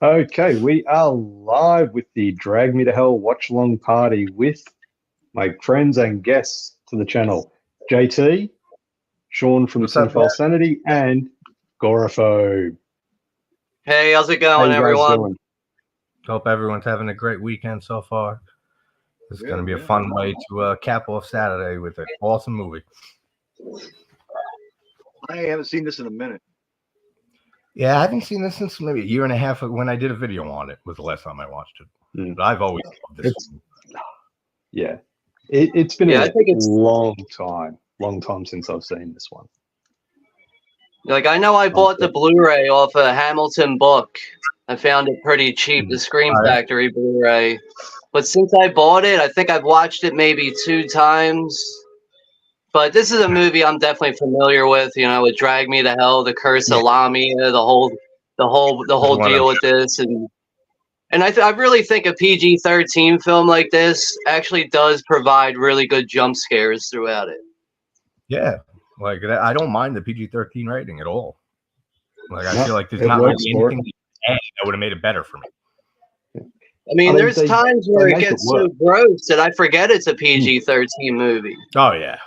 Okay, we are live with the Drag Me to Hell watch along party with my friends and guests to the channel, JT, Sean from What's up, Cinephile Sanity, and Goraphobe. Hey, how's it How going, you guys everyone? doing? Hope everyone's having a great weekend so far. It's going to be a fun way to cap off Saturday with an awesome movie. I haven't seen this in a minute. Yeah, I haven't seen this since maybe a year and a half when I did a video on it. Was the last time I watched it. But I've always loved this. Yeah, it's been a long time since I've seen this one. Like, I know I bought the Blu-ray off a Hamilton book. I found it pretty cheap, the Scream Factory Blu-ray. But since I bought it, I think I've watched it maybe 2 times. But this is a movie I'm definitely familiar with. You know, with Drag Me to Hell, The Curse of Lamia, the whole deal with this, and I really think a PG-13 film like this actually does provide really good jump scares throughout it. Yeah, like I don't mind the PG-13 rating at all. Like I feel like there's not really anything that would have made it better for me. I mean, there's times where it gets so gross that I forget it's a PG-13 movie. Oh yeah,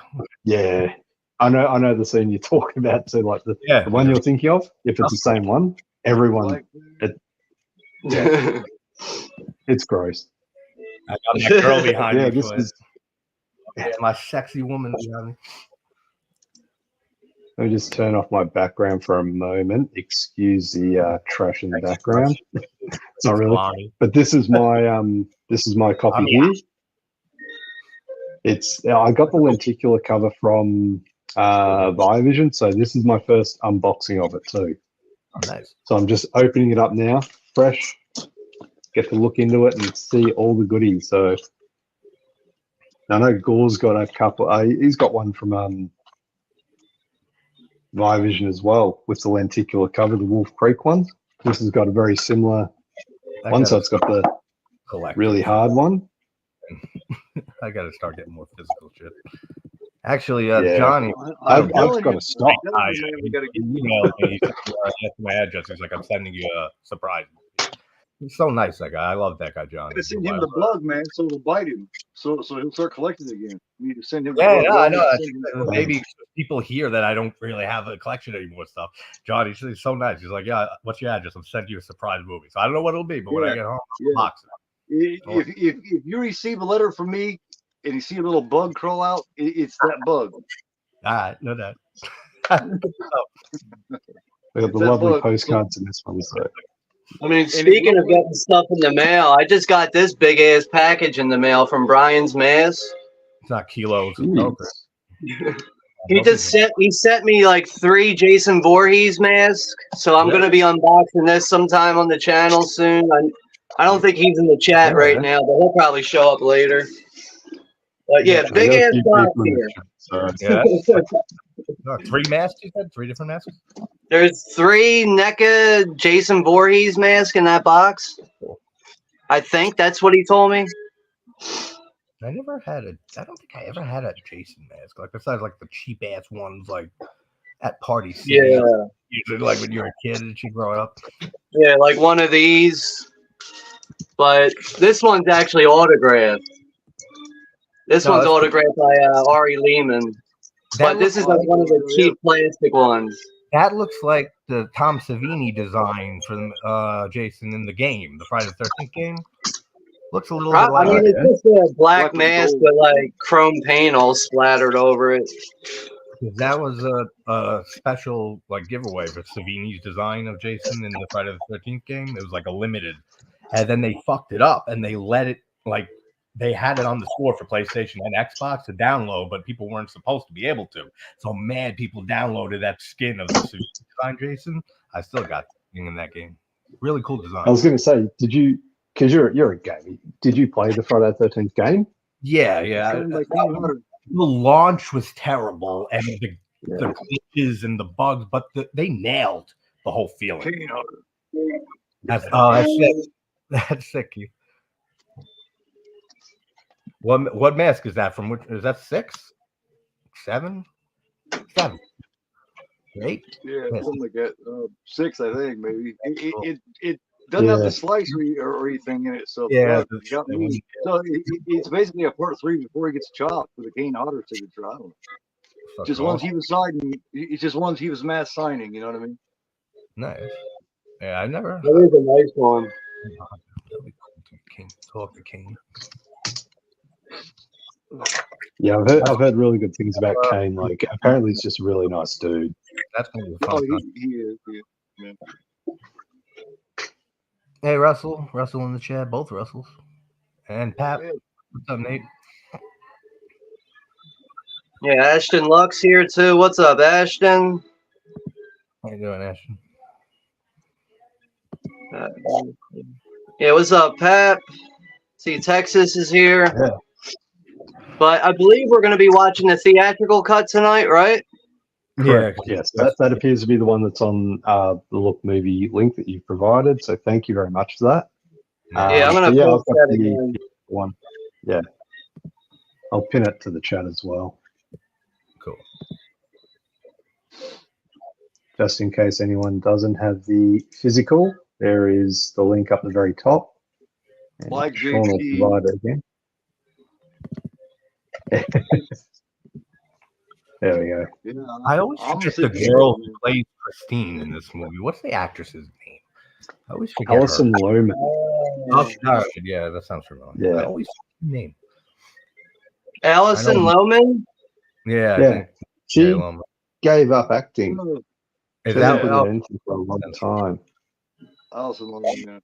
yeah. I know the scene you're talking about too. Like the one you're thinking of. If it's the same one, everyone. It's gross. I got that girl behind me. This is my sexy woman behind me. Let me just turn off my background for a moment. Excuse the trash in the background. It's not really, but this is my copy here. I got the lenticular cover from Viavision, so this is my first unboxing of it too. Oh, nice. So I'm just opening it up now, fresh. Get to look into it and see all the goodies. So I know Gore's got a couple. He's got one from Viavision as well with the lenticular cover, the Wolf Creek one. This has got a very similar one, so it's got the really hard one. I got to start getting more physical shit. Actually, Johnny, I've got to stop. He emailed me. He asked my address. He's like, "I'm sending you a surprise." He's so nice, that guy. I love that guy, Johnny. I gotta send him the blog, man, so it'll bite him. So he'll start collecting again. You need to send him. Yeah, I know. Maybe people hear that I don't really have a collection anymore. Stuff. Johnny, he's so nice. He's like, "Yeah, what's your address? I'm sending you a surprise movie." So I don't know what it'll be, but when I get home, I'll box it. If you receive a letter from me and you see a little bug crawl out, it's that bug. All right, no doubt. We got the lovely postcards in this one. So. I mean, speaking of getting stuff in the mail, I just got this big ass package in the mail from Brian's Mask. It's not kilos. He sent me like 3 Jason Voorhees masks, so I'm gonna be unboxing this sometime on the channel soon. I don't think he's in the chat right now, but he'll probably show up later. But yeah, big ass box here. So, 3 masks, you said? 3 different masks? There's 3 NECA Jason Voorhees masks in that box. I think that's what he told me. I don't think I ever had a Jason mask. Like, besides, like, the cheap-ass ones, like, at parties. Yeah. Usually, like, when you're a kid and you grow up. Yeah, like one of these. But this one's actually autographed. This one's autographed by Ari Lehman. But this is like one of the cheap plastic ones. That looks like the Tom Savini design from Jason in the game, the Friday the 13th game. Looks a little I mean, it's just a black mask with like chrome paint all splattered over it. That was a special like giveaway for Savini's design of Jason in the Friday the 13th game. It was like a limited, and then they fucked it up and they let it like. They had it on the store for PlayStation and Xbox to download, but people weren't supposed to be able to. So mad people downloaded that skin of the design Jason. I still got in that game. Really cool design. I was going to say, did you? Because you're a gamer. Did you play the Friday the 13th game? Yeah. The launch was terrible, and the glitches and the bugs, but they nailed the whole feeling. That's sick. That's sick. What mask is that from? Which is that 6, 7, 7, 8? Yeah, something like that. 6, I think, maybe. doesn't have the slice or anything in it. So Yeah, you got me. So it's basically a part 3 before he gets chopped with a Kane Otter signature. I don't know. Just once he was signing, it's just once he was mass signing. You know what I mean? Nice. Yeah, I never. That is a nice one. Talk to King. Yeah, I've heard really good things about Kane. Like, apparently he's just a really nice dude. That's gonna be fun. He is. Yeah. Hey, Russell in the chat, both Russells, and Pat. What's up, Nate? Yeah, Ashton Lux here too. What's up, Ashton? How you doing, Ashton? Yeah, what's up, Pat? See, Texas is here. Yeah. But I believe we're going to be watching the theatrical cut tonight, right? Correct. Yeah, yes, that appears to be the one that's on the Look Movie link that you provided. So thank you very much for that. Yeah, I'm going to post that again. One. Yeah, I'll pin it to the chat as well. Cool. Just in case anyone doesn't have the physical, there is the link up the very top. And like Sean will provide it again. There we go. Yeah, I always forget the girl who plays Christine in this movie. What's the actress's name? I always forget Alison Lohman. Oh, yeah, that sounds familiar. Yeah. I always forget the name. Alison Lohman? Yeah. Yeah. She Lohman. gave up acting. Is She that hasn't been anything for a long time? Alison Lohman, yeah.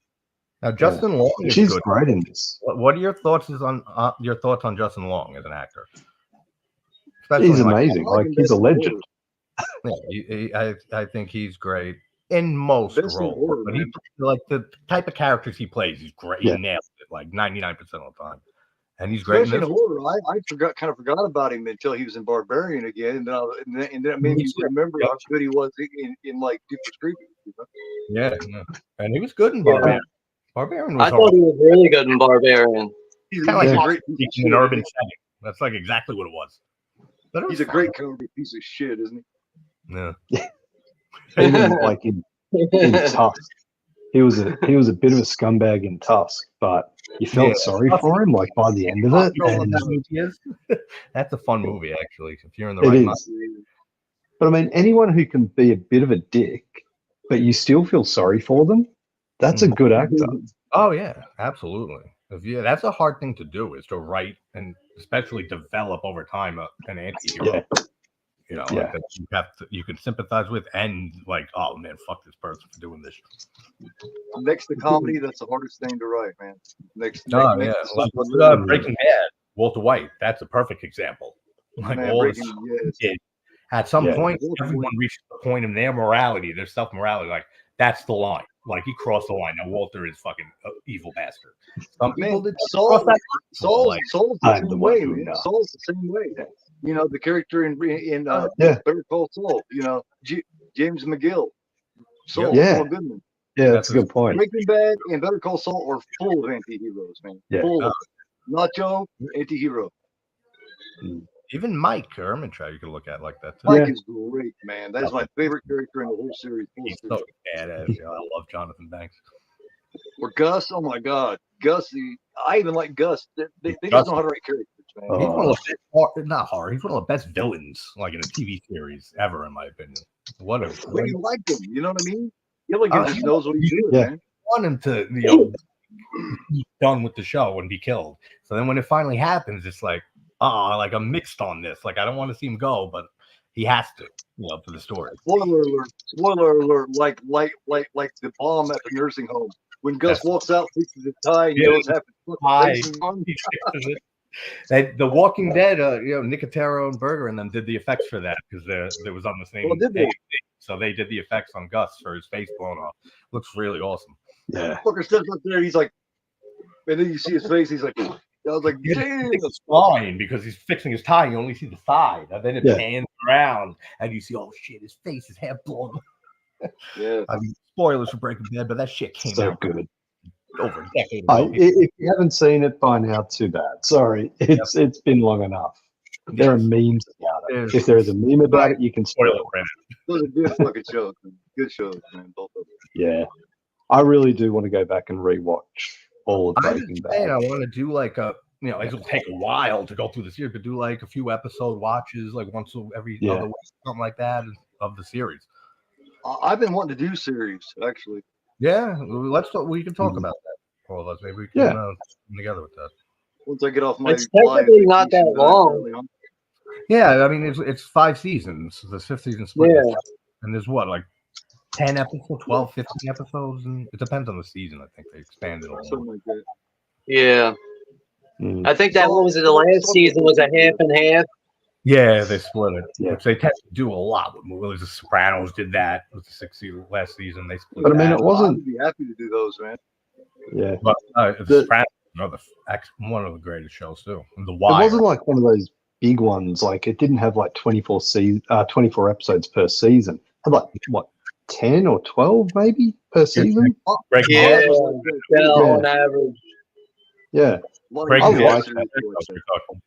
Now, Justin Long is She's good. great in this. What are your thoughts on Justin Long as an actor? Especially He's amazing. Like, he's a legend. Yeah, I think he's great in most roles. But he, like, the type of characters he plays, he's great. Yeah. He nails it like 99% of the time. And he's great. Especially in horror. I kind of forgot about him until he was in Barbarian again, and then it made me remember how good he was in like Deeper Creepy. You know? Yeah, and he was good in Barbarian. Barbarian was. I thought he was really good in Barbarian. He's kind of like in an urban setting. That's like exactly what it was. But he's a great comedy piece of shit, isn't he? Yeah. Even like in Tusk, he was a bit of a scumbag in Tusk, but you felt sorry for him, like by the end of it. And that's a fun movie, actually. If you're in the right mind. But I mean, anyone who can be a bit of a dick, but you still feel sorry for them, that's a good actor. Oh yeah, absolutely. That's a hard thing to do, is to write and especially develop over time an anti-hero. Yeah. You know, like you can sympathize with, and like, oh man, fuck this person for doing this. Next to comedy, that's the hardest thing to write, man. Breaking Bad, Walter White. That's a perfect example. Like, man, at some point, everyone reaches the point of their morality, their self-morality. Like, that's the line. Like, he crossed the line. Now Walter is fucking evil bastard. Some people did Saul's the same way, man. Saul's the same way. You know, the character in Better Call Saul. You know, James McGill. Saul Goodman. Yeah, that's a good point. Breaking Bad and Better Call Saul are full of anti-heroes, man. Yeah. Full of Nacho, anti-hero. Even Mike Ermintrout, you can look at like that too. Mike is great, man. That is my favorite character in the whole series. He's so badass. I love Jonathan Banks. Or Gus, oh my God, Gus. I even like Gus. They just know how to write characters, man. He's one of the best, not horror. He's one of the best villains, like in a TV series ever, in my opinion. What a when you like him, you know what I mean? Gilligan just knows what he's doing, man. Want him to, be done with the show and be killed. So then when it finally happens, it's like, like I'm mixed on this. Like, I don't want to see him go, but he has to, for the story. Spoiler alert! Like the bomb at the nursing home. When Gus walks out, fixes his tie, and goes The Walking Dead, Nicotero and Berger and them did the effects for that because there was on the same day. So they did the effects on Gus for his face blown off. Looks really awesome. Yeah. Fucker steps up there, he's like, and then you see his face, he's like, I was like, damn. It's fine because he's fixing his tie. You only see the side, and then it pans around, and you see, oh shit, his face is half blown. Yeah. I mean, spoilers for Breaking Bad, but that shit came out good over a decade ago. If you haven't seen it by now, too bad. Sorry, it's been long enough. There are memes about it. If there is a meme about it, you can spoil it. Those are good fucking shows, man. Good shows, man. Both of them. Yeah. I really do want to go back and rewatch all of Breaking Bad. I want to do like a, it'll take a while to go through the series, but do like a few episode watches, like once every other week, something like that of the series. I've been wanting to do series, actually. Yeah, we can talk about that. All of us, maybe we can come together with that. Once I get off my it's technically not that long. Yeah, I mean it's 5 seasons. The 5th season split, and there's what, 10 episodes, 12, 15 episodes, and it depends on the season. I think they expanded a little. Something like that. Yeah. I think that what was it? The last season was a half and half. Yeah, they split it. Yeah. Which they tend to do a lot with movies. The Sopranos did that with the 6th season, last season. They split. But I mean, it wasn't. I'd be happy to do those, man. Yeah. But the Sopranos, one of the greatest shows too. And The Wire. It wasn't like one of those big ones. Like it didn't have like 24 episodes per season. It had like what, 10 or 12 maybe per season? Yeah, on average. Yeah. I like that.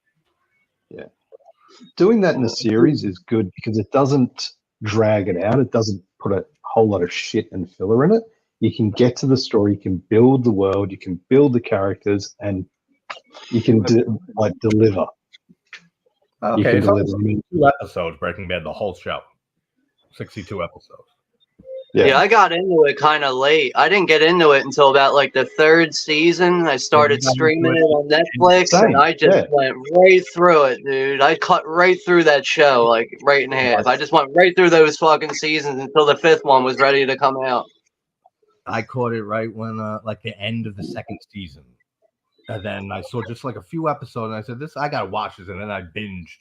Yeah. Doing that in a series is good because it doesn't drag it out. It doesn't put a whole lot of shit and filler in it. You can get to the story, you can build the world, you can build the characters, and you can deliver. Okay, it's only 2 episodes, Breaking Bad, the whole show. 62 episodes. Yeah, I got into it kind of late. I didn't get into it until about the 3rd season. I started streaming it on Netflix, and I just went right through it, dude. I cut right through that show, right in half. I just went right through those fucking seasons until the 5th one was ready to come out. I caught it right when, the end of the 2nd season. And then I saw just a few episodes, and I said, I got to watch this. And then I binged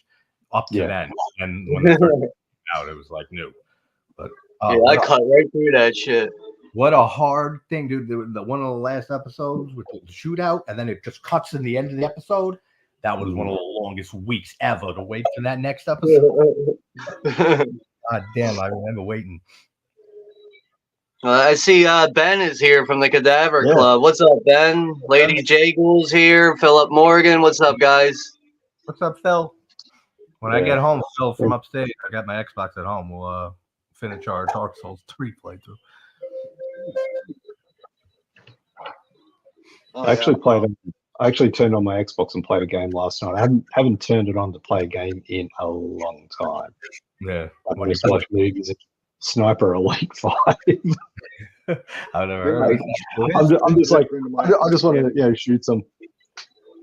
up to then. And when it came out, it was new. But I cut right through that shit. What a hard thing, dude. The one of the last episodes with the shootout, and then it just cuts in the end of the episode. That was one of the longest weeks ever to wait for that next episode. God damn, I remember waiting. I see Ben is here from the Cadaver Club. What's up, Ben? Lady J Ghoul's here. Philip Morgan. What's up, guys? What's up, Phil? When I get home, Phil, from upstate, I got my Xbox at home. We'll finish our Dark Souls 3 playthrough. I actually turned on my Xbox and played a game last night. I haven't turned it on to play a game in a long time. Yeah. I just watch movies. Sniper Elite 5. I've never heard. I'm just I just want to shoot some.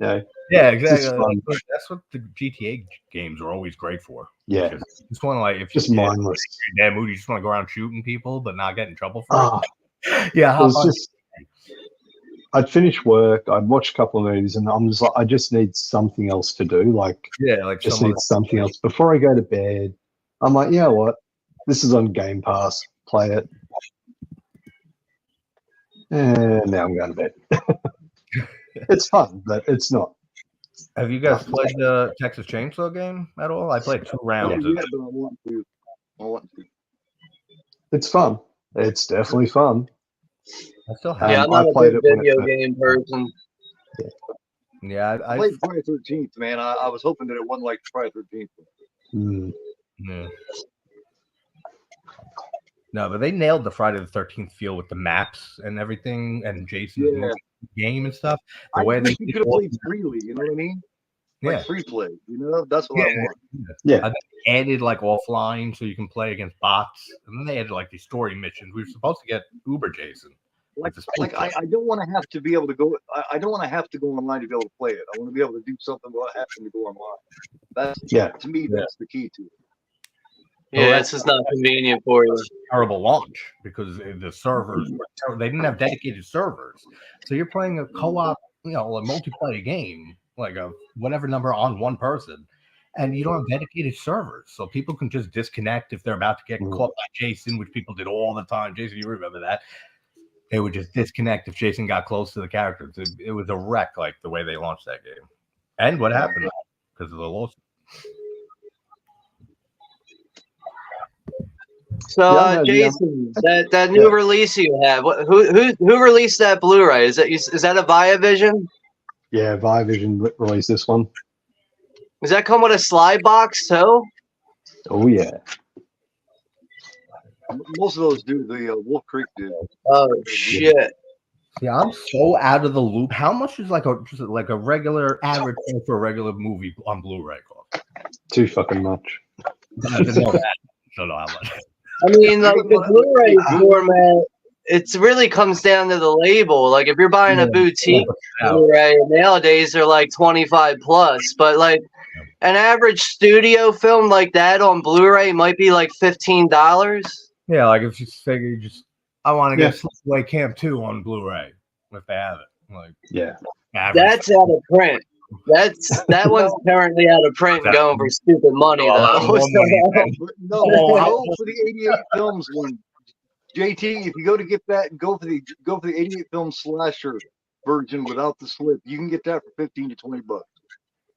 Yeah, exactly. That's what the GTA games are always great for. Yeah, just want to if just mindless. That mood, you just want to go around shooting people, but not get in trouble for it. Yeah, I'd finish work, I'd watch a couple of movies, and I'm just I just need something else to do. Just need something else before I go to bed. I'm like, you know what? This is on Game Pass. Play it. And now I'm going to bed. It's fun, but it's not. Have you guys played the Texas Chainsaw game at all? I played 2 rounds. Yeah, but I want to. It's fun. It's definitely fun. I still have. I'm not a big video game person. Yeah, I played Friday 13th, man. I was hoping that it wasn't like Friday 13th. Yeah. No, but they nailed the Friday the 13th feel with the maps and everything, and Jason's game and stuff. The way they could have played freely, you know what I mean? Free play, that's what I want. Yeah, they added offline so you can play against bots, and then they added these story missions. We were supposed to get Uber Jason. I don't want to have to be able to go. I don't want to have to go online to be able to play it. I want to be able to do something without having to go online. To me, that's the key to it. Yeah, it's just not convenient for you. Terrible launch because the servers they didn't have dedicated servers. So you're playing a co-op, a multiplayer game, a whatever number on one person, and you don't have dedicated servers. So people can just disconnect if they're about to get caught by Jason, which people did all the time. Jason, you remember that? They would just disconnect if Jason got close to the characters. It was a wreck, the way they launched that game. And what happened because of the lawsuit. So, Jason, that new release you have, who released that Blu-ray? Is that a Viavision? Yeah, Viavision released this one. Does that come with a slide box too? Oh yeah. Most of those do. The Wolf Creek do. Oh shit! See, I'm so out of the loop. How much is like a regular average thing for a regular movie on Blu-ray cost? Too fucking much. I didn't know that. I don't know how much. I mean, like the Blu-ray format, it really comes down to the label. Like if you're buying a boutique Blu-ray, nowadays they're like 25 plus, but like an average studio film like that on Blu-ray might be like $15. Yeah, like if you figure I want to get Sleepaway Camp 2 on Blu-ray if they have it. Like that's out of print. That one's currently out of print and going for stupid money though. No, go for the 88 films one. JT, if you go to get that, go for the 88 film slasher version without the slip. You can get that for $15 to $20.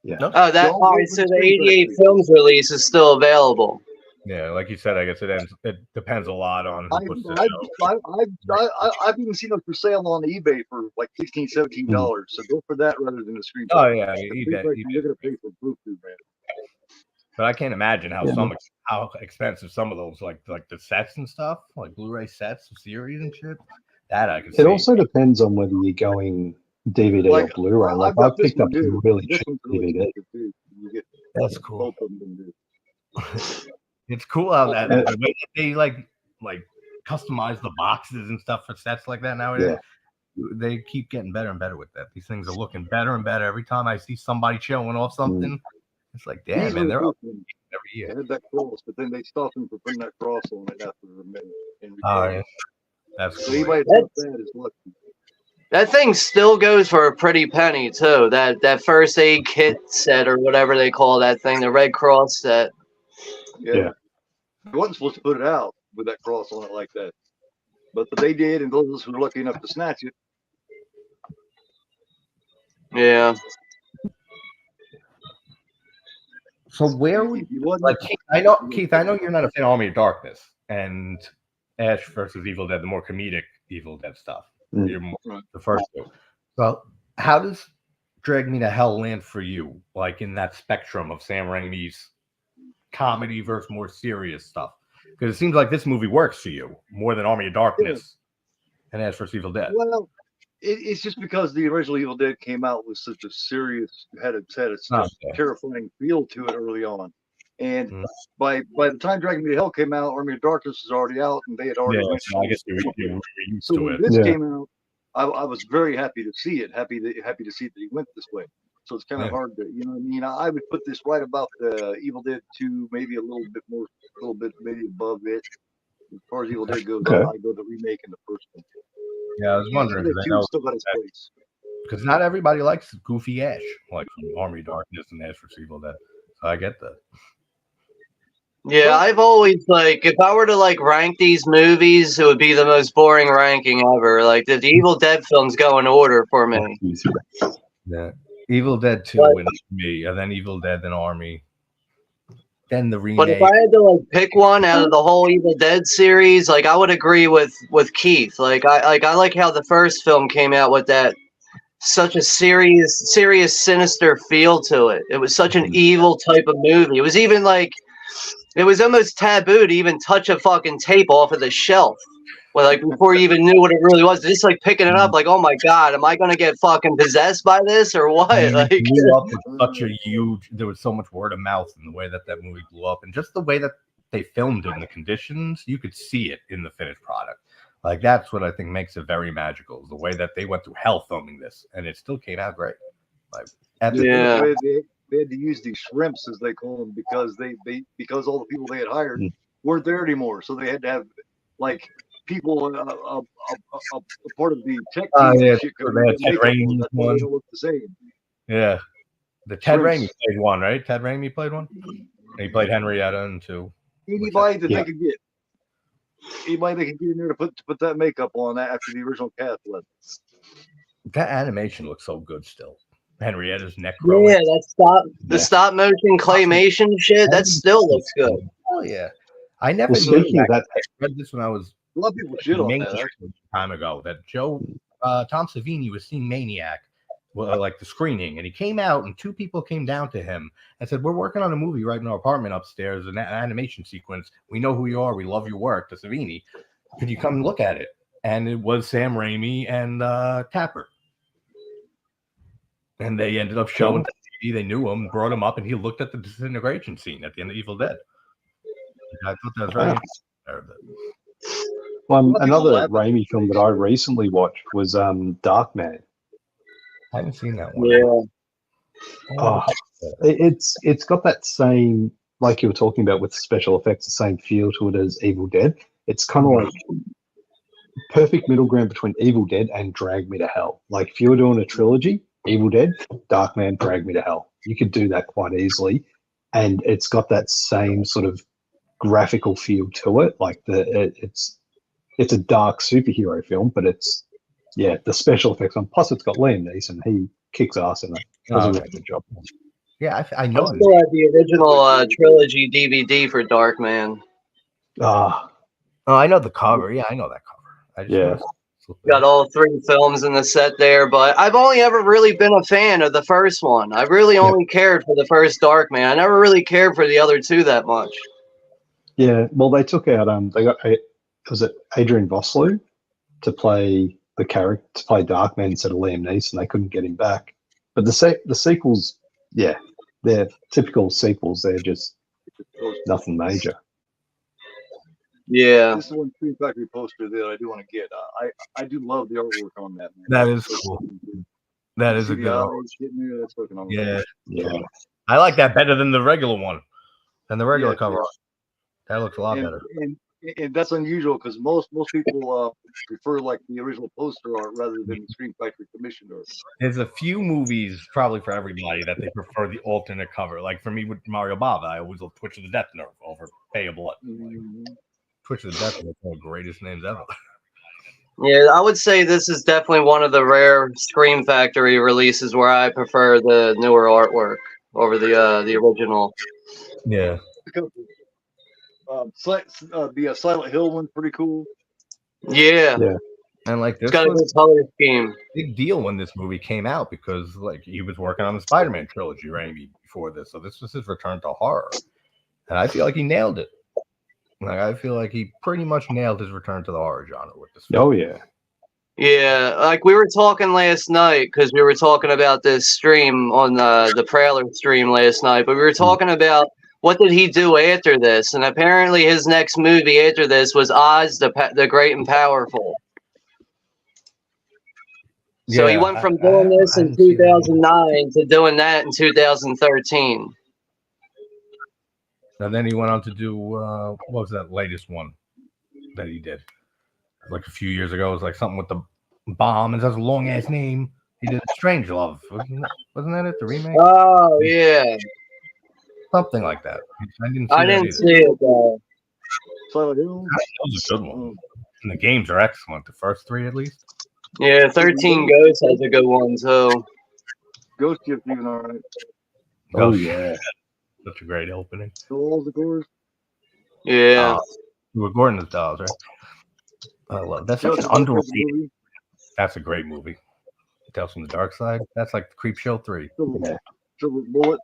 Yeah. Oh, so the 88 films release is still available. Yeah, like you said, I guess it depends a lot on who puts it I've even seen them for sale on eBay for like $16, $17. So go for that rather than the screen. Oh yeah, eBay. You're gonna pay for Blu-ray, man. But I can't imagine how expensive some of those like the sets and stuff, like Blu-ray sets, series and shit. That I can see. It also depends on whether you're going DVD or Blu-ray. Like I've picked up some really cheap DVD. That's cool. It's cool how the way that they like customize the boxes and stuff for sets like that nowadays. Yeah. They keep getting better and better with that. These things are looking better and better every time I see somebody showing off something. It's like, damn, man, they're up every year. They had that cross, but then they stopped them for putting that cross on it after a minute. Oh, yeah. That's so anybody that is lucky. That thing still goes for a pretty penny too. That first aid kit set or whatever they call that thing, the Red Cross set. Yeah. They wasn't supposed to put it out with that cross on it like that. But they did, and those who were lucky enough to snatch it. Yeah. So where would like Keith, I know you're not a fan of Army of Darkness and Ash versus Evil Dead, the more comedic Evil Dead stuff. You're more, the first two. So how does Drag Me to Hell land for you? Like in that spectrum of Sam Raimi's comedy versus more serious stuff? Because it seems like this movie works for you more than Army of Darkness and Ash vs. Evil Dead. Well, it's just because the original Evil Dead came out with such a serious, had a terrifying feel to it early on. And by the time Dragon Me to Hell came out, Army of Darkness was already out, and they had already. I guess you were used to it. When this came out, I was very happy to see it. Happy to see that he went this way. So it's kind of hard to, you know what I mean? I would put this right about the Evil Dead 2, maybe a little bit maybe above it. As far as Evil Dead goes, I go the remake and the first one. Yeah, I was wondering because not everybody likes Goofy Ash, like from Army of Darkness and Ash vs. Evil Dead. So I get that. Yeah, I've always if I were to rank these movies, it would be the most boring ranking ever. Like the Evil Dead films go in order for me. Yeah, Evil Dead 2 and me, and then Evil Dead, then Army, then the remake. But if I had to pick one out of the whole Evil Dead series, I would agree with Keith. I like how the first film came out with that such a serious, sinister feel to it. It was such an evil type of movie. It was even it was almost taboo to even touch a fucking tape off of the shelf. Well, before you even knew what it really was, just picking it up, oh my god, am I gonna get fucking possessed by this or what? Blew up with such a huge. There was so much word of mouth in the way that movie blew up, and just the way that they filmed it in the conditions, you could see it in the finished product. That's what I think makes it very magical. Is the way that they went through hell filming this, and it still came out great. They had to use these shrimps, as they call them, because because all the people they had hired weren't there anymore, so they had to have people a part of the tech team. They had Ted Raimi one. They look the same. Yeah, the Ted Raimi played one, right? Ted Raimi played one. He played Henrietta in 2. Anybody that they could get. Anybody they could get in there to put that makeup on after the original cast left. That animation looks so good still. Henrietta's neck growing. Yeah, the stop motion claymation shit, that still looks good. Oh yeah. I never I read this when I was a lot of people shit on that time ago that Tom Savini was seeing Maniac like the screening, and he came out, and two people came down to him and said, "We're working on a movie right in our apartment upstairs, an animation sequence. We know who you are. We love your work." To Savini, could you come look at it? And it was Sam Raimi and Tapper, and they ended up showing. They knew him, brought him up, and he looked at the disintegration scene at the end of Evil Dead. I thought that was very interesting. Well, another Raimi film that I recently watched was Darkman. I haven't seen that one. Yeah. Oh, it's got that same, like you were talking about with special effects, the same feel to it as Evil Dead. It's kind of like perfect middle ground between Evil Dead and Drag Me to Hell. Like if you were doing a trilogy, Evil Dead, Darkman, Drag Me to Hell, you could do that quite easily, and it's got that same sort of graphical feel to it. Like it's a dark superhero film, but it's the special effects on. Plus, it's got Liam Neeson. He kicks ass in it. Does a really good job. Yeah, I know. I still have the original trilogy DVD for Darkman. Oh, I know the cover. Yeah, I know that cover. I just got all 3 films in the set there, but I've only ever really been a fan of the first one. I really only cared for the first Darkman. I never really cared for the other 2 that much. Yeah, well, they took out was it Adrian Vosloo to play the character, to play Darkman instead of Liam Neeson. They couldn't get him back. But the sequels, they're typical sequels. They're just nothing major. Yeah, this is one Screen Factory poster that I do want to get. I do love the artwork on that. Man. That is cool. That is a good artwork. That's looking on. Yeah. I like that better than the regular one, than the regular cover. That looks a lot better. And that's unusual because most people prefer like the original poster art rather than the Screen Factory commissioned art. There's a few movies, probably for everybody, that they prefer the alternate cover. Like for me with Mario Bava, I always love Twitch of the Death Nerve over Pay of Blood. Twitch of the Death Nerve is one of the greatest names ever. Yeah, I would say this is definitely one of the rare Scream Factory releases where I prefer the newer artwork over the original. Yeah. The Silent Hill one's pretty cool. Yeah. And like this, it's got a good color scheme. Big deal when this movie came out because like he was working on the Spider-Man trilogy, Raimi, before this, so this was his return to horror, and I feel like he nailed it. Like I feel like he pretty much nailed his return to the horror genre with this film. Oh yeah. Yeah, like we were talking last night because we were talking about this stream on the Praler stream last night, but we were talking about what did he do after this, and apparently his next movie after this was Oz the Great and Powerful. So he went from doing this in 2009 to doing that in 2013. And then he went on to do what was that latest one that he did? Like a few years ago, it was like something with the bomb, and it has a long ass name. He did Strangelove, wasn't that it? The remake? Oh yeah, something like that. I didn't see it though. Silent Hill. That was a good one. And the games are excellent. The first 3 at least. Yeah, 13 Ghosts has a good one too. Ghost Ship's even all right. Oh yeah. Such a great opening. All the doors. Yeah. We're Gordon's Dolls, right? I love that's such an underrated. That's a great movie. Tales from the Dark Side. That's like Creepshow 3. Silver Bullet.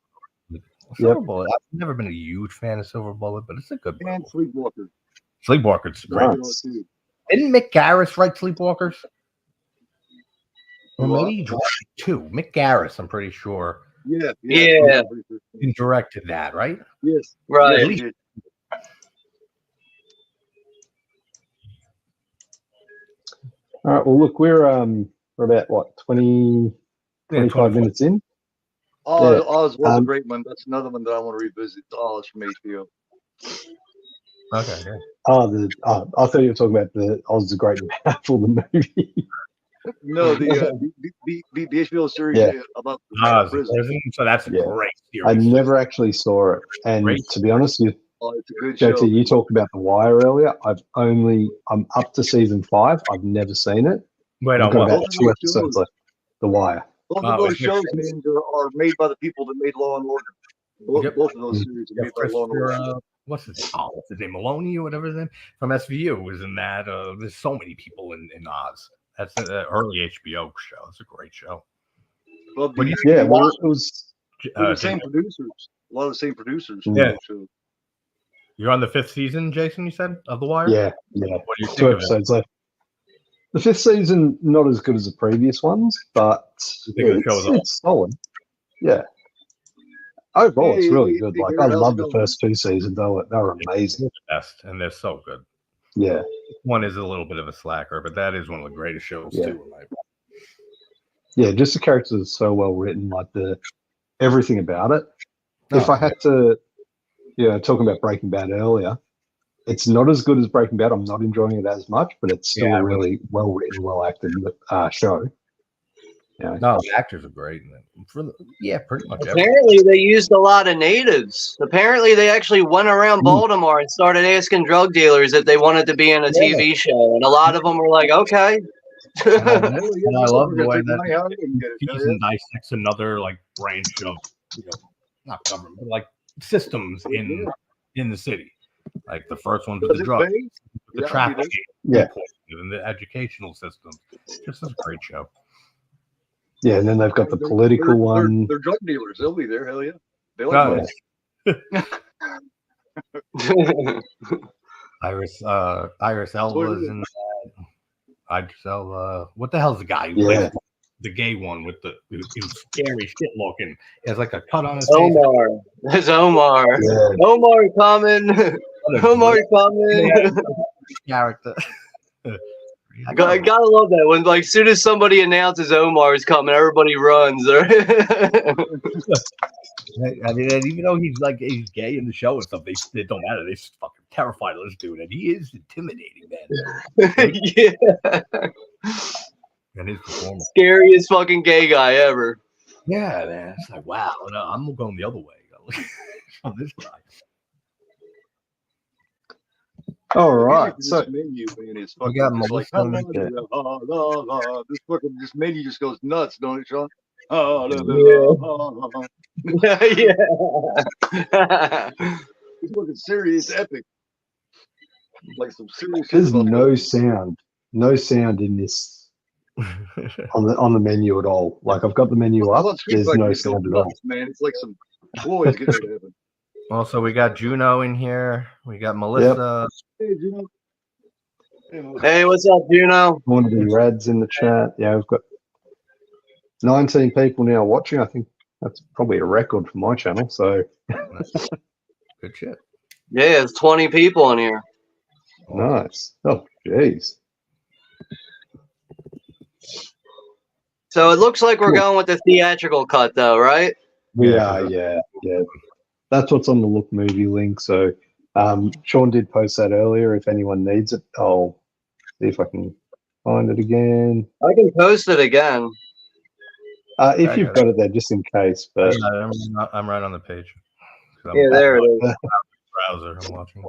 Silver Bullet. I've never been a huge fan of Silver Bullet, but it's a good movie. And Sleepwalker. Sleepwalker's great. Didn't Mick Garris write Sleepwalkers? Or maybe he directed 2. Mick Garris, I'm pretty sure. Yeah. He directed that, right? Yes. Right. Yeah, All right. Well, look, we're about what 25 minutes in. Oz was a great one. That's another one that I want to revisit. Oz from HBO. Okay. Yeah. I thought you were talking about the Oz is a Great and Powerful, the movie. No, the HBO series about Oz, prison. so that's a great series. I never actually saw it, and to be honest, it's a good show. JT, you talked about The Wire earlier. I'm up to season 5. I've never seen it. Wait, I've got about 2 episodes left. The Wire. Both of those shows are made by the people that made Law and Order. Both of those series are made by Law and Order. What's his name? Maloney or whatever his name from SVU was in that. There's so many people in Oz. That's an early HBO show. It's a great show. Well, What do you Yeah, well, it was. the same producers. A lot of the same producers. Yeah. So, You're on the 5th season, Jason, you said, of The Wire? Yeah. What do you 2 think of it? episodes left. The 5th season, not as good as the previous ones, but You think the show's it's solid. Yeah. Overall, it's really Hey, good. hey, Like, Garrett, I how's love it the going? first 2 seasons. They were amazing. They're the best, and they're so good. Yeah. One is a little bit of a slacker, but that is one of the greatest shows, Yeah. too. In my opinion. Yeah, just the characters are so well written, like everything about it. If I had to, talking about Breaking Bad earlier, it's not as good as Breaking Bad. I'm not enjoying it as much, but it's still a really well written, well acted show. Yeah. No, the actors are great. Pretty much. Apparently, they used a lot of natives. Apparently, they actually went around Baltimore and started asking drug dealers if they wanted to be in a TV show, and a lot of them were like, "Okay." And I love the way money out of that it and get it. season dissects another like branch of not government, but like systems in the city. Like the first one was Does the it drugs, pay? the Yeah, trafficking, Yeah. and the educational system. Just a great show. Yeah, and then they've got the political one. They're drug dealers. They'll be there. Hell yeah. They Oh, like money. Iris Elba's in that. Idris Elba. What the hell's the guy who Yeah. plays the gay one with the scary shit looking? He has like a cut on his face. Omar. There's Omar. Yeah. Omar coming. Omar coming. Character. I gotta love that when, like, soon as somebody announces Omar is coming, everybody runs. I mean, and even though he's gay in the show and stuff, they don't matter. They're just fucking terrified of this dude, and he is intimidating, man. Yeah. And his performance. Scariest fucking gay guy ever. Yeah, man. It's like, wow. No, I'm going the other way. On this guy. All right. So So menu, man, it's We fucking got just like Melissa. this fucking this menu just goes nuts, don't it, Sean? Yeah. It's fucking serious, epic. Like some serious. there's shit about no sound in this on the menu at all. Like I've got the menu up. There's no sound at all. nuts, man. It's like some toys getting ready to happen. Also, we got Juno in here. We got Melissa. Hey, Juno. Hey, Melissa. Hey, what's up, Juno? One of the Rads in the chat. Yeah, we've got 19 people now watching. I think that's probably a record for my channel. So Good shit. Yeah, it's 20 people in here. nice. Oh, jeez. So it looks like we're Cool. going with the theatrical cut, though, right? We Yeah. are. Yeah. That's what's on the Look Movie link. So Sean did post that earlier. If anyone needs it, I'll see if I can find it again. I can post it again. If you've got it there, just in case. But I'm right on the page. Yeah, there it is. Browser. I'm watching.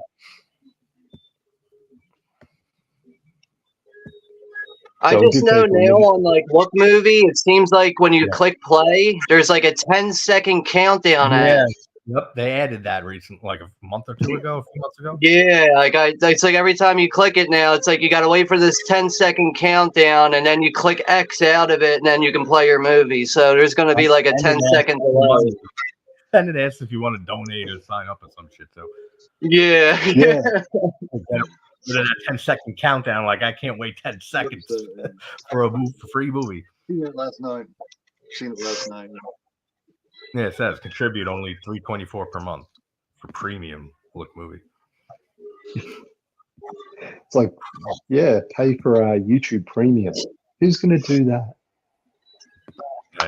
I So just give know people a now minute. on like Look Movie, it seems like when you Yeah. click play, there's like a 10-second countdown ad. Yep, they added that recently, like a month or two ago, a few months ago. Yeah, it's like every time you click it now, it's like you got to wait for this 10-second countdown, and then you click X out of it, and then you can play your movie. So there's going to be like a 10-second delay. And it asks if you want to donate or sign up or some shit too. Yeah. yeah, That 10-second countdown, like I can't wait 10 seconds for a free movie. Seen it last night. Yeah, it says contribute only $3.24 per month for premium Look Movie. it's like, yeah, pay for YouTube Premium. Who's going to do that?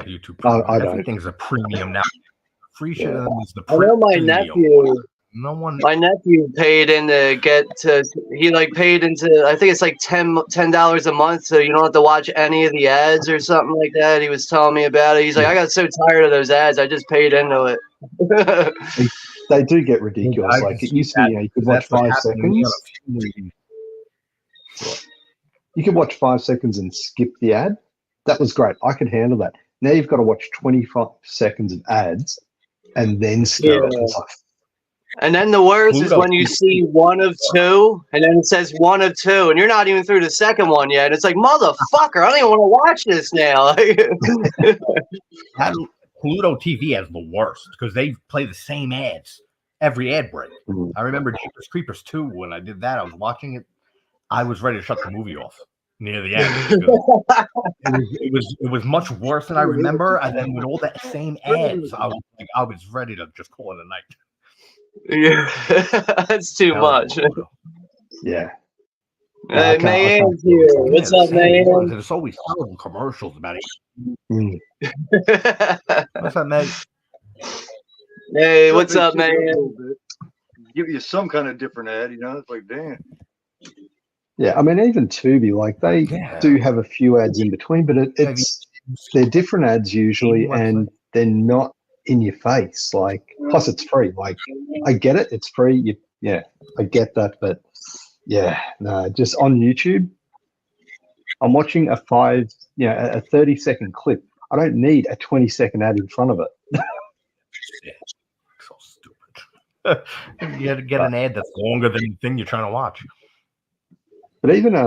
YouTube. Oh, I don't. Everything's a premium now. Free shit of them is the I know my premium. nephew. No one. My nephew paid in to get to. He like paid into. I think it's like $10 a month, so you don't have to watch any of the ads or something like that. He was telling me about it. He's like, I got so tired of those ads, I just paid into it. They do get ridiculous. Like it used to be, you could watch 5 seconds. You could watch 5 seconds and skip the ad. That was great. I could handle that. Now you've got to watch 25 seconds of ads and then skip. Yeah. It's like, And then the worst is Pluto. when you see one of two, and then it says one of two, and you're not even through the second one yet. It's like, motherfucker, I don't even want to watch this now. Pluto TV has the worst because they play the same ads every ad break. I remember Jeepers Creepers 2 when I did that. I was watching it. I was ready to shut the movie off near the end. It was much worse than I remember. And then with all that same ads, I was ready to just call it a night. Yeah, that's too much. Yeah. Hey, Mayham's here. What's up, Mayhem? There's always horrible commercials about it. What's up, mate? Hey, what's up, Mayhem? Give you some kind of different ad, you know? It's like, damn. Yeah, I mean, even Tubi, like they do have a few ads in between, but they're different ads usually, and they're not in your face. Like, plus it's free. Like, I get it, it's free. I get that, but yeah, no, just on YouTube, I'm watching a 30-second clip. I don't need a 20-second ad in front of it. So stupid. You had to get an ad that's longer than the thing you're trying to watch. But even I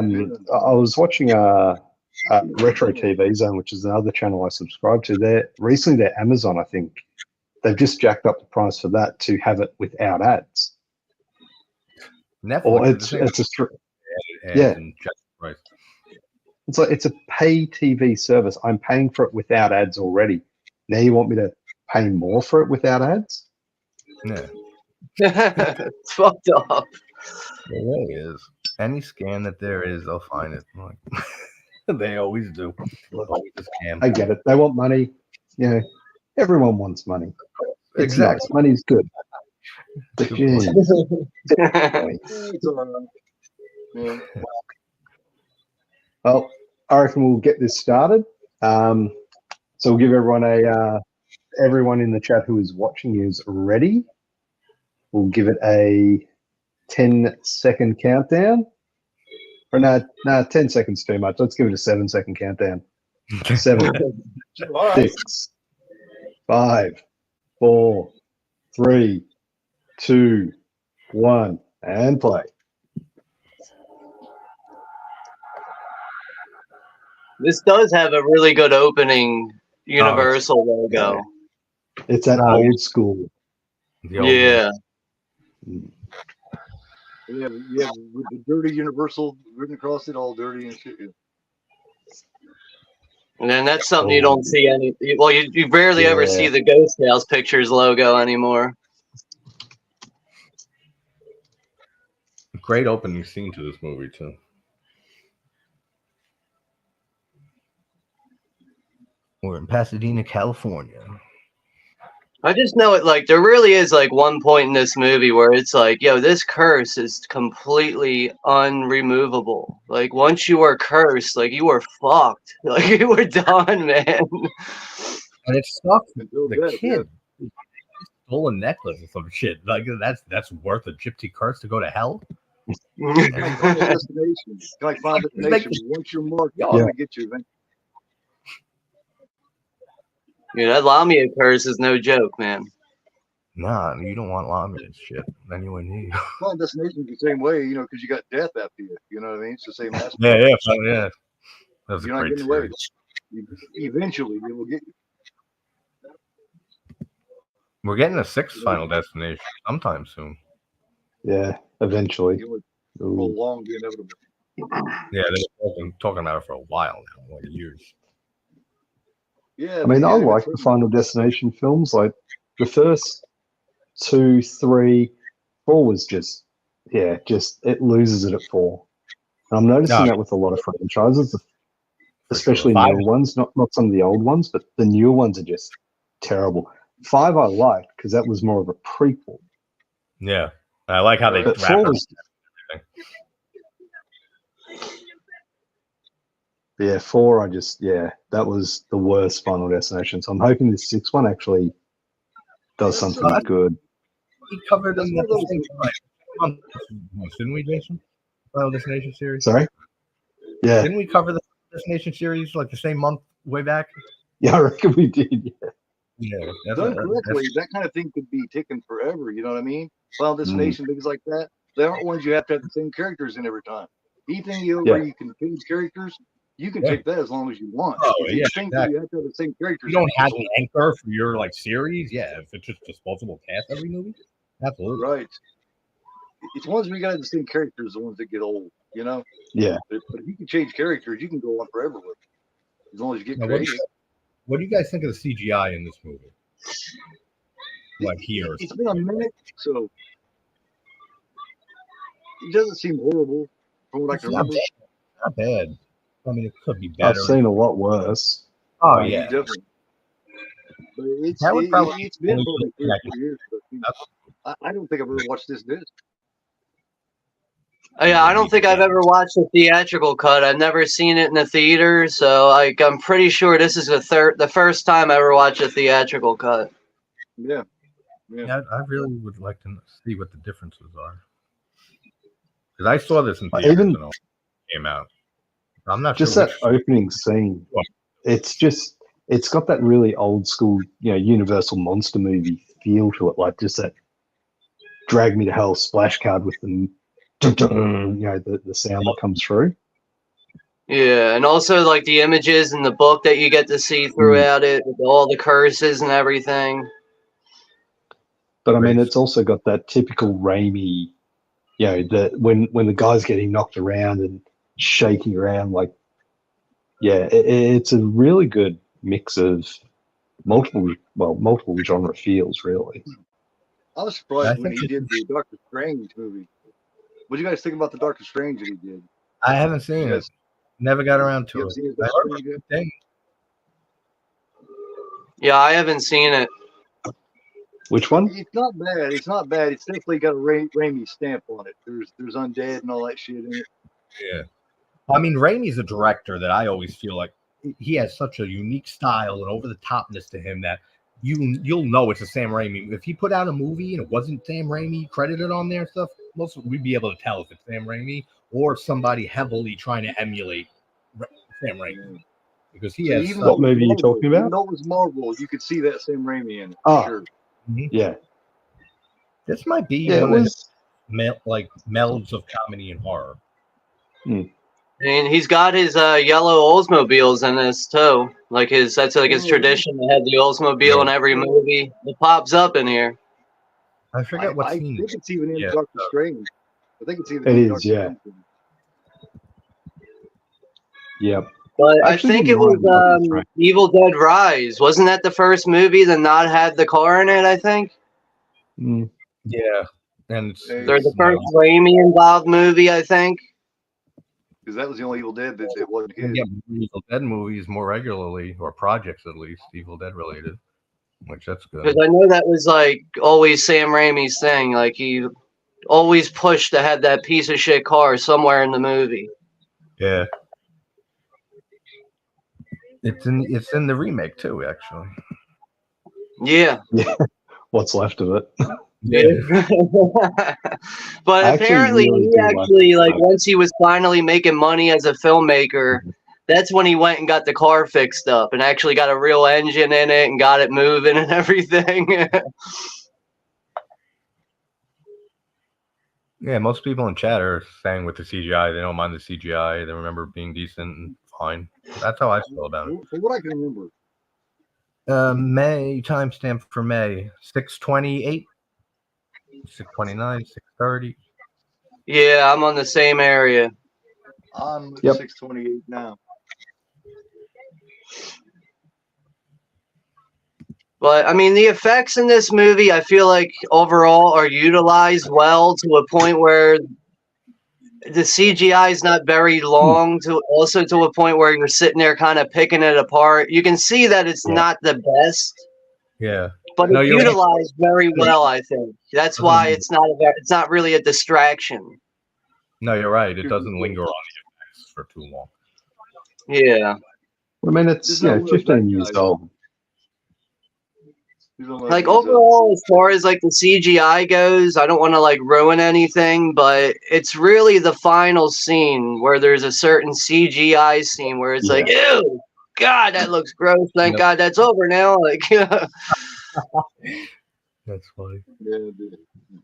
was watching Retro TV Zone, which is another channel I subscribe to. Recently their Amazon, I think, they've just jacked up the price for that to have it without ads. Netflix, or it's like it's a pay TV service. I'm paying for it without ads already. Now you want me to pay more for it without ads? Yeah. It's fucked up. It really is. Any scam that there is, they'll find it. They always do. Always a scam. I get it. They want money. Everyone wants money. It's Exactly. nice. Money's good. But well, I reckon we'll get this started. So we'll give everyone everyone in the chat who is watching is ready. We'll give it a 10-second countdown. Or no, 10 seconds too much. Let's give it a 7-second countdown. 7, 6, 5, 4, 3, 2, 1, and play. This does have a really good opening Universal logo. It's that old school. Yeah. Yeah, with the dirty Universal written across it, all dirty and shit. And then that's something you don't see you rarely ever see the Ghost House Pictures logo anymore. Great opening scene to this movie too. We're in Pasadena, California. I just know it, like, there really is, like, one point in this movie where it's like, yo, this curse is completely unremovable. Like, once you are cursed, like, you are fucked. Like, you were done, man. And it sucks. The kid stole a necklace or some shit. Like, that's worth a gypsy curse to go to hell? Destination. Like Final Destination. Once you're marked, I'm going to get you, man. Yeah, that Lamia curse is no joke, man. Nah, you don't want Lamia's shit anywhere near you. Final Destination is the same way, because you got death after you. You know what I mean? It's the same aspect. Yeah. That's You're not getting away. Eventually, it will get you. We're getting a 6th Final Destination sometime soon. Yeah, eventually. It would prolong the inevitable. Yeah, they've been talking about it for a while now, like years. Yeah, I mean, I like the Final Destination films. Like the first 2, 3, 4 was just it loses it at 4. And I'm noticing that with a lot of franchises, especially newer ones, not some of the old ones, but the newer ones are just terrible. 5 I liked because that was more of a prequel. Yeah, I like how they wrap it. Yeah, 4, that was the worst Final Destination. So I'm hoping this 6th one actually does something good. We covered them at the same time. Didn't we, Jason? Final Destination series? Sorry? Yeah. Didn't we cover the Destination series like the same month way back? Yeah, I reckon we did, Yeah, Done correctly, that kind of thing could be taken forever. You know what I mean? Final Destination, things like that. They aren't ones you have to have the same characters in every time. Anything where you can change characters, you can take that as long as you want. Oh, if you think that you have to have the same characters, you don't have an anchor for your like series. Yeah, if it's just disposable cast every movie, absolutely. Right. It's ones where you got the same characters, the ones that get old. You know? Yeah. But if you can change characters, you can go on forever with it, as long as you get creative. What do you guys think of the CGI in this movie? Like here, it's been a minute, so it doesn't seem horrible from what I can remember. Not bad. I mean, it could be better. I've seen a lot worse. Oh yeah, definitely. But it's been probably 3 or 4 years. But I don't think I've ever watched this disc. Yeah, I don't think I've ever watched the theatrical cut. I've never seen it in the theater, so I'm pretty sure this is the first time I ever watched a theatrical cut. Yeah. I really would like to see what the differences are, because I saw this in theaters when it came out. I'm not just sure that opening scene. It's got that really old school, Universal monster movie feel to it, like just that drag me to hell splash card with the the sound that comes through. Yeah, and also like the images in the book that you get to see throughout it, with all the curses and everything. But I mean, it's also got that typical Raimi, when the guy's getting knocked around and shaking around, like, it's a really good mix of multiple genre feels, really. I was surprised when he did the Doctor Strange movie. What do you guys think about the Doctor Strange that he did? I haven't seen it. Never got around to it. Yeah, I haven't seen it. Which one? It's not bad. It's not bad. It's definitely got a Raimi stamp on it. There's undead and all that shit in it. Yeah. I mean, Raimi's a director that I always feel like he has such a unique style and over the topness to him that you'll know it's a Sam Raimi. If he put out a movie and it wasn't Sam Raimi credited on there and stuff, we'd be able to tell if it's Sam Raimi or somebody heavily trying to emulate Sam Raimi. Because he has. What movie are you talking about? Even though it was Marvel, you could see that Sam Raimi in it. Oh, sure. Yeah. This might be one of his melds of comedy and horror. I mean, he's got his yellow Oldsmobiles in this too. That's his tradition to have the Oldsmobile in every movie. It pops up in here. I forget what scene. I think it's even in Doctor Strange. I think it's even in Doctor Strange. Yep. But I think it was Evil Dead Rise. Wasn't that the first movie that not had the car in it, I think? Yeah. And they're the first Raimi involved movie, I think. Because that was the only Evil Dead that wasn't his. Yeah, Evil Dead movies more regularly, or projects at least, Evil Dead related, which that's good. Because I know that was always Sam Raimi's thing. Like he always pushed to have that piece of shit car somewhere in the movie. Yeah. It's in the remake too, actually. Yeah. Yeah. What's left of it. Yeah. But apparently once he was finally making money as a filmmaker, that's when he went and got the car fixed up and actually got a real engine in it and got it moving and everything. Yeah, most people in chat are saying with the CGI, they don't mind the CGI. They remember being decent and fine. That's how I feel about it. From what I can remember. May timestamp for May 6/28, 6/29, 6/30. Yeah, I'm on the same area. I'm 6/28 now. But I mean, the effects in this movie, I feel like overall are utilized well to a point where the CGI is not very long, to a point where you're sitting there kind of picking it apart. You can see that it's not the best. Yeah. But it's utilized very well, I think. That's why it's not really a distraction. No, you're right. It doesn't linger on the effects for too long. Yeah. I mean, it's 15 years old. Like overall, as far as like the CGI goes, I don't want to like ruin anything, but it's really the final scene where there's a certain CGI scene where it's like, ew, God, that looks gross. Thank God that's over now. Like, That's funny.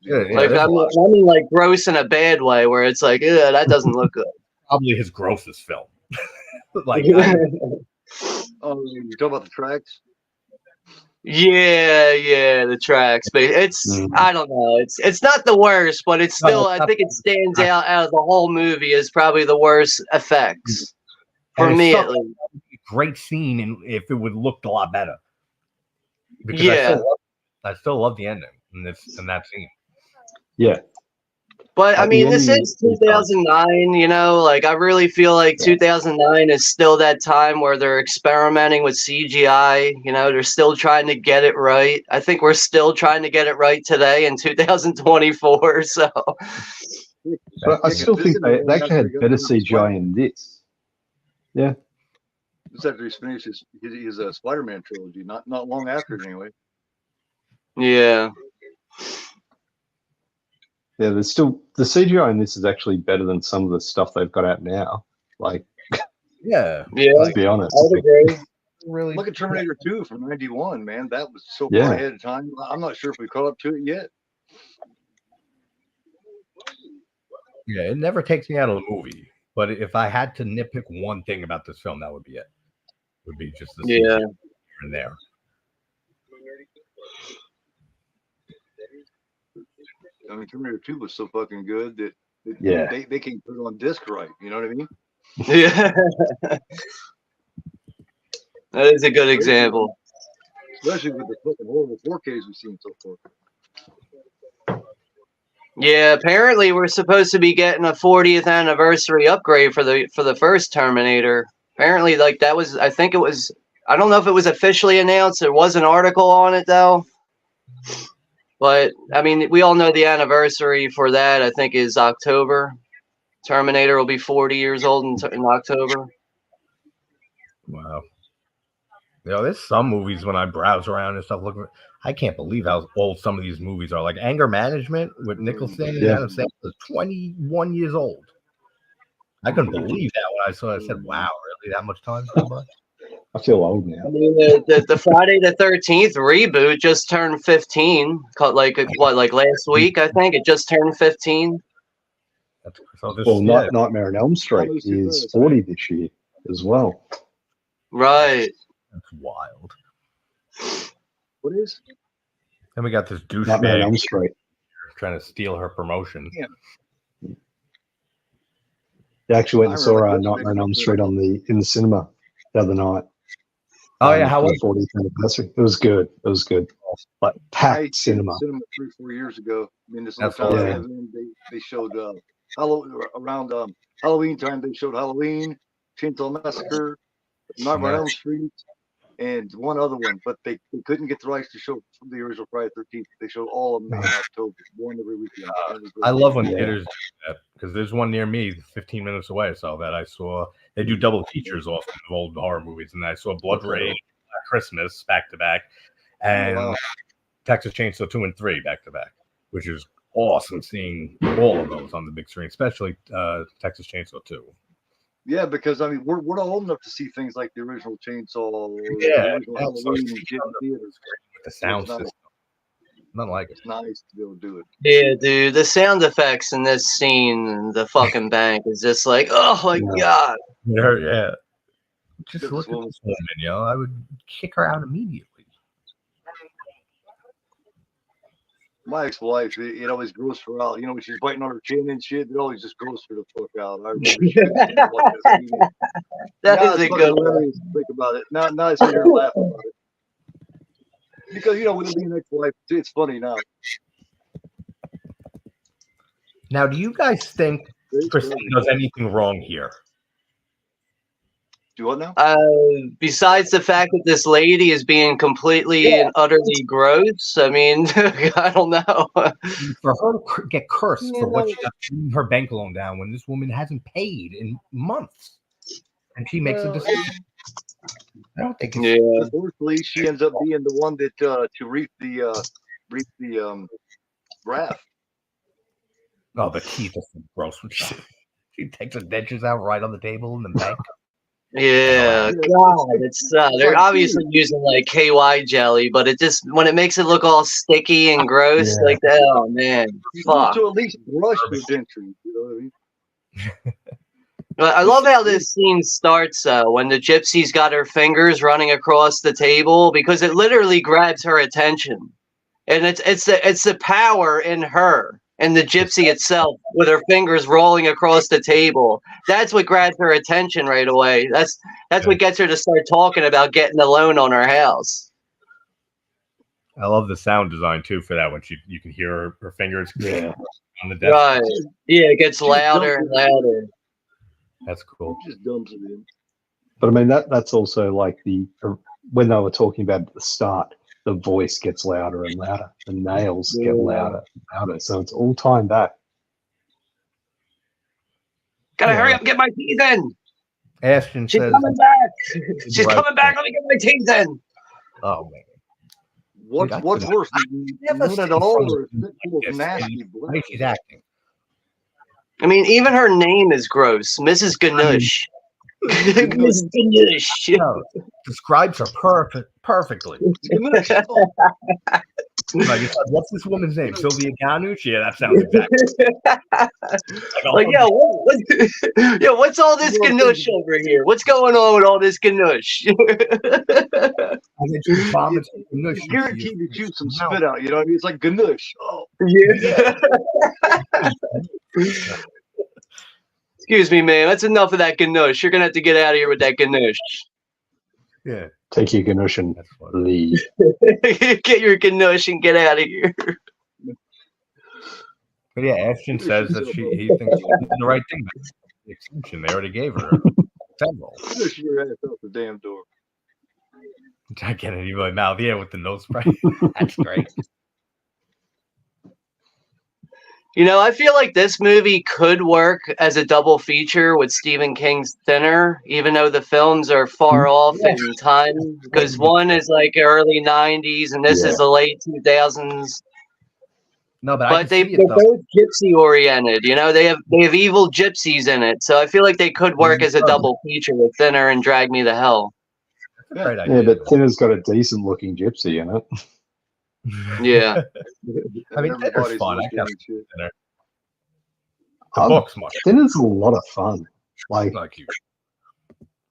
Yeah, like I mean, like gross in a bad way, where it's like, yeah, that doesn't look good. Probably his grossest film. Like, Oh, you talking about the tracks? Yeah, the tracks, but it's I don't know, it's not the worst, but it's still I think it stands out of the whole movie as probably the worst effects for me at least. Great scene, and if it would looked a lot better. Because Yeah, I still love the ending in that scene. Yeah. but I mean, this is 2009, you know, like I really feel like 2009 is still that time where they're experimenting with CGI, you know, they're still trying to get it right. I think we're still trying to get it right today in 2024, so. But I still think they actually had better CGI in this. Yeah. This after he's finished his Spider-Man trilogy, not long after it anyway. Yeah. Yeah, there's still the CGI in this is actually better than some of the stuff they've got out now. Like, yeah, let's be honest. I would agree. Really, Look at Terminator 2 from '91, man. That was so Yeah. far ahead of time. I'm not sure if we caught up to it yet. yeah, it never takes me out of the movie. But if I had to nitpick one thing about this film, that would be it. Would be just the CGI here and there. I mean, Terminator 2 was so fucking good that they can put it on disc right. You know what I mean? Yeah. That is a good example. Especially with the fucking horrible 4Ks we've seen so far. Yeah, apparently we're supposed to be getting a 40th anniversary upgrade for the first Terminator. Apparently, like that was, I think it was, I don't know if it was officially announced. There was an article on it though. But I mean, we all know the anniversary for that. I think is October. Terminator will be 40 years old in October. Wow. You know, there's some movies when I browse around and stuff looking. I can't believe how old some of these movies are. Like Anger Management with Nicholson and Adam Sandler was 21 years old. I couldn't believe that when I saw it. I said, "Wow, really? That much time?" I feel old now. I mean, the Friday the 13th reboot just turned 15. Like last week, I think it just turned 15. Nightmare on Elm Street is 40 this year as well. Right. That's wild. What is? Then we got this Nightmare on Elm douchebag Street trying to steal her promotion. Yeah. They actually went and saw Nightmare on Elm Street in the cinema the other night. Oh yeah, how was the 40th anniversary? It was good. It was good. Like packed cinema. 3-4 years ago. I mean, this little town they showed around Halloween time. They showed Halloween, Chainsaw Massacre, Nightmare on Elm Street, and one other one. But they couldn't get the rights to show the original Friday the 13th. They showed all of them in October, one every weekend. I love when theaters do that because there's one near me, 15 minutes away. So that I saw they do double features often of old horror movies, and I saw Blood Rain, Christmas back to back, and Texas Chainsaw 2 and 3 back to back, which is awesome seeing all of those on the big screen, especially Texas Chainsaw 2. Yeah, because I mean we're not old enough to see things like the original Chainsaw, the original Halloween in theaters with the sound system. Nothing like it. It's nice to be able to do it. Yeah, dude, the sound effects in this scene, the fucking bank is just like, oh my god. Yeah. Just look at this woman, I would kick her out immediately. My ex-wife, it always grossed her out. When she's biting on her chin and shit, it always just grossed her the fuck out. I remember that is a good one. Think about it. Now I sit here and laugh about it. Because, with it being ex-wife, it's funny now. Now, do you guys think Christine does anything wrong here? Do what now? Besides the fact that this lady is being completely and utterly gross, I mean, I don't know. For her to get cursed for what she got her bank loan down when this woman hasn't paid in months, and she makes a decision. I don't think. Unfortunately, she ends up being the one that to reap the wrath. Oh, the teeth are so gross. She takes the dentures out right on the table in the bank. Yeah, God, it's they're obviously using like KY jelly, but it just when it makes it look all sticky and gross, Yeah. like that. Oh man, You fuck. to at least brush your dentures. You know what I mean? But I love how this scene starts when the gypsy's got her fingers running across the table because it literally grabs her attention, and it's the power in her and the gypsy itself with her fingers rolling across the table. That's what grabs her attention right away. That's what gets her to start talking about getting a loan on her house. I love the sound design too for that when you can hear her fingers on the desk. Right? Yeah, it gets louder and louder. That's cool. Just dumps it in. But I mean that's also like when they were talking about at the start, the voice gets louder and louder, the nails get louder and louder, so it's all time back. Gotta hurry up and get my teeth in. Ashton She's says, coming back. She's coming back. Let me get my teeth in. "Oh man, What's worse, none at all, or nasty blood? how she's acting." I mean, even her name is gross, Mrs. Ganush. Mrs. Ganush. No, describes her perfectly. Like, it's like, what's this woman's name? Sylvia Ganush? Yeah, that sounds exactly. Like, what's all this Ganush over here? What's going on with all this Ganush? Guaranteed to shoot some spit out. You know what I mean? It's like Ganush. Oh, yeah. Excuse me, man. That's enough of that Ganush. You're gonna have to get out of here with that Ganush. Yeah. Take your Ganush and leave. Get your Ganush and get out of here. But yeah, Ashton says that he thinks she's doing the right thing. The extension they already gave her several. Push your ass out the damn door. I get it in my mouth. Yeah, with the nose spray. That's great. You know, I feel like this movie could work as a double feature with Stephen King's Thinner, even though the films are far off in time. Because one is like early 90s and this is the late 2000s. No, but they're both gypsy oriented. You know, they have evil gypsies in it. So I feel like they could work as a double feature with Thinner and Drag Me to Hell. That's a great idea. Yeah, but Thinner's got a decent looking gypsy in it. Yeah. I mean, Thinner's fun. I got Thinner. The Um, book's much. Thinner's a lot of fun. Like you.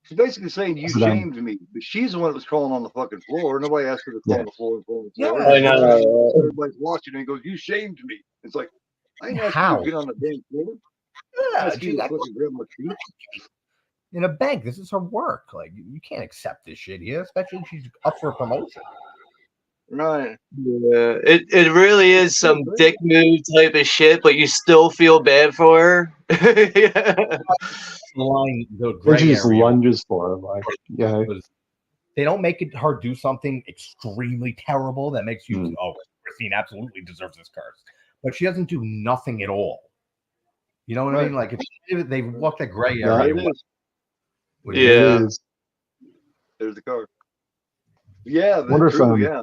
She's basically saying you shamed me, but she's the one that was crawling on the fucking floor. Nobody asked her to crawl on the floor. Yeah, I know. Everybody's watching and he goes, "You shamed me." It's like I didn't ask you to get on the damn floor. Yeah, I asked you to fucking grab my feet. In a bank, this is her work. Like, you can't accept this shit here, especially if she's up for a promotion. Right. Yeah, it really is some dick move type of shit, but you still feel bad for her. The line, the when gray she just area, lunges for her, like they don't make her do something extremely terrible that makes you, oh, Christine absolutely deserves this curse. But she doesn't do nothing at all. You know what I mean? Like, if they walk that gray area. Yeah. There's the car. Yeah, that's Wonder if, true, yeah.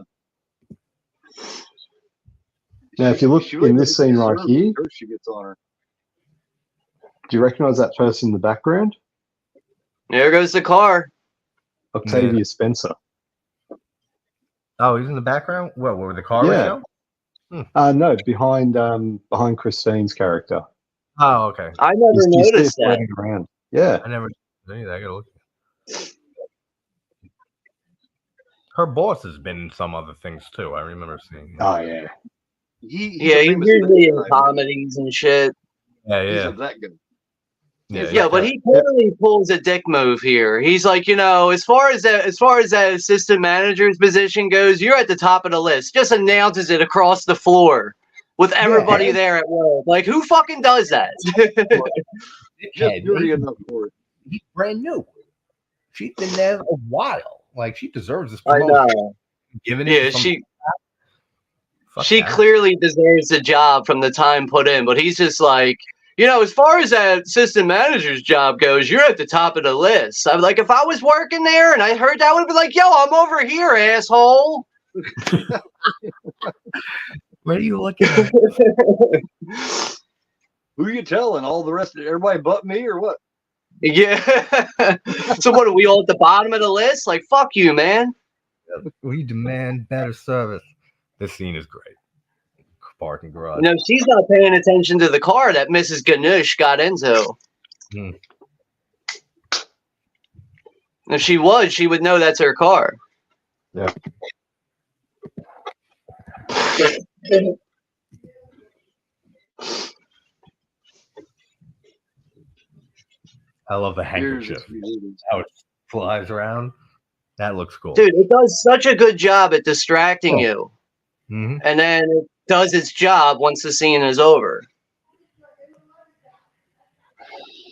Now, if you look in this scene right here, she gets on her. do you recognize that person in the background? There goes the car. Octavia Spencer. Oh, he's in the background? What, where the car Yeah. was? No, behind Christine's character. Oh, okay. I never He's noticed there that. floating around. Yeah. I never did that. I gotta look. Her boss has been in some other things too. I remember seeing him. Oh, yeah. He's usually in comedies and shit. Yeah. He's that good. Yeah, but he clearly pulls a dick move here. He's like, you know, as far as that assistant manager's position goes, you're at the top of the list. Just announces it across the floor with everybody there at work. Like, who fucking does that? Just dirty enough for it. He's brand new. She's been there a while. Like, she deserves this I promotion. know. Giving it she clearly deserves the job from the time put in, but he's just like, you know, as far as that assistant manager's job goes, you're at the top of the list. I'm like, if I was working there and I heard that, I would be like, yo, I'm over here, asshole. Where are you looking at? Who you telling? All the rest of everybody but me or what? Yeah. So what are we all at the bottom of the list? Like, fuck you, man. We demand better service. This scene is great. Parking garage. No, she's not paying attention to the car that Mrs. Ganush got into. Hmm. If she was, she would know that's her car. Yeah. I love the handkerchief. How it flies around. That looks cool. Dude, it does such a good job at distracting you. Mm-hmm. And then it does its job once the scene is over.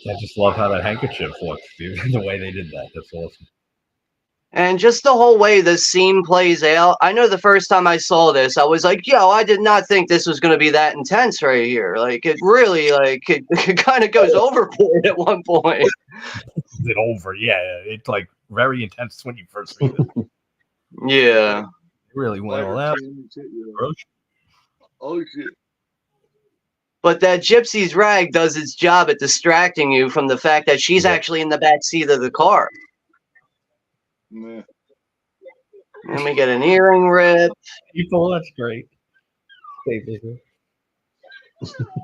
I just love how that handkerchief looks, dude. The way they did that. That's awesome. And just the whole way the scene plays out. I know the first time I saw this, I was like, yo, I did not think this was going to be that intense right here. Like, it really, like, it kind of goes overboard at one point. Is it over? Yeah. It's like very intense when you first read it. Yeah. It really went all out. Oh, shit. But that gypsy's rag does its job at distracting you from the fact that she's actually in the back seat of the car. Yeah. And we get an earring rip. People, that's great.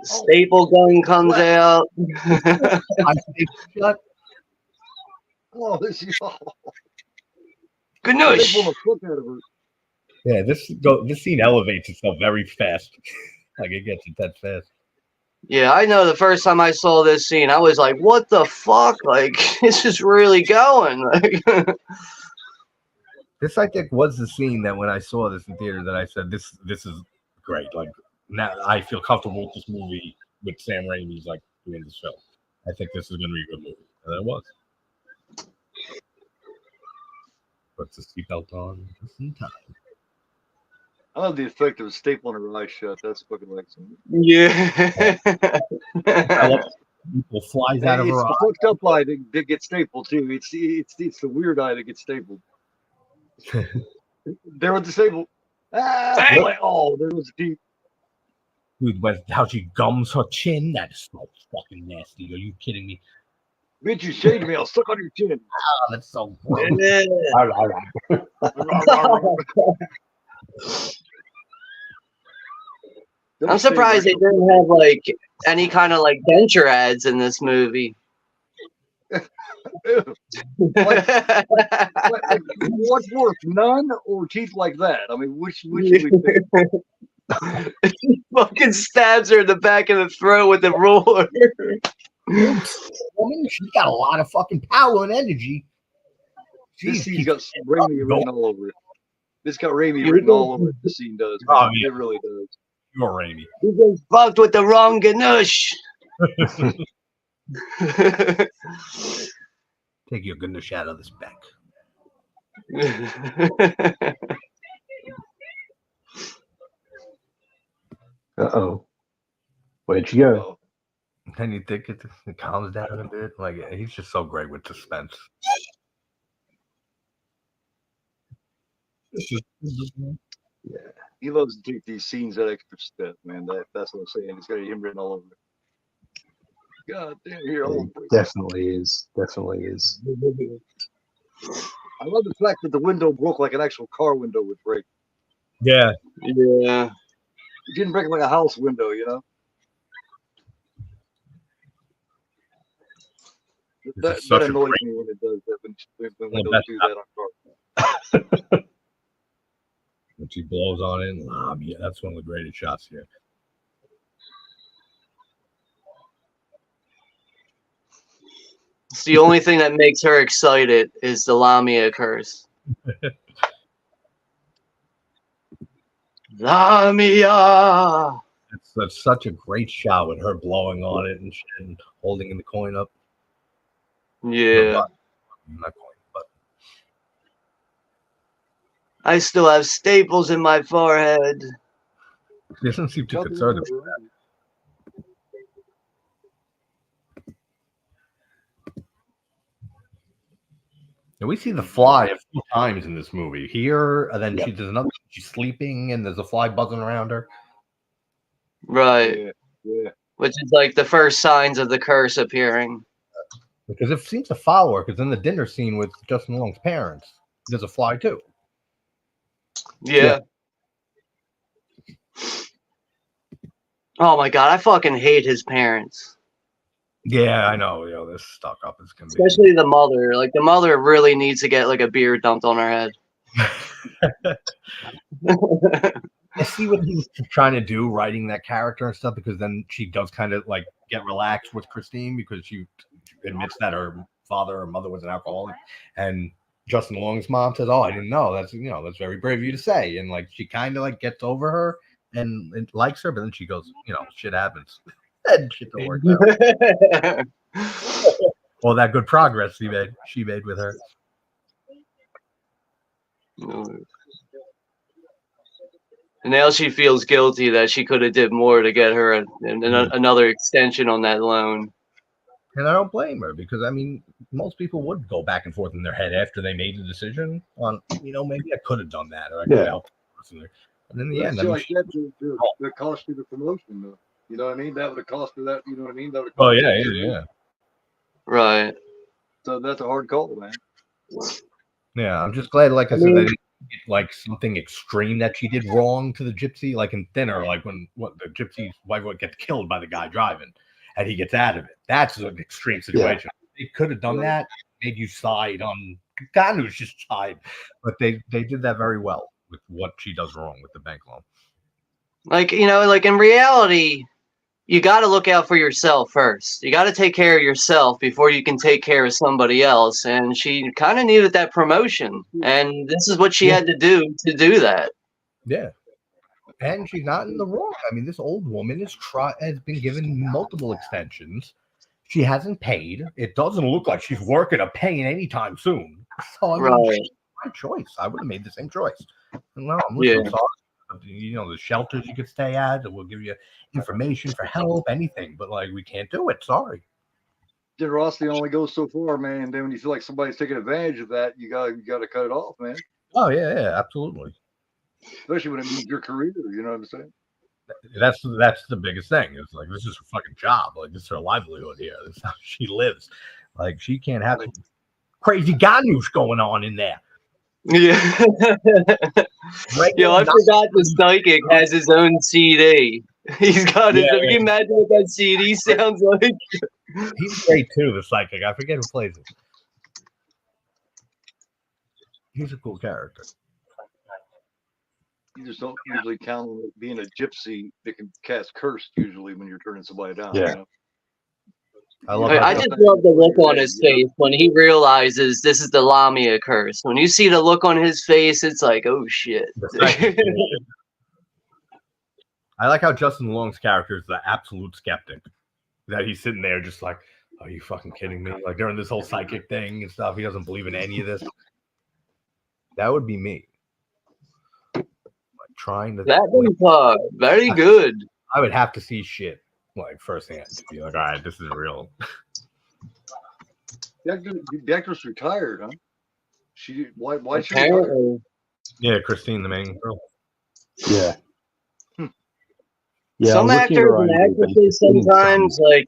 Staple gun comes out. Oh, this is Ganoush. Yeah, this scene elevates itself very fast. Like it gets intense fast. Yeah, I know the first time I saw this scene, I was like, what the fuck? Like, this is really going. Like, this, I think, was the scene that when I saw this in theater that I said, this is great. Like, now I feel comfortable with this movie with Sam Raimi's, like, doing this film. I think this is going to be a good movie. And it was. Puts the seatbelt on just in time. I love the effect of a staple on her eye shut. That's fucking excellent. yeah. I love people flies out of her eye. It's the fucked up eye that gets stapled too. It's the weird eye that gets stapled. There was the staple. Oh, there was the teeth. Dude, how she gums her chin? That is so fucking nasty. Are you kidding me? Bitch, you shaved me. I'll suck on your chin. Oh, that's so gross. I'm surprised they didn't have like any kind of like denture ads in this movie. What's worse, none or teeth like that? I mean, which do we think? He fucking stabs her in the back of the throat with the ruler. Woman, she's got a lot of fucking power and energy. This scene's got Raimi written all over it. This got Raimi written all over it. This scene does. Oh, yeah. It really does. You're Raimi. He gets fucked with the wrong Ganush. Take your Ganush out of this back. Uh-oh. Where'd you go? And you think it calms down a bit? Like, he's just so great with suspense. Yeah. He loves to take these scenes that extra step, man. That's what I'm saying. It's got him written all over it. God damn, here all over it. Definitely is. Definitely is. I love the fact that the window broke like an actual car window would break. Yeah. Yeah. It didn't break like a house window, you know? That annoys me when it does that, when windows do that on cars. When she blows on it, yeah, that's one of the greatest shots here. It's the only thing that makes her excited is the Lamia curse. Lamia! That's such a great shot with her blowing on it and shit and holding the coin up. Yeah. Not coin, but I still have staples in my forehead. he doesn't seem too concerned about that. And we see the fly a few times in this movie. Here, and then she does another. She's sleeping, and there's a fly buzzing around her. Right. Yeah. Which is like the first signs of the curse appearing. Because it seems to follow her. Because in the dinner scene with Justin Long's parents, there's a fly too. Yeah. Oh my god, I fucking hate his parents. Yeah, I know. They're stuck up as can be. Especially the mother. Like the mother really needs to get like a beer dumped on her head. I see what he was trying to do, writing that character and stuff, because then she does kind of like get relaxed with Christine because she admits that her father or mother was an alcoholic, and Justin Long's mom says, "Oh, I didn't know. That's that's very brave of you to say." And like she kind of like gets over her and likes her, but then she goes, shit happens, and shit don't work out. All that good progress she made with her. And now she feels guilty that she could have did more to get her another extension on that loan. And I don't blame her because, I mean, most people would go back and forth in their head after they made the decision on, maybe I could have done that or I could have helped the person. And in the end, that cost you the promotion, though. You know what I mean? That would have cost her that. You know what I mean? That would. Yeah. Right. So that's a hard call, man. Yeah, I'm just glad, like I said, they didn't get, like something extreme that she did wrong to the gypsy, like in Thinner, like when the gypsy's wife gets killed by the guy driving, and he gets out of it. That's an extreme situation. They could have done that, made you side on Ganush's side, but they did that very well with what she does wrong with the bank loan. Like like in reality, you got to look out for yourself first. You got to take care of yourself before you can take care of somebody else. And she kind of needed that promotion. And this is what she had to do that. Yeah. And she's not in the wrong. I mean, this old woman has been given multiple extensions. She hasn't paid. It doesn't look like she's working or paying anytime soon. So, I mean, my choice. I would have made the same choice. No, I'm sorry. The shelters you could stay at, and we'll give you information for help, anything, but like we can't do it. Sorry. Generosity only goes so far, man. And then when you feel like somebody's taking advantage of that, you gotta cut it off, man. Oh yeah, absolutely. Especially when it means your career, you know what I'm saying? That's the biggest thing. It's like this is her fucking job. Like this is her livelihood here. This is how she lives. Like she can't have crazy ganush going on in there. Yeah. Yo, I forgot the psychic has his own CD. He's got it. Can you imagine what that CD sounds like? He's great too, the psychic. I forget who plays it. He's a cool character. You just don't usually count on it being a gypsy that can cast curse usually when you're turning somebody down. Yeah. You know? I just love the look on his face when he realizes this is the Lamia curse. When you see the look on his face, it's like, oh shit. I like how Justin Long's character is the absolute skeptic. That he's sitting there just like, are you fucking kidding me? Like during this whole psychic thing and stuff, he doesn't believe in any of this. That would be me. Like trying to. That was very good. I would have to see shit. Like firsthand to be like, all right, this is real. The actress retired, huh? Why she retired? Yeah, Christine, the main girl. Yeah. Yeah, some actors and actresses sometimes, like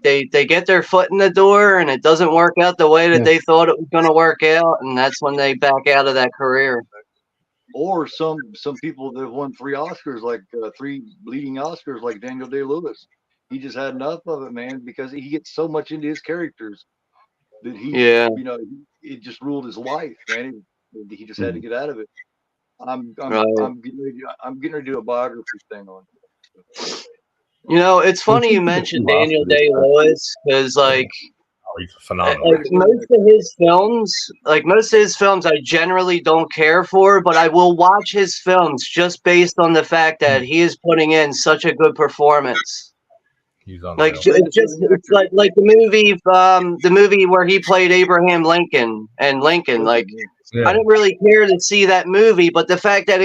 they get their foot in the door and it doesn't work out the way that they thought it was going to work out, and that's when they back out of that career. Or some people that won 3 Oscars, like 3 leading Oscars, like Daniel Day-Lewis. He just had enough of it, man, because he gets so much into his characters that it just ruled his life, man. He just had to get out of it. I'm getting ready to do a biography thing on it. It's funny you mentioned Daniel Day-Lewis because, like, he's phenomenal. Like most of his films, I generally don't care for, but I will watch his films just based on the fact that he is putting in such a good performance. He's on like it's like the movie where he played Abraham Lincoln and Lincoln. Like I didn't really care to see that movie, but the fact that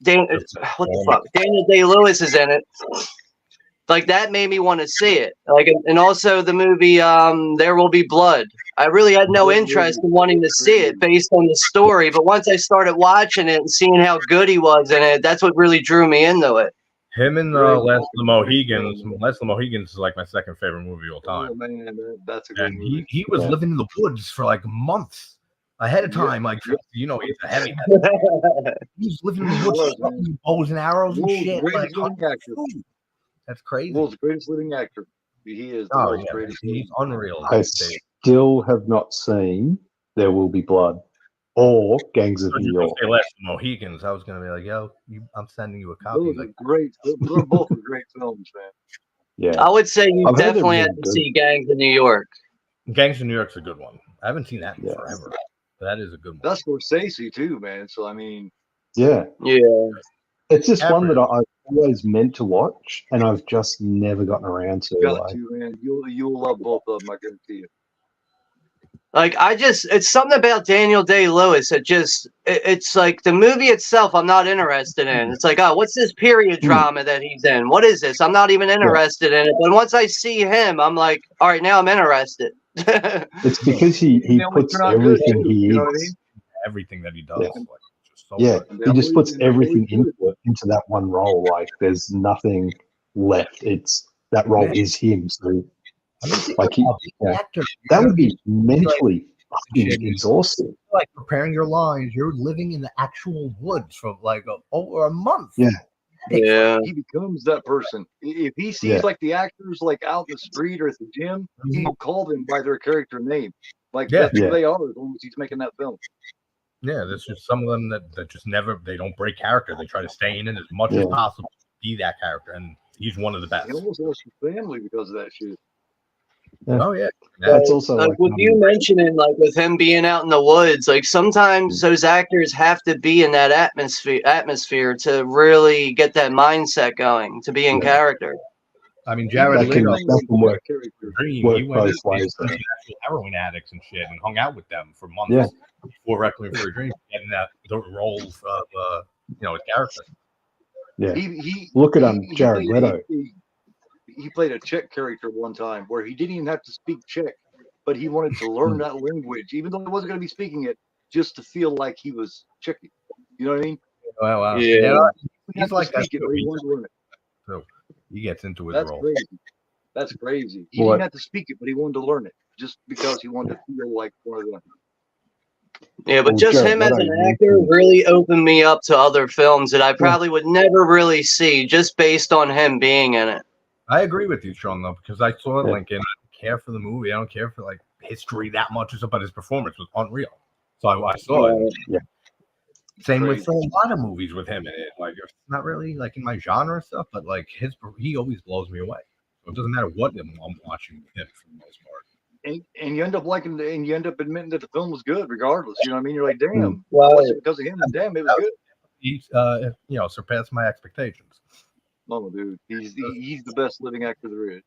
Daniel Day-Lewis is in it. Like that made me want to see it. Like, and also the movie There Will Be Blood. I really had no interest in wanting to see it based on the story, but once I started watching it and seeing how good he was in it, that's what really drew me into it. Him and Last of the Mohegans. Last of the Mohegans is like my second favorite movie of all time. Oh man, that's a good And movie. he was living in the woods for like months ahead of time. Like, you know, he's a heavy metal. He's living in the woods, shooting bows and arrows and shit. Like, that's crazy. World's greatest living actor. He is the most greatest. He's unreal. I still have not seen There Will Be Blood or Gangs of New York. Say Last of the Mohegans. I was gonna be like, yo, I'm sending you a copy. Those are great. They're both great films, man. Yeah, I would say you definitely have to see Gangs of New York. Gangs of New York's a good one. I haven't seen that in forever. But that is a good one. That's Scorsese too, man. So I mean, yeah, it's just one that I've always meant to watch, and I've just never gotten around to. Man. You'll love both of them. I guarantee you. Like it's something about Daniel Day-Lewis that it's like the movie itself I'm not interested in. It's like, oh, what's this period drama that he's in? What is this? I'm not even interested in it. But once I see him, I'm like, all right, now I'm interested. It's because he puts everything he is. You know what I mean? Everything that he does. He just puts everything into that one role. Like there's nothing left. It's that role is him. So like that would be mentally fucking exhausting. Like preparing your lines, you're living in the actual woods for like over a month. Yeah. He becomes that person. If he sees like the actors like out in the street or at the gym, he will call them by their character name. Like that's who they are as long as he's making that film. Yeah, there's just some of them that just they don't break character. They try to stay in it as much as possible, be that character, and he's one of the best. He almost lost his family because of that shit. Yeah. Oh yeah, that's also like with you mentioning, like with him being out in the woods. Like sometimes those actors have to be in that atmosphere to really get that mindset going, to be in character. I mean, Jared Leto work he went to heroin addicts and shit and hung out with them for months before Requiem for a Dream, getting the role of his character. Yeah, look at Jared Leto. He played a Czech character one time where he didn't even have to speak Czech, but he wanted to learn that language, even though he wasn't going to be speaking it, just to feel like he was Czech. You know what I mean? Wow. Yeah. He's like that. So he gets into his role. Crazy. That's crazy. He didn't have to speak it, but he wanted to learn it just because he wanted to feel like one of them. Yeah, but just him as an actor really opened me up to other films that I probably would never really see just based on him being in it. I agree with you, Sean, though, because I saw Lincoln. I don't care for the movie. I don't care for like history that much, but his performance was unreal. So I saw it. Yeah. Same with a lot of movies with him in it. Like it's not really like in my genre stuff, but like he always blows me away. So it doesn't matter what I'm watching with him for the most part. And you end up liking and you end up admitting that the film was good regardless. You know what I mean? You're like, damn, because of him, damn, it was good. He surpassed my expectations. Oh, dude, he's the best living actor there is.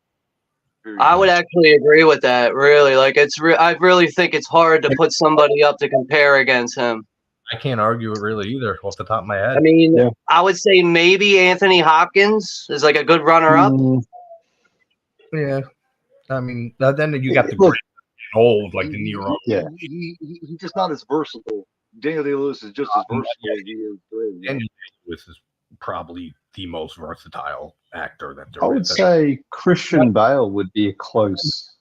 I would actually agree with that. Really, like I really think it's hard to put somebody up to compare against him. I can't argue it really either off the top of my head. I mean, I would say maybe Anthony Hopkins is like a good runner-up. Yeah, I mean, then you got the great old like the Nero. Yeah, he's just not as versatile. Daniel Day-Lewis is just as versatile as he is. Daniel Day-Lewis is probably the most versatile actor that there is. I would say Christian Bale would be a close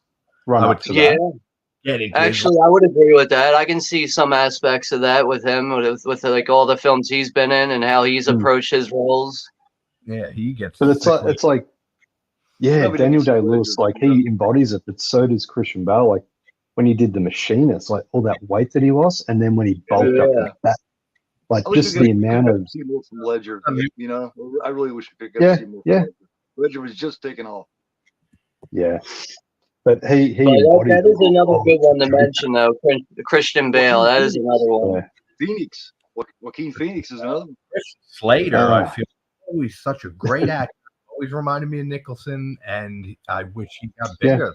run-up to that. Yeah, actually, I would agree with that. I can see some aspects of that with him, with like all the films he's been in and how he's approached his roles. Yeah, he gets. But it's like, Daniel Day-Lewis, like he embodies it, but so does Christian Bale. Like when he did The Machinist, like all that weight that he lost, and then when he bulked up like that, like just the amount of. See more from Ledger, you know, I really wish we could get to see more. From Ledger. Ledger was just taking off. Yeah. But he that is another good one to mention, though. Christian Bale, that is another one. Yeah. Phoenix, Joaquin Phoenix is another one. Slater, I feel always such a great actor. Always reminded me of Nicholson, and I wish he got bigger.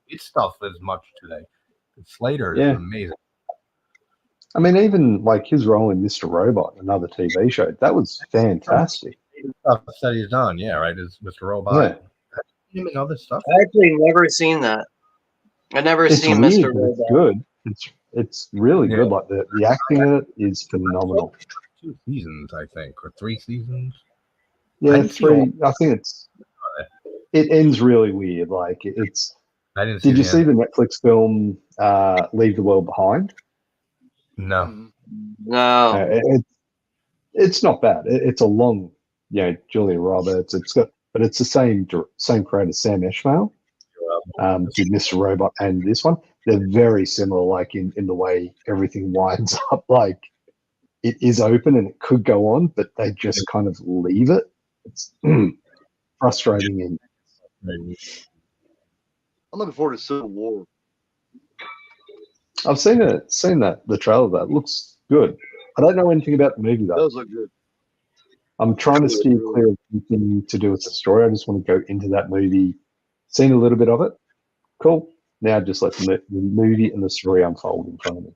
His stuff as much today. Slater is amazing. I mean, even like his role in Mr. Robot, another TV show, that was fantastic. Stuff that he's done, right? Is Mr. Robot. Yeah. Him and other stuff. I actually never seen that. I never seen Mr. Robot. It's good. It's really good. Like the acting in it is phenomenal. 2 seasons, I think, or 3 seasons. Yeah, didn't see all- 3. I think it ends really weird. Like it's. I didn't see. Did you the see end. the Netflix film Leave the World Behind? No. Mhm. No. It's not bad. It's a long, Julia Roberts. But it's the same creator, Sam Esmail, did Mr. Robot and this one. They're very similar, like in the way everything winds up. Like it is open and it could go on, but they just kind of leave it. It's frustrating. And I'm looking forward to Civil War. I've seen the trailer of that. It looks good. I don't know anything about the movie It though. does look good. I'm trying to steer clear of anything to do with the story. I just want to go into that movie, seen a little bit of it. Cool. Now just let the movie and the story unfold in front of me.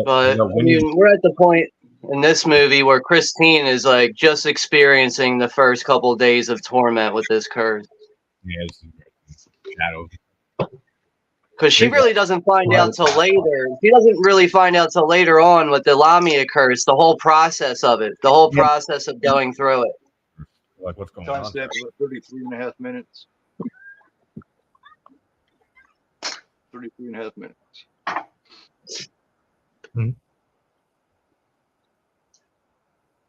But I mean, we're at the point in this movie where Christine is like just experiencing the first couple of days of torment with this curse. Yeah, it's shadow. Because she really doesn't find out till later. She doesn't really find out till later on with the Lamia curse, the whole process of it, the whole process of going through it. Like what's going Time on? stamp about 33.5 minutes. 33.5 minutes.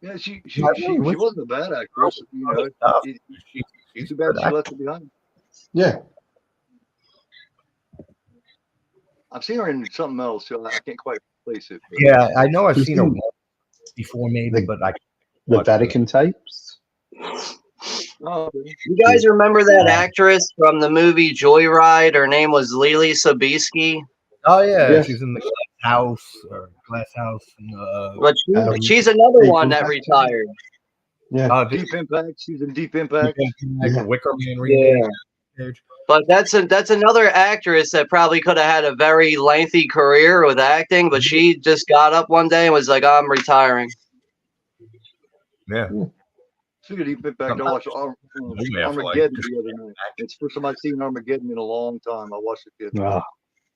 Yeah, she wasn't a bad actress. You know, it's too bad she left it behind. Yeah. I've seen her in something else, so I can't quite place it. But. Yeah, I know I've She's seen her in- once before, maybe, but I The watched Vatican tapes. Oh, okay. You guys remember that actress from the movie Joyride? Her name was Lily Sobieski. Oh yeah, Yes. she's in the Glass House. But she's another Deep one that Impact. retired. Yeah. Deep Impact. She's in Deep Impact. Like a Wicker Man remake. But that's another actress that probably could have had a very lengthy career with acting, but she just got up one day and was like, "I'm retiring." Yeah. Speaking of Deep Impact, I watched Armageddon the other night. It's the first time I've seen Armageddon in a long time. I watched it the other night.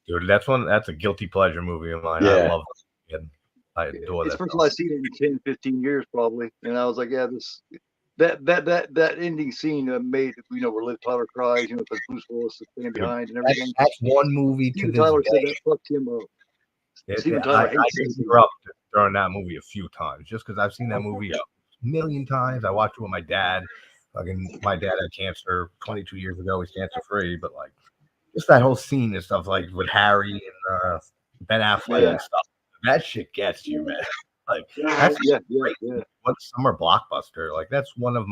Dude, that's a guilty pleasure movie of mine. Yeah. I love it. I adore It's that. the first time I've seen it in 10, 15 years probably. And I was like, yeah, that ending scene made, where Liv Tyler cries, because Bruce Willis is standing behind and everything. That's one movie to Steven this Tyler day. said that fucked him up. Steven Tyler I hates grew up during that movie a few times just because I've seen that movie a million times. I watched it with my dad. My dad had cancer 22 years ago. He's cancer free, but like just that whole scene and stuff like with Harry and Ben Affleck and stuff. That shit gets you, man. Like that's what summer blockbuster. Like that's one of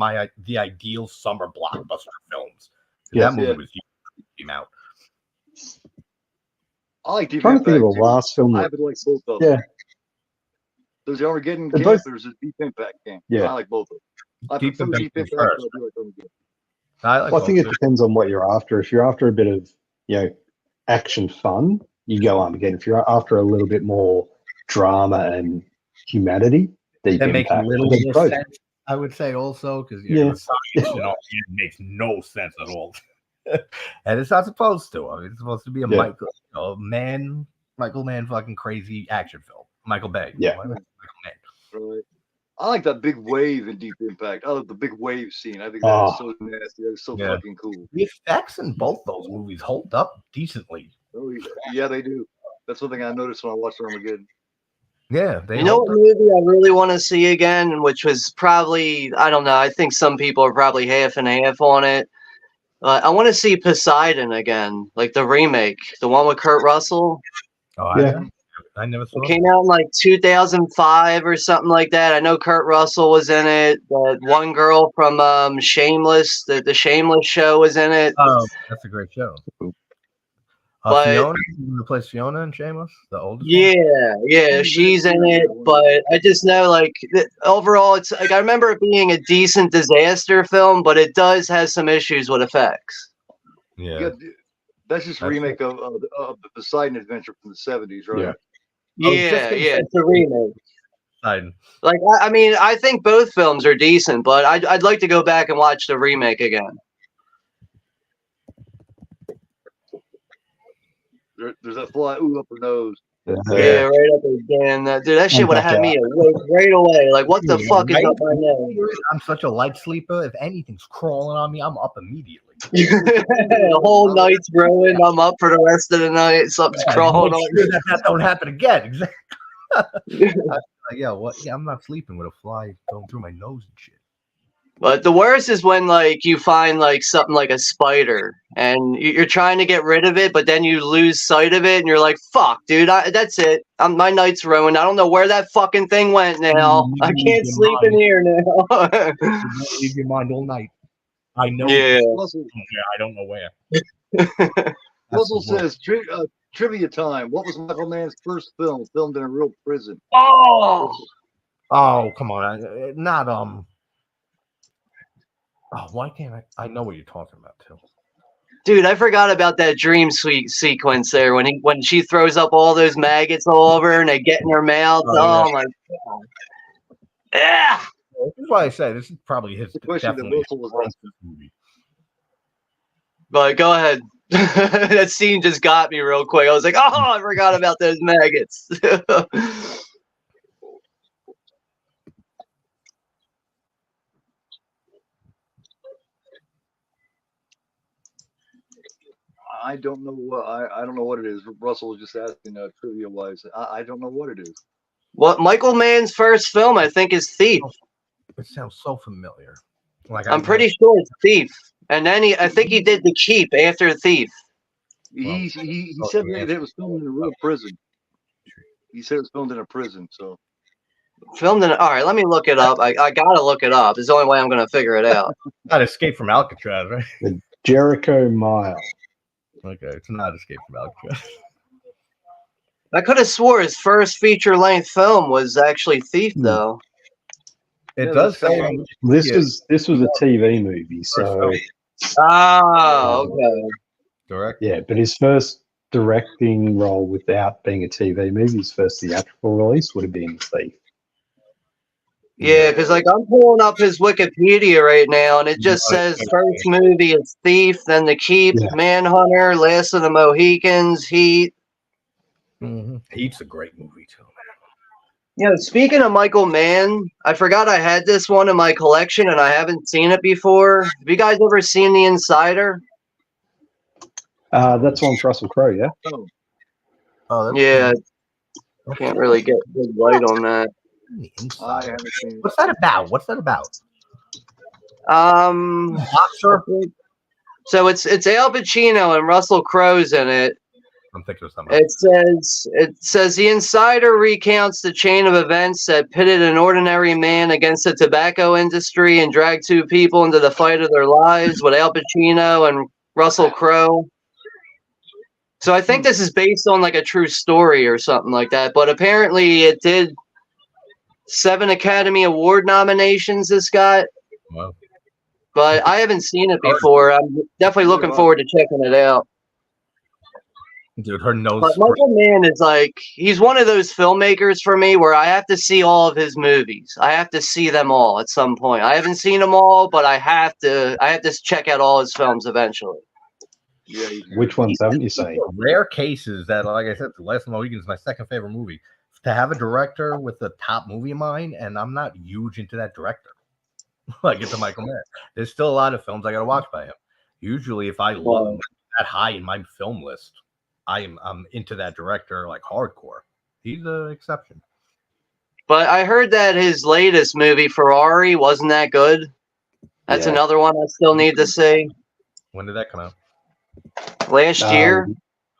the ideal summer blockbuster films. That movie was huge when it came out. I like Deep Trying to Impact. think of the last film. I haven't liked both of them. Yeah. There's the Armageddon They're game. both- There's a Deep Impact game. Yeah. I like both of them. I Deep prefer Impact Deep Impact. first. But I do like Armageddon. Well, I think it depends on what you're after. If you're after a bit of, action fun, you go Armageddon. If you're after a little bit more drama and humanity, Deep That makes a Impact. little They're more both- sense, I would say, also because the science and all it makes no sense at all, and it's not supposed to. I mean, it's supposed to be a Michael Mann fucking crazy action film. Michael Bay. Yeah. Michael Mann. Right. I like that big wave in Deep Impact. I love the big wave scene. I think that's so nasty. That's so fucking cool. The effects in both those movies hold up decently. Oh, yeah, they do. That's one thing I noticed when I watched Armageddon. Yeah, You know what movie I really want to see again, which was probably, I don't know, I think some people are probably half and half on it. I want to see Poseidon again, like the remake, the one with Kurt Russell. Oh, Yeah. I never saw It came out in like 2005 or something like that. I know Kurt Russell was in it. That one girl from Shameless, the Shameless show was in it. Oh, that's a great show. But- Fiona, who plays Fiona in Shameless, the oldest Yeah, she's in it. But I just know, like, overall, it's like I remember it being a decent disaster film, but it does have some issues with effects. one. Yeah. That's just a remake of the Poseidon Adventure from the 70s, right? Yeah, it's a remake. Poseidon. Like, I mean, I think both films are decent, but I'd like to go back and watch the remake again. There's that fly up her nose. Yeah, right up again. Dude, that shit would have had me awake right away. Like, what the fuck is up my nose? I'm such a light sleeper. If anything's crawling on me, I'm up immediately. The whole night's ruined. I'm up for the rest of the night. Something's crawling on me. That don't happen again. Exactly. What? Yeah, I'm not sleeping with a fly going through my nose and shit. But the worst is when like you find like something like a spider and you're trying to get rid of it, but then you lose sight of it and you're like, "Fuck, dude, that's it. My night's ruined. I don't know where that fucking thing went now. I can't sleep in here now." Leave your mind all night. I know. Yeah. I don't know where. Russell says trivia time. What was Michael Mann's first film filmed in a real prison? Oh, come on, not Oh, why can't I know what you're talking about too. dude, I forgot about that dream sequence there when she throws up all those maggots all over her and they get in her mouth. Oh my god. Yeah. This is why I say this is probably his definitely his movie. But go ahead. That scene just got me real quick. I was like, oh, I forgot about those maggots. I don't know what I don't know what it is. Russell was just asking trivia wise. I don't know what it is. What Michael Mann's first film, I think, is Thief. It sounds so familiar. Like I'm pretty sure it's Thief. And then I think he did The Keep after Thief. He said that it was filmed in a real prison. He said it was filmed in a prison. So filmed in. All right, let me look it up. I gotta look it up. It's the only way I'm gonna figure it out. Not Escape from Alcatraz, right? The Jericho Mile. Okay, it's not Escape from Alcatraz. I could have swore his first feature-length film was actually Thief, though. It does say this was a TV movie, so. Oh, okay. Direct. Yeah, but his first directing role without being a TV movie, his first theatrical release would have been Thief. Yeah, because like I'm pulling up his Wikipedia right now, and it just says first movie is Thief, then The Keep, Manhunter, Last of the Mohicans, Heat. Mm-hmm. Heat's a great movie too. Yeah, speaking of Michael Mann, I forgot I had this one in my collection, and I haven't seen it before. Have you guys ever seen The Insider? That's one for Russell Crowe, yeah? Oh, yeah. I can't really get good light on that. What's that about? Boxer. So it's Al Pacino and Russell Crowe's in it. I'm thinking of something. It says The Insider recounts the chain of events that pitted an ordinary man against the tobacco industry and dragged two people into the fight of their lives with Al Pacino and Russell Crowe. So I think this is based on like a true story or something like that. But apparently it did 7 Academy Award nominations this got. Wow. But I haven't seen it before. I'm definitely looking forward to checking it out. Dude, her nose. But Michael Mann is like, he's one of those filmmakers for me where I have to see all of his movies. I have to see them all at some point. I haven't seen them all, but I have to check out all his films eventually. Yeah. Which ones haven't you seen? Rare cases that, like I said, The Last of the Mohicans is my second favorite movie. To have a director with a top movie of mine, and I'm not huge into that director. Like it's a Michael Mann. There's still a lot of films I gotta watch by him. Usually, if I love that high in my film list, I'm into that director like hardcore. He's an exception. But I heard that his latest movie, Ferrari, wasn't that good. That's another one I still need to see. When did that come out? Last year?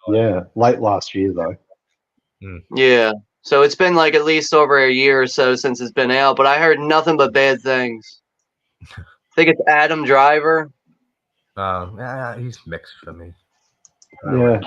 Yeah, late last year though. Yeah. So it's been like at least over a year or so since it's been out, but I heard nothing but bad things. I think it's Adam Driver. He's mixed for me. Yeah.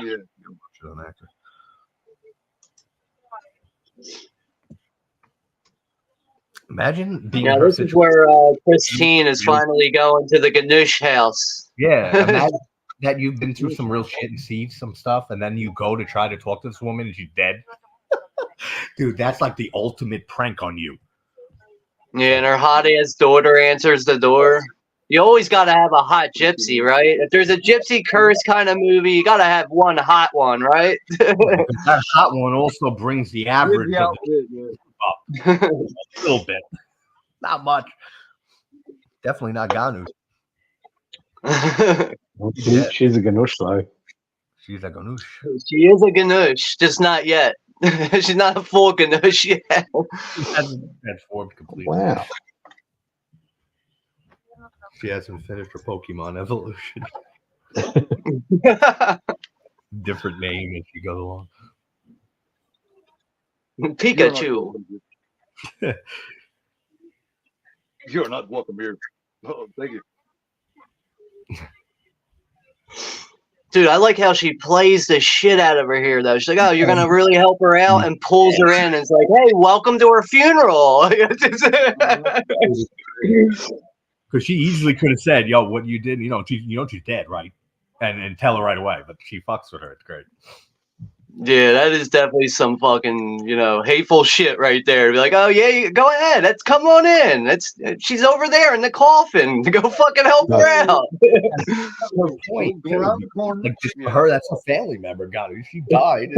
Imagine being. Yeah, this is where Christine is finally going to the Ganush house. Yeah, imagine that you've been through some real shit and seen some stuff, and then you go to try to talk to this woman and she's dead. Dude, that's like the ultimate prank on you. Yeah, and her hot ass daughter answers the door. You always got to have a hot gypsy, right? If there's a gypsy curse kind of movie, you got to have one hot one, right? That hot one also brings the average the of outfit, up a little bit. Not much. Definitely not Ganush. She's a Ganush, though. She's a Ganush. She is a Ganush, just not yet. She's not a full Ganush yet. She hasn't transformed completely. Wow. She hasn't finished her Pokemon evolution. Different name as she goes along. Pikachu. You're not welcome here. Oh, thank you. Dude, I like how she plays the shit out of her here, though. She's like, oh, you're going to really help her out, and pulls her in and is like, hey, welcome to her funeral. Because she easily could have said, yo, what you did, she's dead, right? And tell her right away, but she fucks with her. It's great. Yeah, that is definitely some fucking, hateful shit right there. Be like, oh, yeah, go ahead. Come on in. She's over there in the coffin. Go fucking help her out. Her point, like, just for her, that's a family member. God, she died.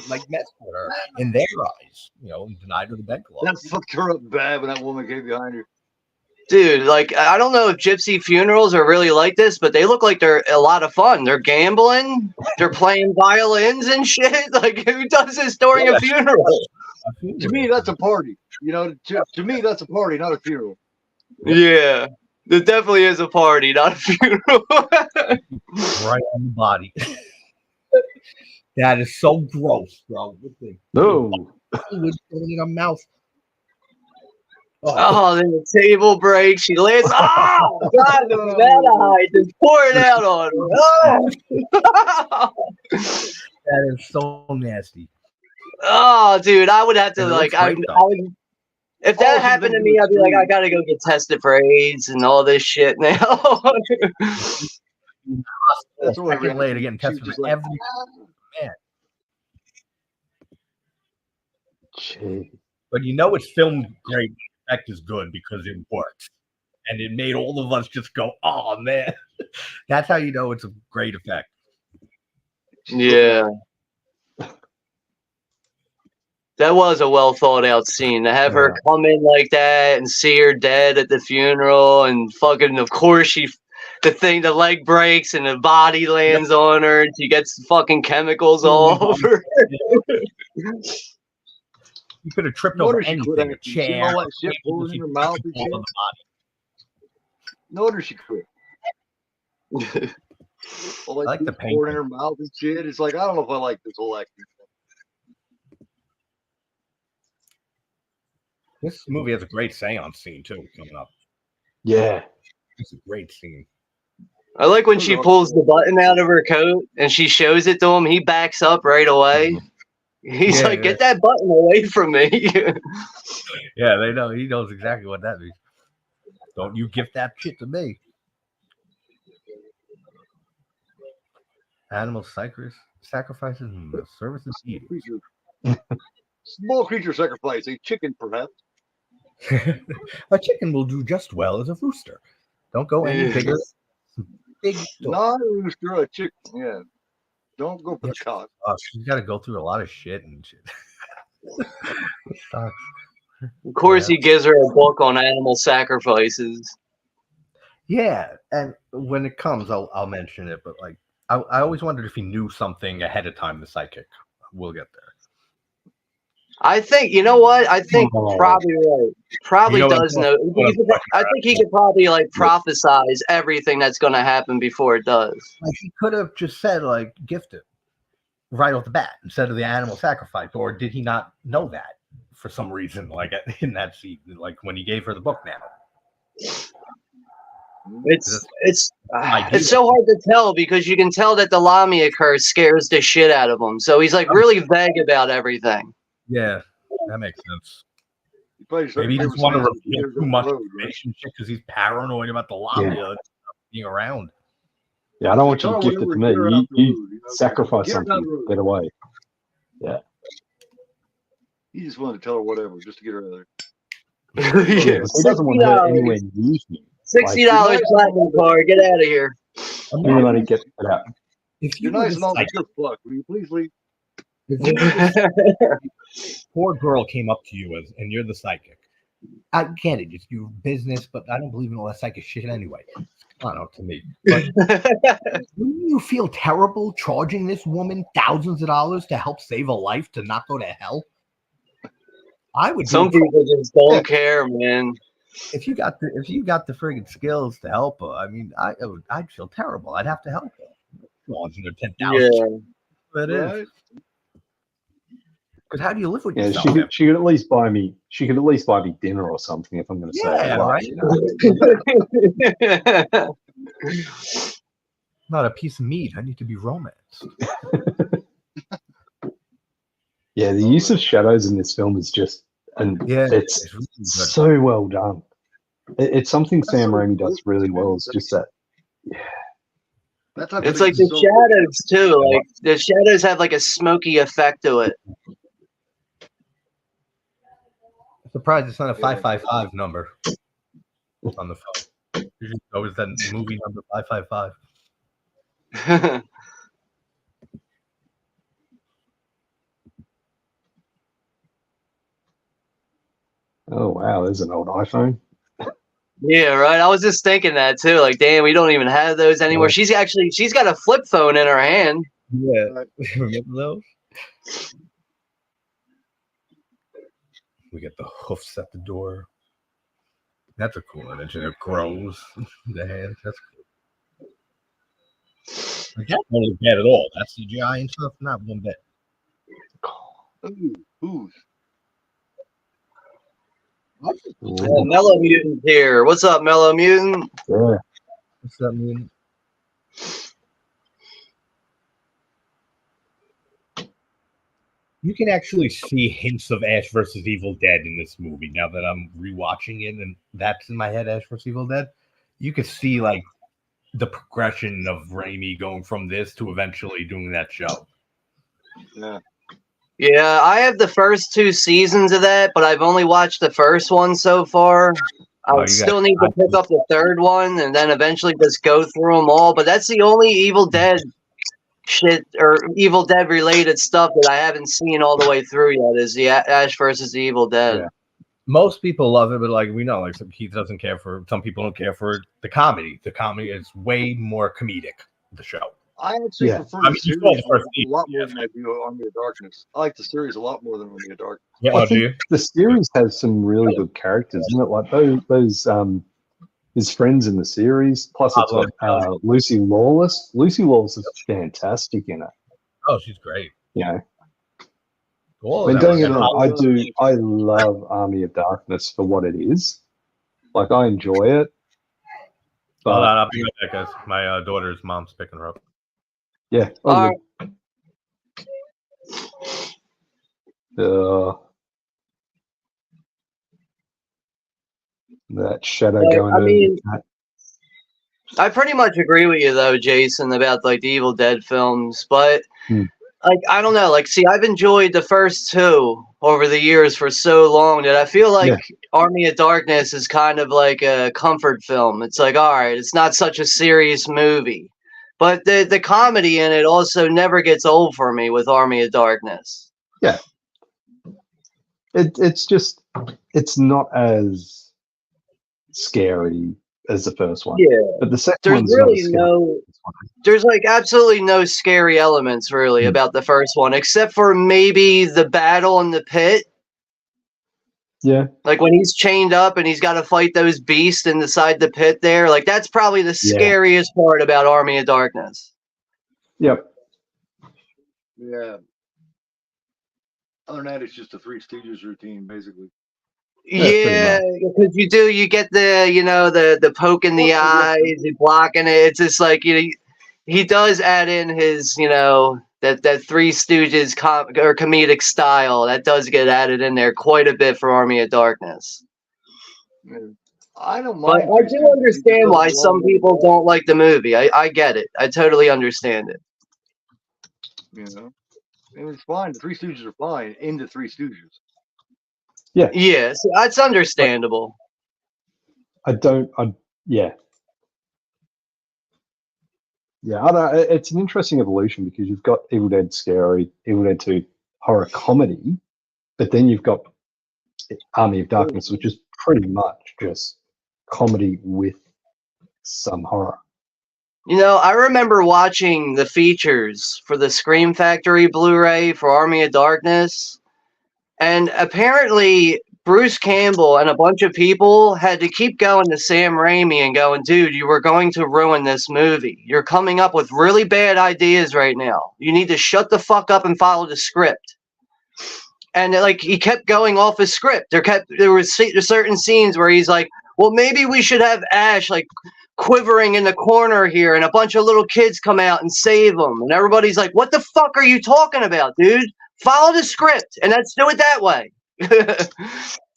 Like, messed with her in their eyes, and denied her the bed glove. That fucked her up bad when that woman came behind her. Dude, like, I don't know if gypsy funerals are really like this, but they look like they're a lot of fun. They're gambling, they're playing violins and shit. Like, who does this during a funeral? To me, that's a party. To me, that's a party, not a funeral. Yeah, it definitely is a party, not a funeral. Right on the body. That is so gross, bro. No. What's going in her mouth? Oh, then the table breaks. She lands. Oh, God, the Vanahide just pouring out on her. Oh. That is so nasty. Oh, dude, I would have to, like, I would. If that happened to me, I'd be like, I gotta go get tested for AIDS and all this shit now. That's what second later getting tested for every man. Gee. But it's filmed great. Effect is good because it works, and it made all of us just go, "Oh man!" That's how you know it's a great effect. Yeah, that was a well thought out scene to have her come in like that and see her dead at the funeral, and fucking, of course, the leg breaks and the body lands on her, and she gets fucking chemicals all over. You could have tripped over anything, a chair. All that shit pouring in her mouth and shit. No wonder she quit. All that like the pain pouring in her mouth and shit. It's like, I don't know if I like this whole acting. This movie has a great seance scene too coming up. Yeah. It's a great scene. I like when she pulls the button out of her coat and she shows it to him. He backs up right away. He's like, get that button away from me. Yeah, they know. He knows exactly what that means. Don't you give that shit to me. Animal sacrifices and the service of eating. Small creature sacrifice, a chicken perhaps. A chicken will do just well as a rooster. Don't go any bigger. Big not a rooster, a chicken. Yeah. Don't go for the cock. Oh, she's got to go through a lot of shit and shit. Of course, he gives her a book on animal sacrifices. Yeah, and when it comes, I'll mention it. But like, I always wondered if he knew something ahead of time. The psychic. We'll get there. I think, you know what? I think probably right. Probably does know. I think he could probably like prophesize everything that's going to happen before it does. Like he could have just said like gift it right off the bat instead of the animal sacrifice, or did he not know that for some reason? Like in that scene, like when he gave her the book now. It's so hard to tell because you can tell that the Lamia curse scares the shit out of him. So he's like really vague about everything. Yeah, that makes sense. Maybe he just want to reveal too much information because he's paranoid about the Lamia being around. Yeah, I don't want you to gift it to me. You sacrifice something, get away. Yeah. He just wanted to tell her whatever, just to get her out of there. He doesn't want her anywhere near him. $60 platinum card. Get out of here. I'm gonna let it get it out. If You're you were nice the and all, but psychic, you're fucked. Will you please leave? if you were the poor girl came up to you and you're the psychic. I get it, it's your business, but I don't believe in all that psychic shit anyway. I don't know, to me. But wouldn't you feel terrible charging this woman thousands of dollars to help save a life to not go to hell? I would. Some people just don't care, man. If you got the friggin' skills to help her, I mean, I'd feel terrible. I'd have to help her. Charging her $10,000. Yeah. But it Right? is. Because how do you live with Yeah, yourself? she could at least buy me. She could at least buy me dinner or something if I'm going to say Yeah, I love, right. you know? Not a piece of meat. I need to be romanced. Yeah, the use of shadows in this film is just, and it's really good. so well done. It's something Sam Raimi does really well. It's just that, It's like the shadows too. Like the shadows have like a smoky effect to it. I'm surprised it's not a 555 number on the phone. Usually it's always that movie number 555. oh wow, there's an old iPhone. Yeah, right. I was just thinking that too. Like, damn, we don't even have those anymore. Yeah. She's got a flip phone in her hand. Yeah, remember those? We get the hoofs at the door. That's a cool invention. It grows the hands. That's cool. That don't look bad at all. That's CGI and stuff. Not one bit. Ooh. Mellow Mutant here. What's up, Mellow Mutant? Yeah. What's that mean? You can actually see hints of Ash versus Evil Dead in this movie. Now that I'm rewatching it and that's in my head, Ash versus Evil Dead, you could see like the progression of Raimi going from this to eventually doing that show. Yeah. Yeah, I have the first 2 seasons of that, but I've only watched the first one so far. I still need to pick up the 3rd one and then eventually just go through them all. But that's the only Evil Dead shit or Evil Dead related stuff that I haven't seen all the way through yet is the Ash versus the Evil Dead. Yeah. Most people love it, but like we know, like Keith doesn't care for. Some people don't care for the comedy. The comedy is way more comedic. The show. I actually prefer the series a lot more than I do Army of Darkness. I like the series a lot more than Army of Darkness. Yeah, I think the series has some really good characters, isn't it? Like those his friends in the series. Plus, it's got Lucy Lawless. Lucy Lawless is fantastic in it. Oh, she's great. You know. Cool. I mean, don't get me wrong, I love Army of Darkness for what it is. Like, I enjoy it. But, hold on, I'll be right back, guys. My daughter's mom's picking her up. Yeah. That shadow going over. I pretty much agree with you though, Jason, about like the Evil Dead films, but like I don't know, like see, I've enjoyed the first 2 over the years for so long that I feel like Army of Darkness is kind of like a comfort film. It's like, all right, it's not such a serious movie, but the comedy in it also never gets old for me with Army of Darkness. Yeah, it's just it's not as scary as the first one. Yeah, but the second there's one's really there's like absolutely no scary elements really about the first one, except for maybe the battle in the pit. Yeah, like when he's chained up and he's got to fight those beasts inside the pit there. Like that's probably the scariest part about Army of Darkness. Yep. Yeah. Other than that, it's just a Three Stooges routine, basically. Yeah, because you get the the poke in the eyes, he's blocking it. It's just like he does add in his that Three Stooges comedic style that does get added in there quite a bit for Army of Darkness. Yeah. I don't mind. But I do understand why some people don't like the movie. I get it. I totally understand it. And it's fine. The Three Stooges are fine in the Three Stooges. Yeah. Yeah, so that's understandable. I Yeah. Yeah, I don't, it's an interesting evolution because you've got Evil Dead Scary, Evil Dead 2 horror comedy, but then you've got Army of Darkness, which is pretty much just comedy with some horror. You know, I remember watching the features for the Scream Factory Blu-ray for Army of Darkness, and apparently Bruce Campbell and a bunch of people had to keep going to Sam Raimi and going, dude, you were going to ruin this movie. You're coming up with really bad ideas right now. You need to shut the fuck up and follow the script. And like he kept going off his script. There was certain scenes where he's like, well, maybe we should have Ash like quivering in the corner here and a bunch of little kids come out and save him. And everybody's like, what the fuck are you talking about, dude? Follow the script and let's do it that way.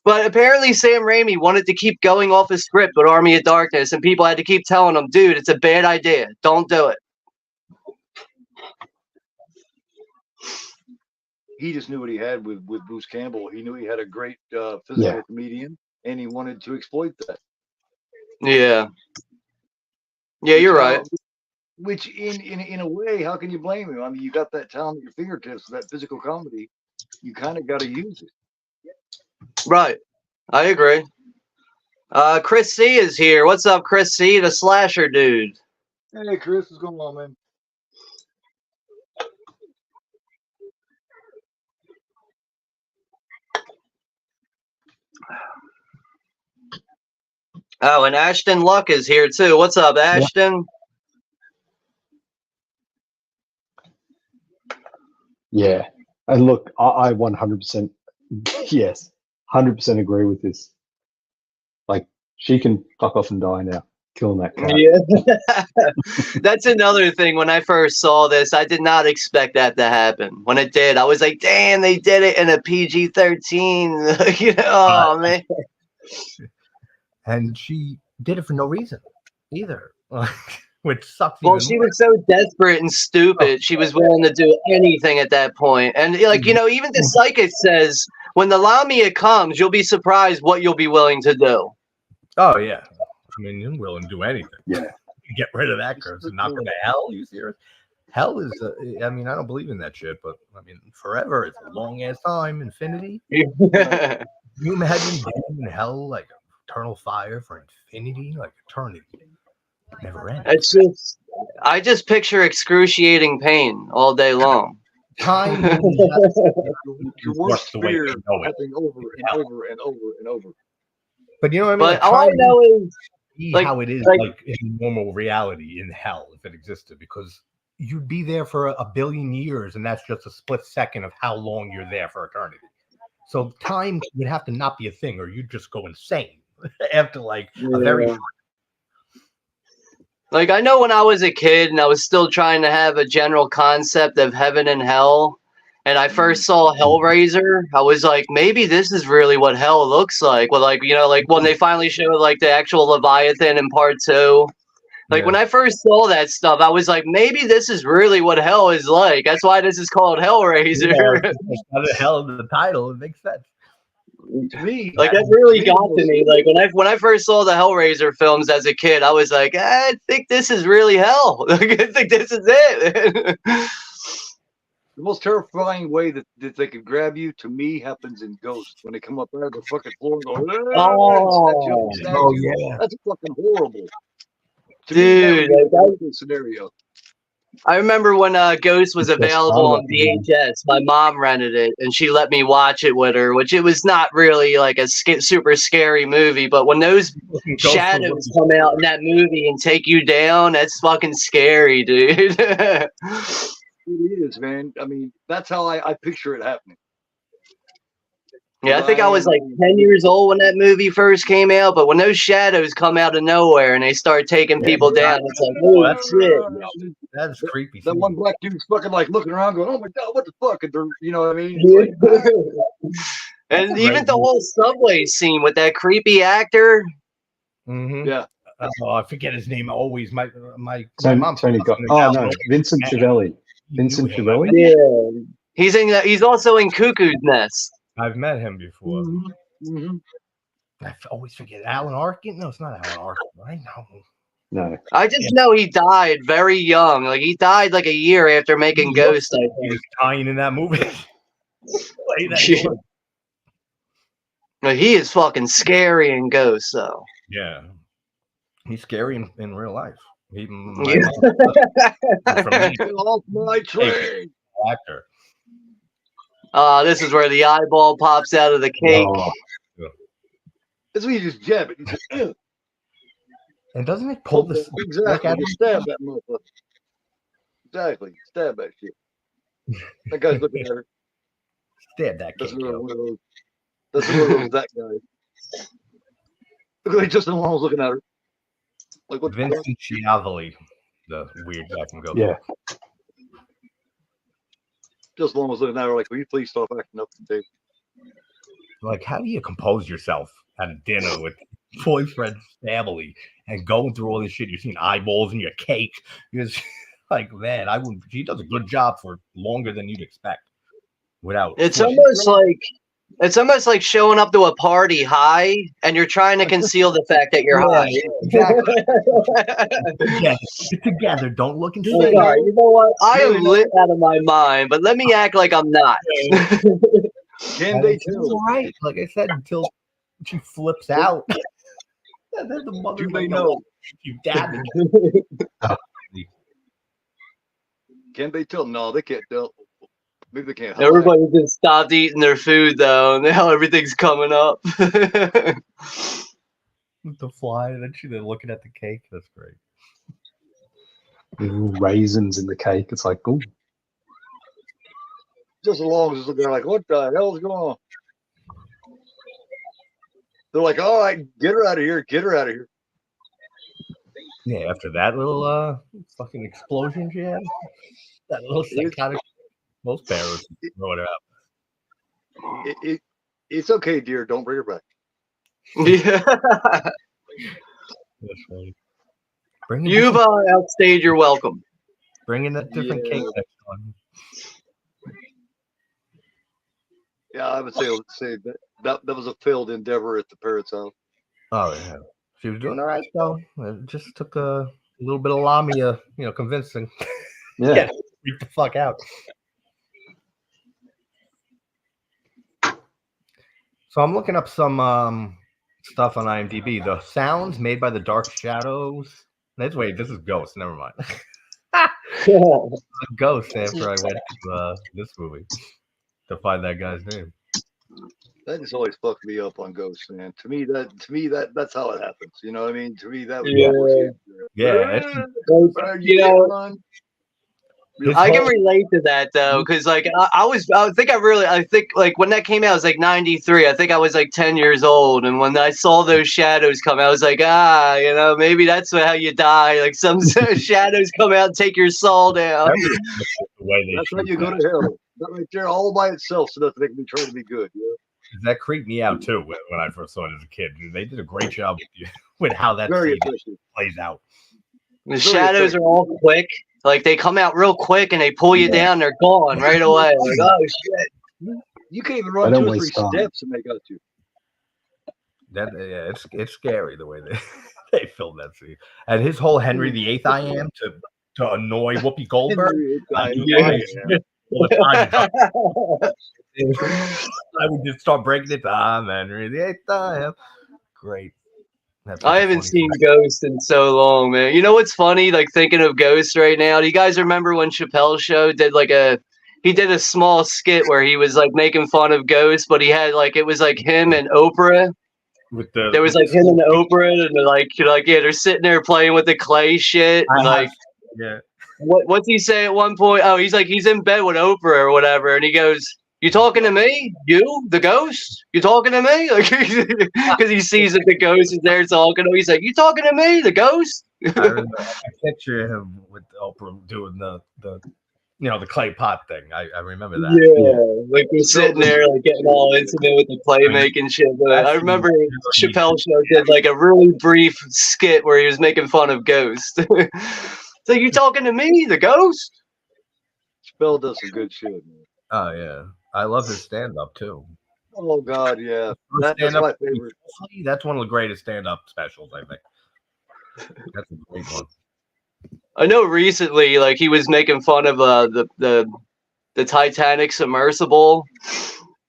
But apparently Sam Raimi wanted to keep going off his script with Army of Darkness, and people had to keep telling him, dude, it's a bad idea. Don't do it. He just knew what he had with Bruce Campbell. He knew he had a great physical comedian, and he wanted to exploit that. Yeah. Yeah, you're right. Which in a way, how can you blame him? I mean, you got that talent at your fingertips, that physical comedy. You kind of got to use it. Right. I agree. Chris C is here. What's up, Chris C, the slasher dude? Hey, Chris, what's going on, man? Oh, and Ashton Luck is here too. What's up, Ashton? Yeah. And look, I 100%, yes, 100% agree with this. Like, she can fuck off and die now, killing that cat. Yeah. That's another thing. When I first saw this, I did not expect that to happen. When it did, I was like, damn, they did it in a PG-13. You know, oh, man. And she did it for no reason either, which sucks. Well, she was so desperate and stupid. She was willing to do anything at that point. And like, you know, even the psychic says, when the Lamia comes, you'll be surprised what you'll be willing to do. Oh, yeah. I mean, you're willing to do anything. Yeah. Get rid of that curse and not go to hell. You serious? Hell is, I mean, I don't believe in that shit, but I mean, forever. It's a long ass time. Infinity. Can you imagine being in hell like eternal fire for infinity, like eternity? Never ends. It's just, I just picture excruciating pain all day long. Time. Your worst fear happening over and over and over and over. But you know what I mean? But all I know is like, how it is like in normal reality in hell if it existed, because you'd be there for a billion years, and that's just a split second of how long you're there for eternity. So time would have to not be a thing, or you'd just go insane after like a very. Like, I know when I was a kid and I was still trying to have a general concept of heaven and hell, and I first saw Hellraiser, I was like, maybe this is really what hell looks like. Well, like, you know, like when they finally showed like the actual Leviathan in part 2. Like, when I first saw that stuff, I was like, maybe this is really what hell is like. That's why this is called Hellraiser. Yeah, the hell of the title, it makes sense. To me, like that really got to me. Like when I first saw the Hellraiser films as a kid, I was like, I think this is really hell. I think this is it. The most terrifying way that they could grab you, to me, happens in Ghost when they come up out of the fucking floor and go, snatch you. Yeah, that's fucking horrible. To dude, me, that was a scenario. I remember when Ghost was available on VHS, my mom rented it, and she let me watch it with her, which it was not really like a super scary movie, but when those shadows come out in that movie and take you down, that's fucking scary, dude. It is, man. I mean, that's how I picture it happening. Yeah, I think I was like 10 years old when that movie first came out, but when those shadows come out of nowhere and they start taking people down, it's like, oh, that's shit. That's creepy. That one black dude's fucking like looking around going, oh my God, what the fuck? And they're, you know what I mean? Like, and even the whole subway scene with that creepy actor. Mm-hmm. Yeah. I forget his name always. My mom. Tony got. Oh, no. Vincent Chiavelli. Vincent Chiavelli? Yeah. He's also in Cuckoo's Nest. I've met him before. Mm-hmm. I always forget Alan Arkin. No, it's not Alan Arkin, right? No. I just know he died very young. Like he died like a year after making Ghost. I He think. was dying in that movie. Play that Yeah. part. But he is fucking scary in Ghost, though. Yeah, he's scary in real life. He Yeah. from me, Get off my train. actor. This is where the eyeball pops out of the cake. Oh, That's when you just jab it. You just, And doesn't it pull this? exactly. at You him? stab that motherfucker. Exactly. Stab that shit. That guy's looking at her. Stab that That's cake. another Yo. one of those. That's another one of that guy. Look like Justin Long's looking at her. Like what the fuck? Vincent Schiavelli, the weird guy from Ghost. yeah. Justin Long was looking at her like, will you please stop acting up today? Like, how do you compose yourself at a dinner with boyfriend's family and going through all this shit? You're seeing eyeballs in your cake. You're just like, man, I would. She does a good job for longer than you'd expect. Without It's almost like showing up to a party high and you're trying to conceal the fact that you're high. Exactly. Get together. Don't look and say. Sorry, you know what? I am lit out of my mind, but let me act like I'm not. Can they It's tell? all right. Like I said, until she flips out. And then the mother Do they know? You damage. Can they tell? No, they can't tell. Maybe they can't. hide. Everybody just stopped eating their food though, and now everything's coming up. The fly, and then they're looking at the cake. That's great. Little raisins in the cake. It's like, oh, Just as long as they're like, what the hell is going on? They're like, all right, get her out of here. Get her out of here. Yeah, after that little fucking explosion she had, that little psychotic. Most parents throw it out. It's okay, dear. Don't bring her back. Yeah. That's funny. Bring in You've outstayed your welcome. bring in a different cake next time. Yeah, I would say that was a failed endeavor at the parrot's house. Oh yeah, she was doing all right though. It just took a little bit of Lamia, convincing. yeah. Freak the fuck out. So I'm looking up some stuff on IMDb. The sounds made by the Dark Shadows. Wait, this is Ghost. Never mind. Ghost. After I went to this movie to find that guy's name. That just always fucked me up on Ghost, man. To me, that's how it happens. You know what I mean? To me, that was Yeah. I can relate to that though, because like I think like when that came out, it was like '93. I think I was like 10 years old, and when I saw those shadows come out, I was like, maybe that's how you die. Like some shadows come out and take your soul down. That's how you go to hell. That right there, all by itself, so that they can be trying to be good. You know? That creeped me out too when I first saw it as a kid. They did a great job with how that Very scene plays out. The shadows are all quick. Like they come out real quick and they pull you down. They're gone right away. Like, oh shit! You can't even run 2 or 3 steps and they got you. It's scary the way they filmed that scene. And his whole Henry VIII I am to annoy Whoopi Goldberg. I would just start breaking it down. Henry VIII I am. Great. I haven't seen Ghost in so long, man. You know what's funny? Like thinking of Ghost right now. Do you guys remember when Chappelle's show did he did a small skit where he was like making fun of Ghost, but he had like it was like him and Oprah. There was like him and Oprah, and they're sitting there playing with the clay shit. And, what's he say at one point? Oh, he's in bed with Oprah or whatever, and he goes, "You talking to me? You, the ghost? You talking to me?" Like, because he sees that the ghost is there talking to him. He's like, "You talking to me, the ghost?" I picture him with Oprah doing the clay pot thing. I remember that. Yeah, like we're sitting there like getting all intimate with the clay making shit. But I remember Chappelle Show did like a really brief skit where he was making fun of Ghost. So you talking to me, the ghost? Chappelle does some good shit, man. Oh yeah, I love his stand up too. Oh God, yeah. That's my favorite. That's one of the greatest stand-up specials, I think. That's a great one. I know recently, like he was making fun of the Titanic submersible.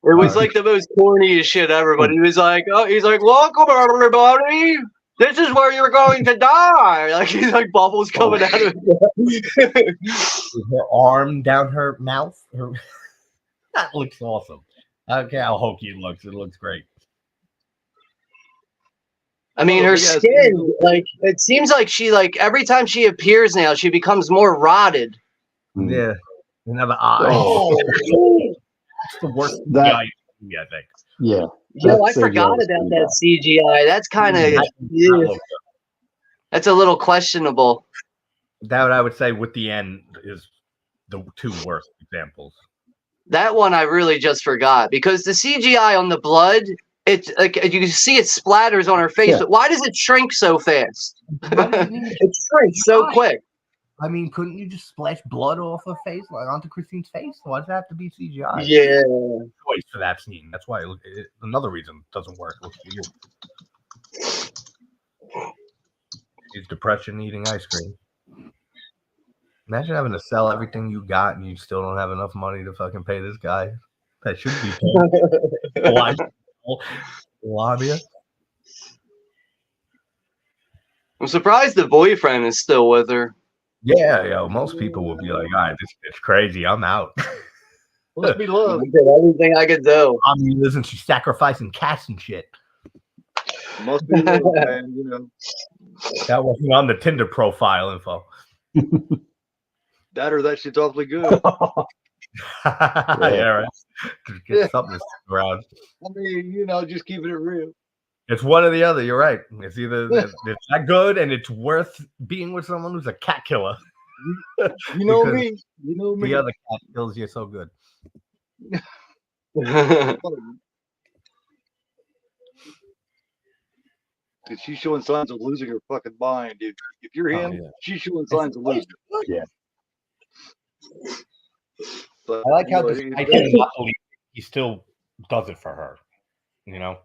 It was like the most corniest shit ever. But he was like, "Welcome everybody. This is where you're going to die." Like he's like bubbles coming out of it. Her arm down her mouth. That looks awesome. I don't care how hokey it looks. It looks great. I mean, her skin, like, it seems like she, like, every time she appears now, she becomes more rotted. Yeah. Another eye. Oh. That's the worst CGI, I think. Yeah. Yo, I forgot about that CGI. That's kind of, that's a little questionable. That I would say with the end is the two worst examples. That one I really just forgot because the CGI on the blood, it's like you can see it splatters on her face, but why does it shrink so fast? It shrinks so quick. I mean, couldn't you just splash blood off her face, like onto Christine's face? Why does it have to be CGI? Yeah. Choice for that scene. That's why another reason it doesn't work. Looks weird. It's depression eating ice cream. Imagine having to sell everything you got and you still don't have enough money to fucking pay this guy. That should be paid. Lobbyist. I'm surprised the boyfriend is still with her. Yeah, most people will be like, all right, this bitch crazy, I'm out. Must be love. I did everything I could do. I mean, isn't she sacrificing cats and shit? Must be love, man, you know. That wasn't on the Tinder profile info. That or that shit's awfully good. Yeah, right. Get something to stick around. I mean, you know, just keeping it real. It's one or the other. You're right. It's either it's that good and it's worth being with someone who's a cat killer. You know me. You know me. The other cat kills you so good. Dude, she's showing signs of losing her fucking mind, dude. If you're him, she's showing signs of losing. Yeah. But, I like how he still does it for her, you know,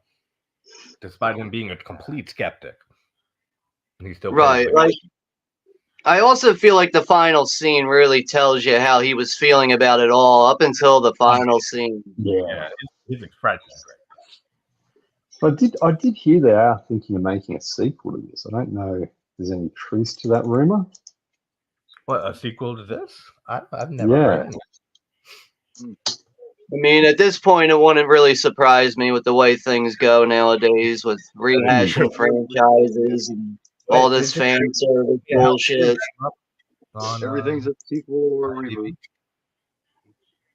despite him being a complete skeptic. He's still right. Like, I also feel like the final scene really tells you how he was feeling about it all up until the final scene. Yeah, his expression is great. I did hear they are thinking of making a sequel to this. I don't know if there's any truth to that rumor. What, a sequel to this? I've never heard of it. I mean, at this point, it wouldn't really surprise me with the way things go nowadays with rehashing franchises and all this fan service bullshit. Everything's a sequel or a reboot.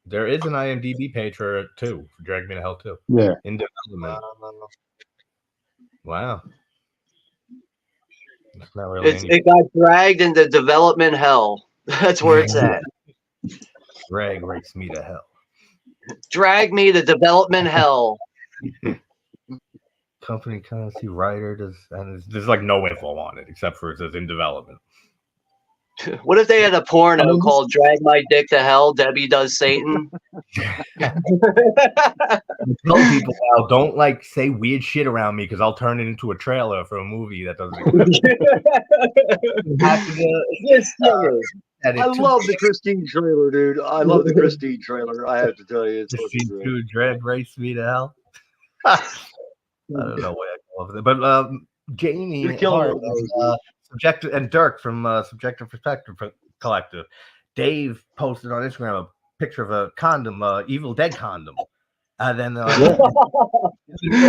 There is an IMDb page for it too, for Drag Me to Hell 2. Yeah. In development. Wow. Really it got dragged into development hell. That's where it's at. Drag race me to hell. Drag me to development hell. Company currency writer does, and there's like no info on it except for it says in development. What if they had a porno called "Drag My Dick to Hell"? Debbie Does Satan. Tell people now, don't like say weird shit around me because I'll turn it into a trailer for a movie that doesn't exist. I love the Christine trailer, dude. I love the Christine trailer. I have to tell you, it's Christine to drag race me to hell. I don't know why I love it, but Jamie Hart, Subjective, and Dirk from Subjective Perspective Collective. Dave posted on Instagram a picture of a condom, Evil Dead condom. And then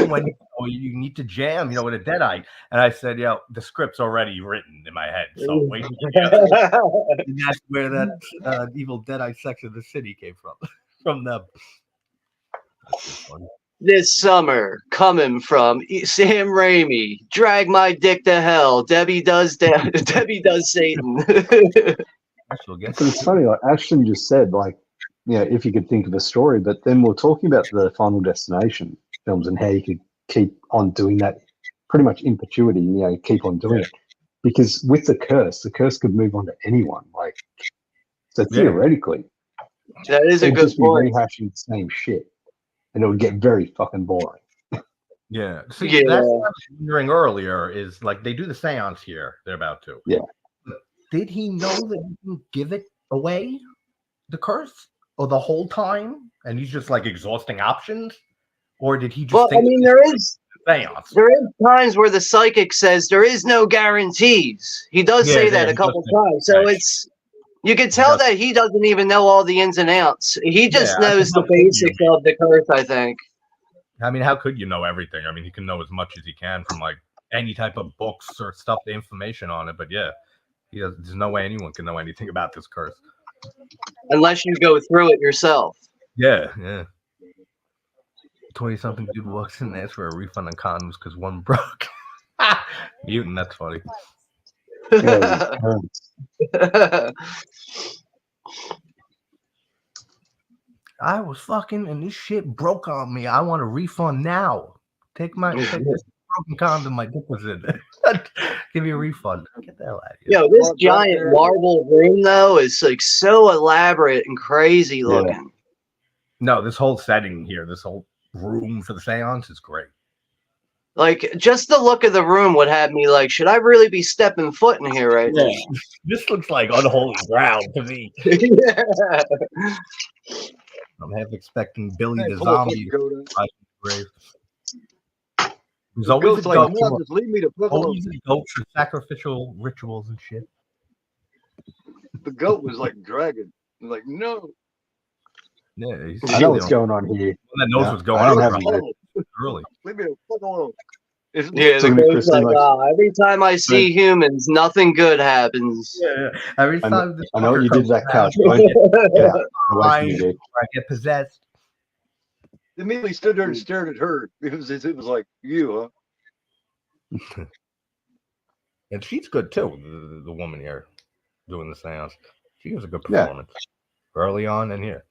when you need to jam, with a deadite. And I said, the script's already written in my head. So wait. And that's where that Evil Deadite section of the city came from. From them. This summer, coming from Sam Raimi, Drag My Dick to Hell, Debbie Does Satan. It's funny, like Ashton just said, if you could think of a story, but then we're talking about the Final Destination films and how you could keep on doing that pretty much in perpetuity, keep on doing it. Because with the curse could move on to anyone. So theoretically, that is a good point. Rehashing the same shit. and it would get very fucking boring. Yeah. See, Yeah. that's what I was wondering earlier. Is like they do the seance here. They're about to. Yeah. Did he know that he can give it away, the curse, or the whole time, and he's just like exhausting options, or did he just? Well, I think mean, seance? there is times where the psychic says there is no guarantees. He does say that a couple times, so it's you can tell that he doesn't even know all the ins and outs. He just knows the basics of the curse, I think. I mean, how could you know everything? I mean, he can know as much as he can from like any type of books or stuff, the information on it. But yeah, there's no way anyone can know anything about this curse unless you go through it yourself. Yeah. 20-something dude walks in and asks for a refund on condoms because one broke. Mutant, that's funny. I was fucking and this shit broke on me. I want a refund now. Take this broken condom my dick was in. Give me a refund. Get the hell out of here. Yo, this giant marble room though is like so elaborate and crazy looking. No, this whole setting here, this whole room for the seance is great. Like, just the look of the room would have me like, should I really be stepping foot in here right now? This looks like unholy ground to me. Yeah. I'm half expecting Billy the zombie to rise from the grave. There's always a goat. Just leave me to Always a goat for sacrificial rituals and shit. The goat was like dragging. Like, no. Yeah, I know what's going on here. That knows what's going on. Really. Leave me the fuck alone. Yeah, the goat's like, every time I see humans, nothing good happens. Yeah. Every time I know what you did to that couch. I get possessed. Immediately stood there and stared at her because it was like, you, huh? And she's good too, the woman here doing the seance. She gives a good performance early on and here.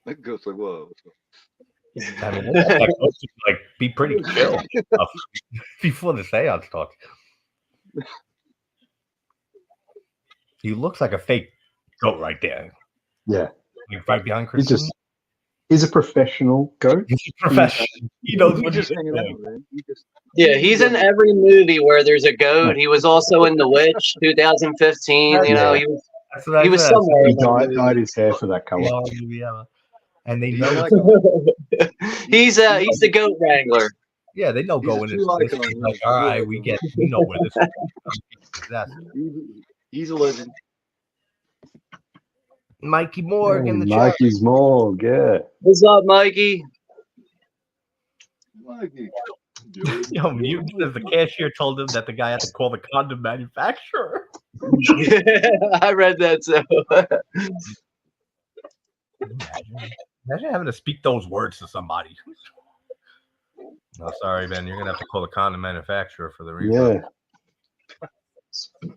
That goes like, whoa. I mean, that goes to, like, be pretty chill before the seance talks. He looks like a fake goat right there. Yeah. Like right behind Kristen. He's a professional goat. He's a professional. He knows what he's doing. Yeah, he's in every movie where there's a goat. He was also in The Witch, 2015. You know, he was somewhere. He dyed his hair for that color. And they know he's the goat wrangler. Yeah, they know going into this. Like, all right, we know where this is. He's a legend. Mikey Morg in the chat. Mikey's Morg, yeah. What's up, Mikey? Mikey. Yo, Mutant says the cashier told him that the guy had to call the condom manufacturer. I read that too. Imagine having to speak those words to somebody. No, sorry, Ben. You're gonna have to call the condom manufacturer for the refund. Yeah.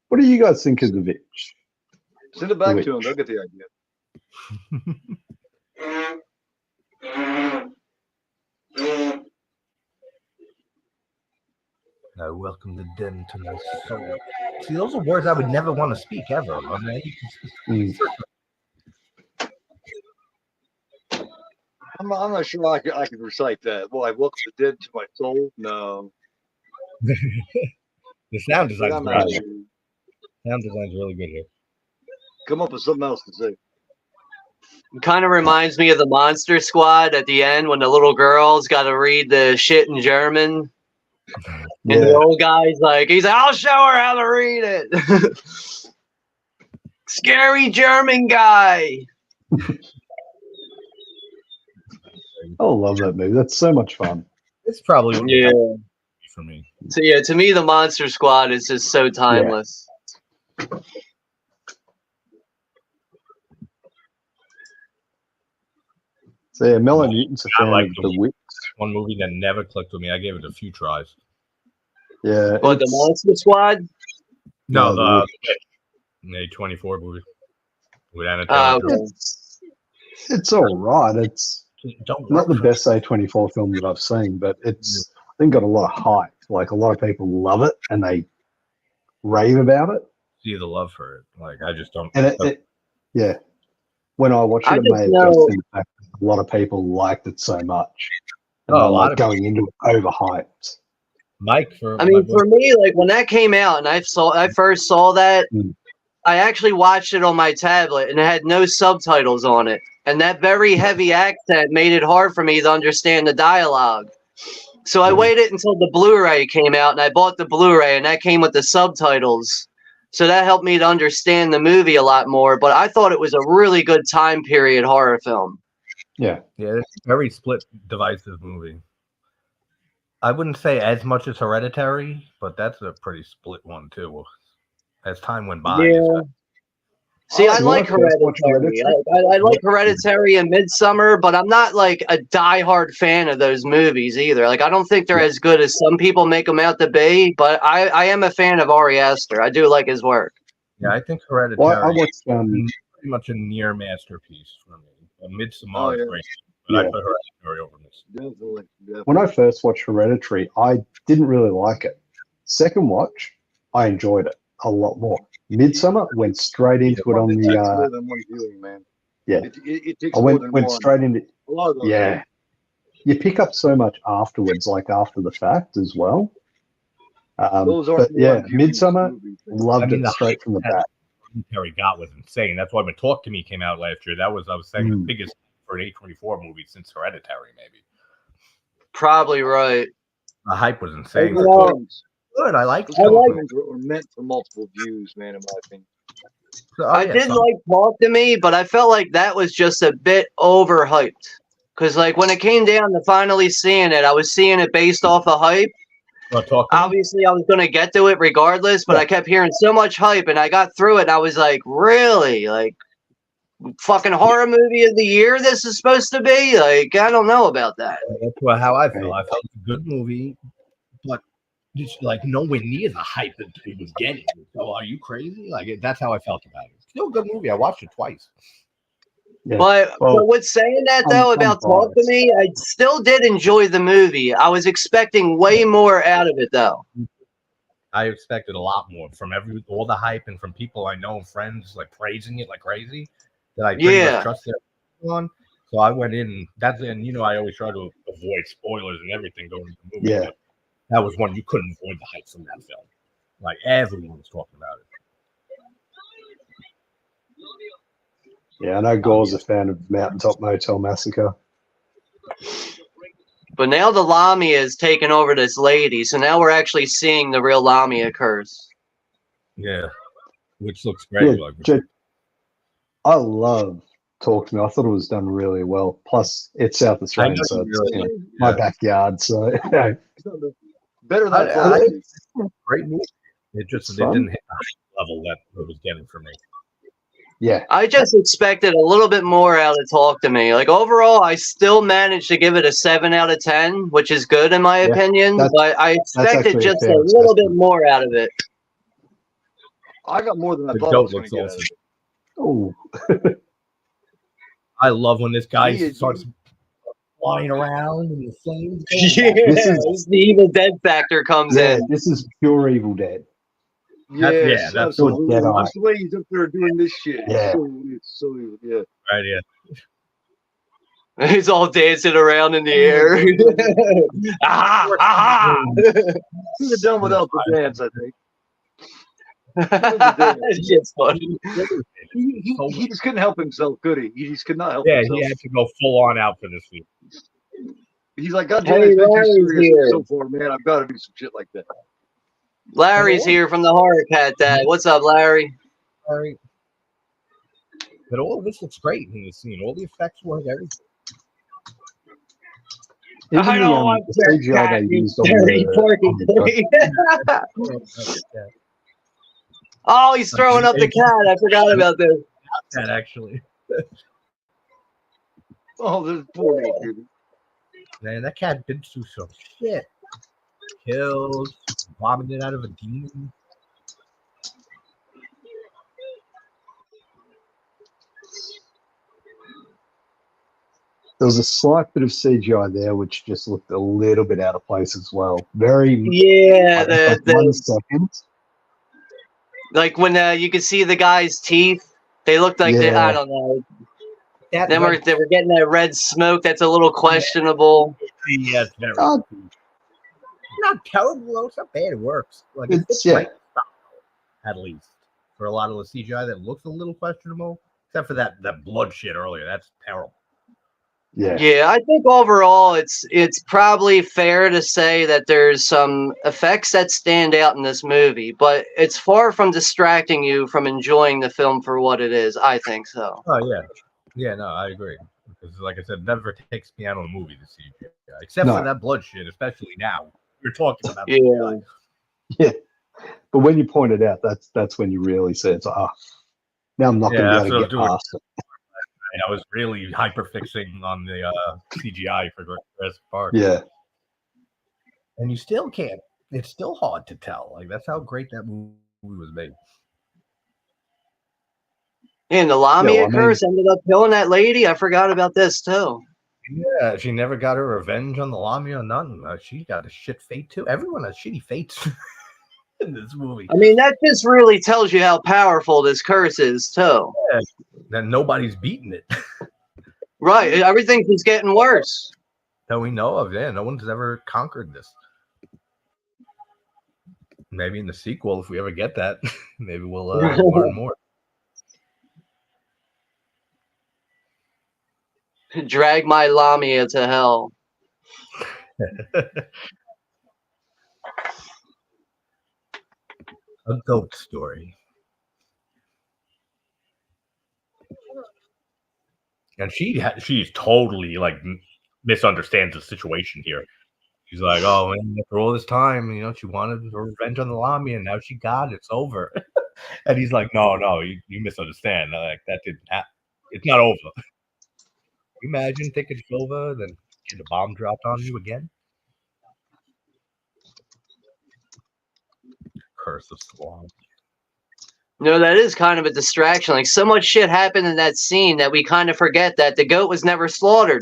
What do you guys think of the Vitch? Send it back to him. They'll get the idea. I welcome the den to my soul. See, those are words I would never want to speak ever. I'm not sure I can recite that. Well, I welcome the dead to my soul. No. The sound design's really good. Sound design's really good here. Come up with something else to say. It kind of reminds me of the Monster Squad at the end when the little girl's got to read the shit in German. Yeah. And the old guy's like, I'll show her how to read it. Scary German guy. I love that movie. That's so much fun. It's probably for me. So yeah, to me, the Monster Squad is just so timeless. Yeah. So yeah, Mellow Mutant's a fan of The Witch. One movie that never clicked with me. I gave it a few tries. Yeah. What, the Monster Squad? No, the A24 movie. With Anna it's all right. It's not the best A24 film that I've seen, but it's I think got a lot of hype. Like a lot of people love it and they rave about it. See the love for it. Like I just don't. And when I watched it, I it just may have know- just been the fact that a lot of people liked it so much. And Oh, they a lot like of going into it overhyped. Mike, I mean, for me, like when that came out and I first saw that, Mm. I actually watched it on my tablet and it had no subtitles on it. And that very heavy accent made it hard for me to understand the dialogue. So I waited until the Blu-ray came out and I bought the Blu-ray and that came with the subtitles. So that helped me to understand the movie a lot more. But I thought it was a really good time period horror film. Yeah. Yeah, it's a very split, divisive movie. I wouldn't say as much as Hereditary, but that's a pretty split one too. As time went by, Yeah. See, I like Hereditary. I like Hereditary and Midsummer, but I'm not like a diehard fan of those movies either. Like, I don't think they're as good as some people make them out to be, but I am a fan of Ari Aster. I do like his work. Yeah, I think Hereditary Well, I watched is pretty much a near masterpiece for me. Midsommar is great, but I put Hereditary over this. Definitely. when I first watched Hereditary, I didn't really like it. Second watch, I enjoyed it a lot more. Midsummer went straight into it on It takes the. more than one viewing, man. Yeah. It takes I more than went one. straight into. A lot of those Yeah. You pick up so much afterwards, like after the fact as well. Those are But yeah, one viewing Midsummer, movies. loved it straight from the back. Hereditary got was insane. That's why when Talk to Me came out last year, that was, I was saying, the biggest for an A24 movie since Hereditary, maybe. Probably right. The hype was insane. Good, I like. Those films are meant for multiple views, man. In my opinion. I did like Talk to Me, but I felt like that was just a bit overhyped. Because, like, when it came down to finally seeing it, I was seeing it based off of hype. Obviously, I was going to get to it regardless, but I kept hearing so much hype, and I got through it, and I was like, really? Like, fucking horror movie of the year this is supposed to be? Like, I don't know about that. That's how I felt. I felt it's a good movie, but just like nowhere near the hype that it was getting. So are you crazy? Like, that's how I felt about it. Still a good movie. I watched it twice. Yeah. But with saying that, though, about Talk to Me, I still did enjoy the movie. I was expecting way more out of it, though. I expected a lot more from all the hype and from people I know, friends, like praising it like crazy, that I pretty much trusted on. So I went in, and you know, I always try to avoid spoilers and everything going into the movie. Yeah. But that was one you couldn't avoid the hype from that film. Like, everyone was talking about it. Yeah, I know Gore's a fan of Mountaintop Motel Massacre. But now the Lamia is taking over this lady, so now we're actually seeing the real Lamia curse. Yeah, which looks great. Yeah, I love Talk to Me. I thought it was done really well. Plus, it's South Australian, so it's my backyard. So better than great movie. It didn't hit the level that it was getting for me. Yeah, I just expected a little bit more out of Talk to Me. Like, overall, I still managed to give it a 7 out of 10, which is good in my opinion. But I expected just a little bit more out of it. I got more than I thought I was going to get out of it. Oh, I love when this guy starts flying around in the flames. Yeah, the Evil Dead factor comes in. This is pure Evil Dead. Yes, that's absolutely. Dead That's the way he's up there doing this shit. Yeah. It's so yeah. Right, yeah. He's all dancing around in the air. He's done without the dance, I think. That shit's funny. He just couldn't help himself, could he? He just could not help himself. Yeah, he had to go full on out for this week. He's like, God damn it, it's been too serious so far, man. I've got to do some shit like that. Larry's here from the Horror Cat Dad. What's up, Larry? Larry. But all of this looks great in the scene. All the effects work, everything. I don't want the CGI they used on the Oh, he's throwing up the cat. I forgot about this. Cat, actually. Oh, this poor dude. Man, that cat been through some shit. Killed, vomited out of a demon. There was a slight bit of CGI there, which just looked a little bit out of place as well. Very 1 second. Like when you could see the guy's teeth, they looked like I don't know. Then we're getting that red smoke that's a little questionable. Yes, very. Not terrible though. It's not bad. It works. Like it's right, at least for a lot of the CGI that looks a little questionable, except for that blood shit earlier. That's terrible. Yeah, I think overall it's probably fair to say that there's some effects that stand out in this movie, but it's far from distracting you from enjoying the film for what it is. I think so. Oh yeah, no, I agree. Because like I said, it never takes me out of the movie to see CGI, except for that blood shit, especially now. We're talking about CGI. Yeah. But when you point it out, that's when you really say it's now I'm not going to be able to get past it. I was really hyperfixing on the CGI for Jurassic Park. Yeah. And you still can't. It's still hard to tell. Like that's how great that movie was made. And the Lamia curse ended up killing that lady. I forgot about this too. Yeah, she never got her revenge on the Lamia or nothing. She got a shit fate too. Everyone has shitty fates in this movie. I mean, that just really tells you how powerful this curse is too. Yeah, that nobody's beating it. Right, everything's just getting worse. That we know of, yeah. No one's ever conquered this. Maybe in the sequel, if we ever get that, maybe we'll learn more. Drag my Lamia to hell. A goat story. And she's totally like misunderstands the situation here. She's like, oh, man, after all this time, she wanted her revenge on the Lamia, and now she got it. It's over. And he's like, no, you misunderstand. Like that didn't happen. It's not over. Imagine thinking it's over, then get a bomb dropped on you again. Curse of Swan. No, that is kind of a distraction. Like so much shit happened in that scene that we kind of forget that the goat was never slaughtered.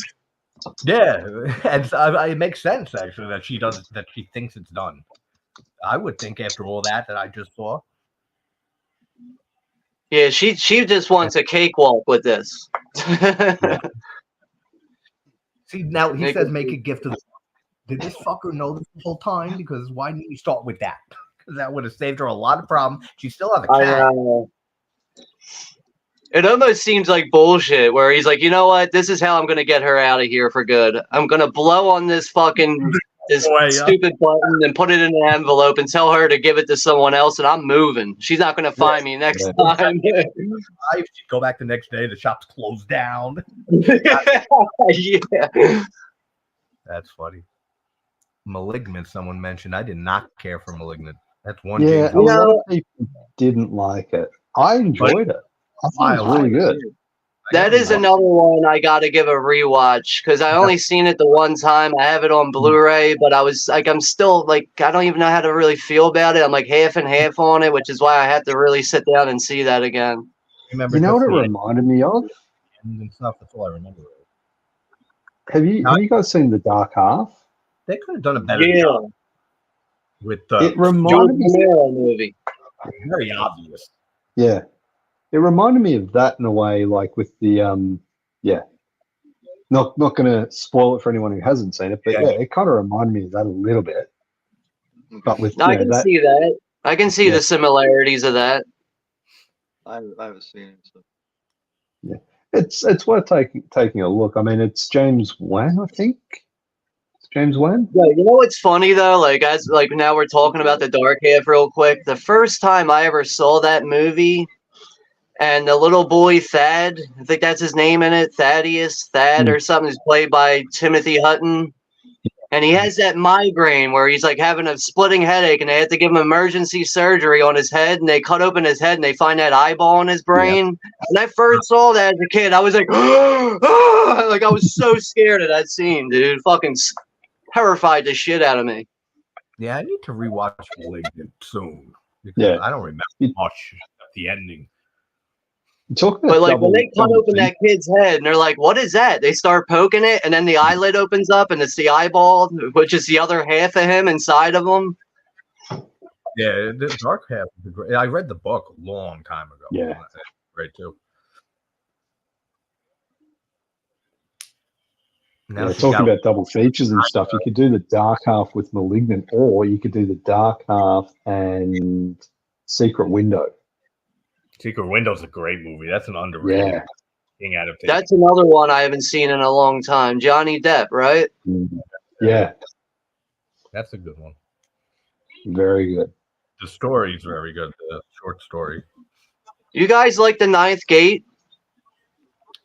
Yeah, and it makes sense actually that she thinks it's done. I would think after all that I just saw. Yeah, she just wants a cakewalk with this. See, now he says make a gift to the. Did this fucker know this the whole time? Because why didn't you start with that? Because that would have saved her a lot of problems. She still have a cat. It almost seems like bullshit where he's like, you know what? This is how I'm going to get her out of here for good. I'm going to blow on this fucking stupid button and put it in an envelope and tell her to give it to someone else, and I'm moving. She's not going to find me next time. She'd go back the next day. The shop's closed down. Yeah. That's funny. Malignant, someone mentioned. I did not care for Malignant. That's one. Yeah, a lot of people didn't like it. I enjoyed it. I thought it was really good. That is another one I got to give a rewatch because I only seen it the one time. I have it on Blu-ray, but I'm still like, I don't even know how to really feel about it. I'm like half and half on it, which is why I had to really sit down and see that again. You know what it reminded me of? And stuff. That's all I remember. Have you guys seen The Dark Half? They could have done a better job with the it reminded me of movie. Very obvious. Yeah. It reminded me of that in a way, like with the not going to spoil it for anyone who hasn't seen it, but it kind of reminded me of that a little bit. But with I can see that. I can see the similarities of that. I haven't seen it. So. Yeah, it's worth taking a look. I mean, it's James Wan, I think. It's James Wan. Yeah, you know what's funny though? Like now we're talking about The Dark Half real quick. The first time I ever saw that movie. And the little boy Thad, I think that's his name in it, Thad or something, is played by Timothy Hutton. And he has that migraine where he's like having a splitting headache and they have to give him emergency surgery on his head. And they cut open his head and they find that eyeball in his brain. Yeah. And I first saw that as a kid. I was like, like I was so scared of that scene, dude. Fucking terrified the shit out of me. Yeah, I need to rewatch Malignant soon. Because I don't remember much of the ending. But like when they cut open that kid's head and they're like, what is that? They start poking it and then the eyelid opens up and it's the eyeball, which is the other half of him inside of him. Yeah, the Dark Half is great. I read the book a long time ago. Yeah. Great too. Now Yeah, she's talking got about double features and stuff, you could do the Dark Half with Malignant, or you could do the Dark Half and Secret Window. Secret Window's a great movie. That's an underrated Yeah. King adaptation. That's another one I haven't seen in a long time. Johnny Depp, right? Yeah, That's a good one. very good. The story's very good. The short story. You guys like The Ninth Gate?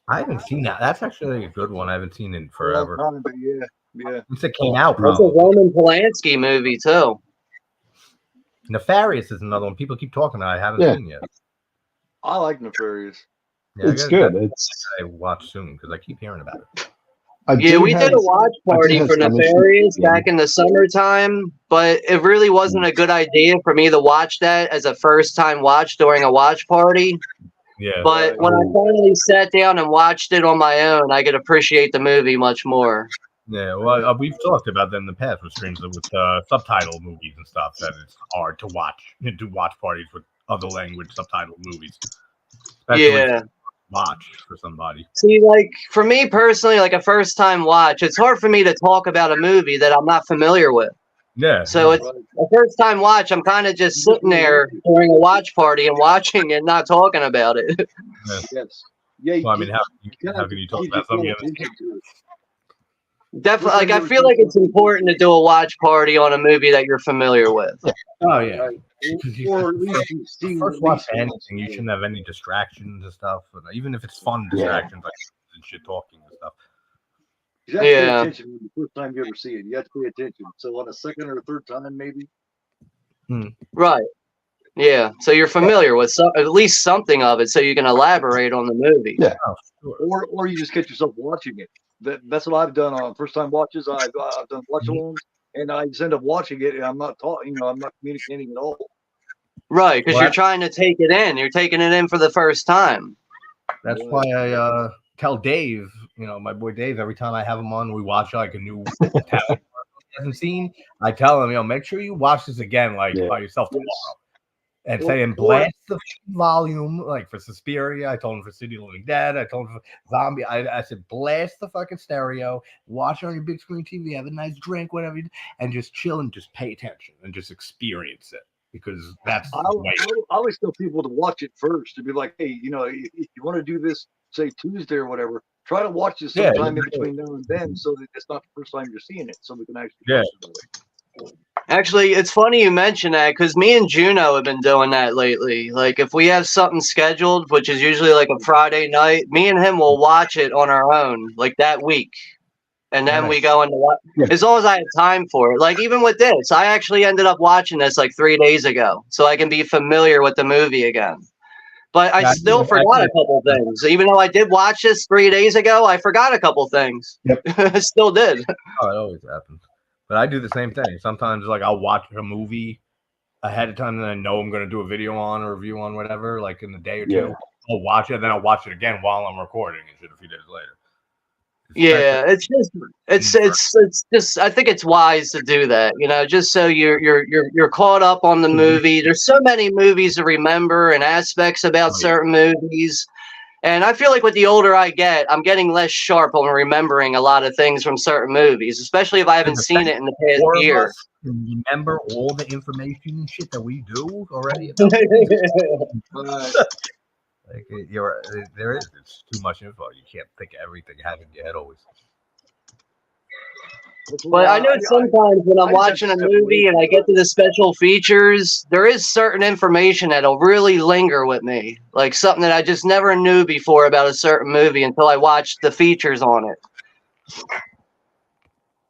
I haven't seen that. That's actually a good one. I haven't seen in forever. Long time, but yeah. Since it came out, That's a probably. Roman Polanski movie too. Nefarious is another one. People keep talking about. I haven't seen yet. I like Nefarious. Yeah, It's good. It's I watch soon because I keep hearing about it. Yeah, we did a watch party for Nefarious back in the summertime, but it really wasn't a good idea for me to watch that as a first time watch during a watch party. Yeah. But when I finally sat down and watched it on my own, I could appreciate the movie much more. Yeah, well, we've talked about that in the past with streams with subtitle movies and stuff, that it's hard to watch, do watch parties with other language subtitle movies. Especially Yeah. watch for somebody. See, like, for me personally, like a first time watch, it's hard for me to talk about a movie that I'm not familiar with. Yeah. So it's a first time watch. I'm kind of just sitting there during a watch party and watching it, not talking about it. Yeah. Yes. Yeah. Well, I mean, how can you talk about something you haven't seen? Definitely, like, I feel like it's important to do a watch party on a movie that you're familiar with. Oh, yeah. Or at least you've seen First watch anything, you shouldn't have any distractions and stuff. Even if it's fun distractions, like and shit talking and stuff. You have to pay attention when the first time you ever see it. You have to pay attention. So on a second or third time, maybe. Right. Yeah. So you're familiar with at least something of it, so you can elaborate on the movie. Yeah. Oh, sure. Or you just get yourself watching it. That's what I've done on first time watches. I've done watch alongs, and I just end up watching it, and I'm not talking. I'm not communicating at all. Right, because you're trying to take it in. You're taking it in for the first time. That's why I tell Dave, my boy Dave, every time I have him on, we watch like a new Italian he hasn't seen. I tell him, make sure you watch this again, like by yourself tomorrow. And saying blast the volume, like for Suspiria. I told him for City of the Living Dead. I told him for Zombie. I said blast the fucking stereo, watch it on your big screen TV, have a nice drink, whatever, and just chill and just pay attention and just experience it, because that's I always tell people to watch it first, to be like, hey, if you want to do this, say Tuesday or whatever, try to watch this sometime in between now and then, so that it's not the first time you're seeing it, so we can actually talk about it. Actually, it's funny you mention that, because me and Juno have been doing that lately. Like, if we have something scheduled, which is usually like a Friday night, me and him will watch it on our own, like that week. And then we go into what, as long as I have time for it. Like, even with this, I actually ended up watching this like 3 days ago, so I can be familiar with the movie again. But I still forgot a couple things. Even though I did watch this 3 days ago, I forgot a couple things. Yep. I still did. Oh, it always happens. But I do the same thing. Sometimes, like, I'll watch a movie ahead of time that I know I'm going to do a video on or review on, whatever, like in a day or two. I'll watch it, and then I'll watch it again while I'm recording and shit a few days later. It's it's just, I think it's wise to do that, just so you're caught up on the movie. There's so many movies to remember and aspects about certain movies. And I feel like with the older I get, I'm getting less sharp on remembering a lot of things from certain movies, especially if I haven't seen it in the past year. Remember all the information and shit that we do already? It's too much info. You can't think of everything you have in your head always. But I know sometimes when I'm watching a movie and I get to the special features, there is certain information that'll really linger with me. Like something that I just never knew before about a certain movie until I watched the features on it.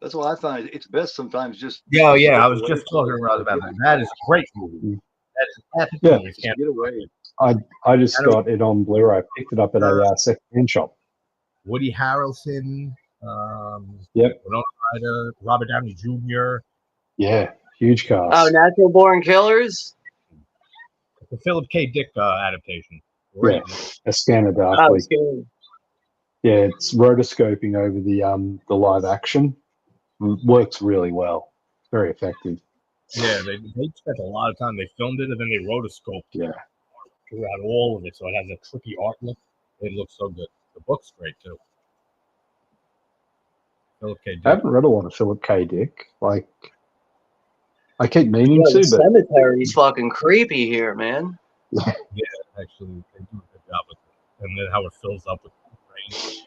That's why I find it's best sometimes just... Yeah, I was just talking about that. That is a great movie. That is epic movie. Get away. I just got it on Blu-ray. I picked it up at a second-hand shop. Woody Harrelson. Robert Downey Jr. Yeah, huge cast. Oh, Natural Born Killers? The Philip K. Dick adaptation. Yeah, A Scanner Darkly. Oh, yeah, it's rotoscoping over the live action. Works really well. Very effective. Yeah, they spent a lot of time. They filmed it and then they rotoscoped throughout all of it, so it has a trippy art look. It looks so good. The book's great too. Philip K. I Dick. haven't read a lot of Philip K. Dick. Like, I keep meaning Yeah, the to, but cemetery's fucking creepy here, man. Yeah, actually, they do a good job with it. And then how it fills up with rain.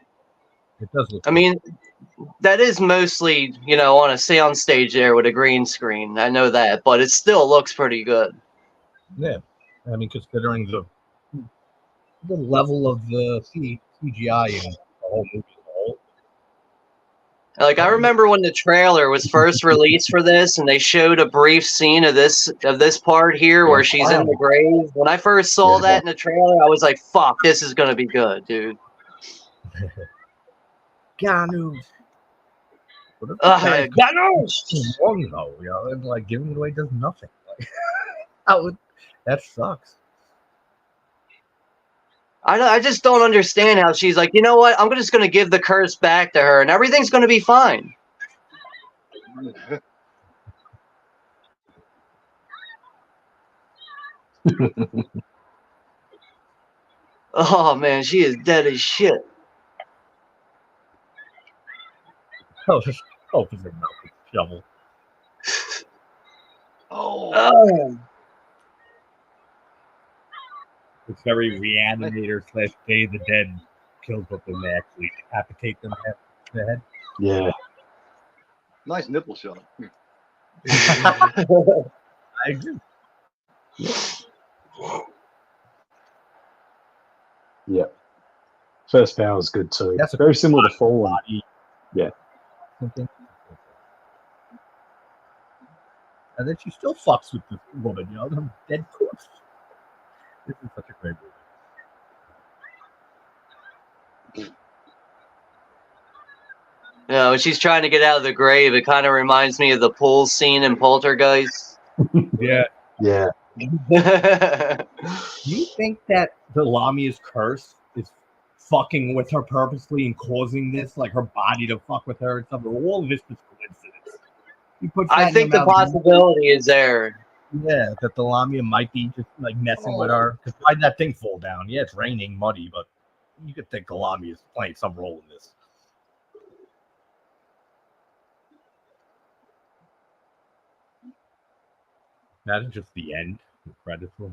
It does look I mean, that is mostly, on a sound stage there with a green screen. I know that, but it still looks pretty good. yeah. I mean, considering the level of the CGI in the whole movie as a whole. Like, I remember when the trailer was first released for this, and they showed a brief scene of this part here where she's in the grave. When I first saw that in the trailer, I was like, "Fuck, this is gonna be good, dude." Ganush. What if Ganush! Wrong though, and like giving it away does nothing. Like, that sucks. I just don't understand how she's like, you know what? I'm just gonna give the curse back to her, and everything's gonna be fine. Oh man, she is dead as shit. Oh, just open her mouth with a shovel. Oh. It's very Reanimator / Day of the Dead kills, but then they actually decapitate them the head. yeah. Nice nipple shot. I agree. Yeah. First power is good too. That's very similar to Fallen. Body. Yeah. Something. And then she still fucks with this woman, the dead corpse. This is such a great movie. When she's trying to get out of the grave, it kind of reminds me of the pool scene in Poltergeist. Yeah. Yeah. Do you think that the Lamia's curse is fucking with her purposely and causing this, like her body to fuck with her and stuff? All of this is coincidence. I think the possibility is there. Yeah, that the Lamia might be just like messing with her. Because why'd that thing fall down? Yeah, it's raining, muddy, but you could think the Lamia is playing some role in this. Imagine just the end. The credits were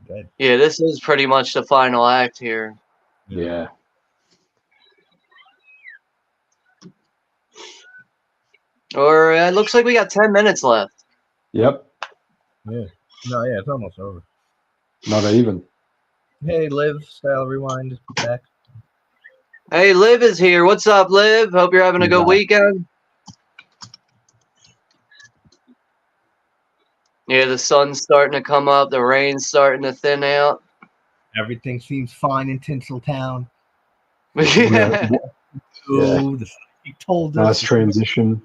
dead. Yeah, this is pretty much the final act here. Yeah. Or it looks like we got 10 minutes left. Yep. Yeah. No, yeah, it's almost over. Not even. Hey, Liv, Style Rewind is back. Hey, Liv is here. What's up, Liv? Hope you're having a good weekend. Yeah, the sun's starting to come up. The rain's starting to thin out. Everything seems fine in Tinseltown. Yeah. He told us. Nice transition.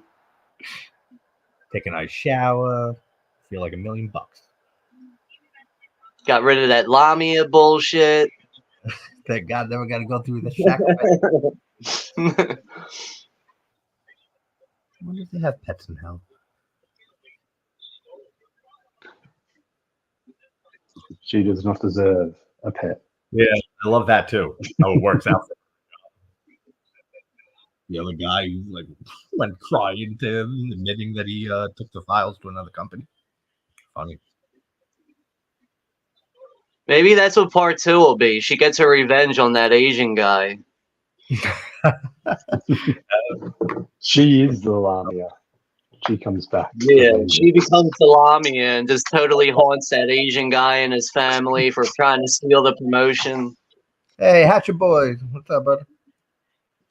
Take a nice shower. Feel like $1 million. Got rid of that Lamia bullshit. Thank God, never got to go through the sacrifice. I wonder if they have pets in hell. She does not deserve a pet. Yeah, I love that too. How it works out. The other guy who went crying to him, admitting that he took the files to another company. Funny. Maybe that's what part 2 will be. She gets her revenge on that Asian guy. She is the Lamia. She comes back. Yeah, she becomes the Lamia and just totally haunts that Asian guy and his family for trying to steal the promotion. Hey, Hatcher Boy. What's up, brother?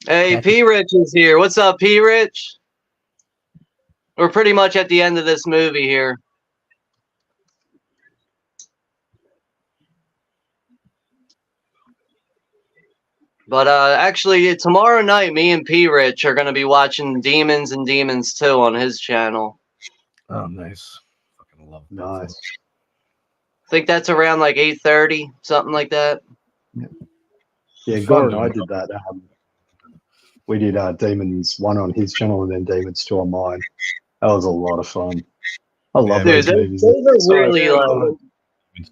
Hey, P-Rich is here. What's up, P-Rich? We're pretty much at the end of this movie here. But actually, tomorrow night, me and P-Rich are going to be watching Demons and Demons 2 on his channel. Oh, nice. Fucking love that. Nice. I think that's around like 8:30, something like that. Yeah, Gordon and I did that. We did Demons 1 on his channel and then Demons 2 on mine. That was a lot of fun. I love those movies. Those are really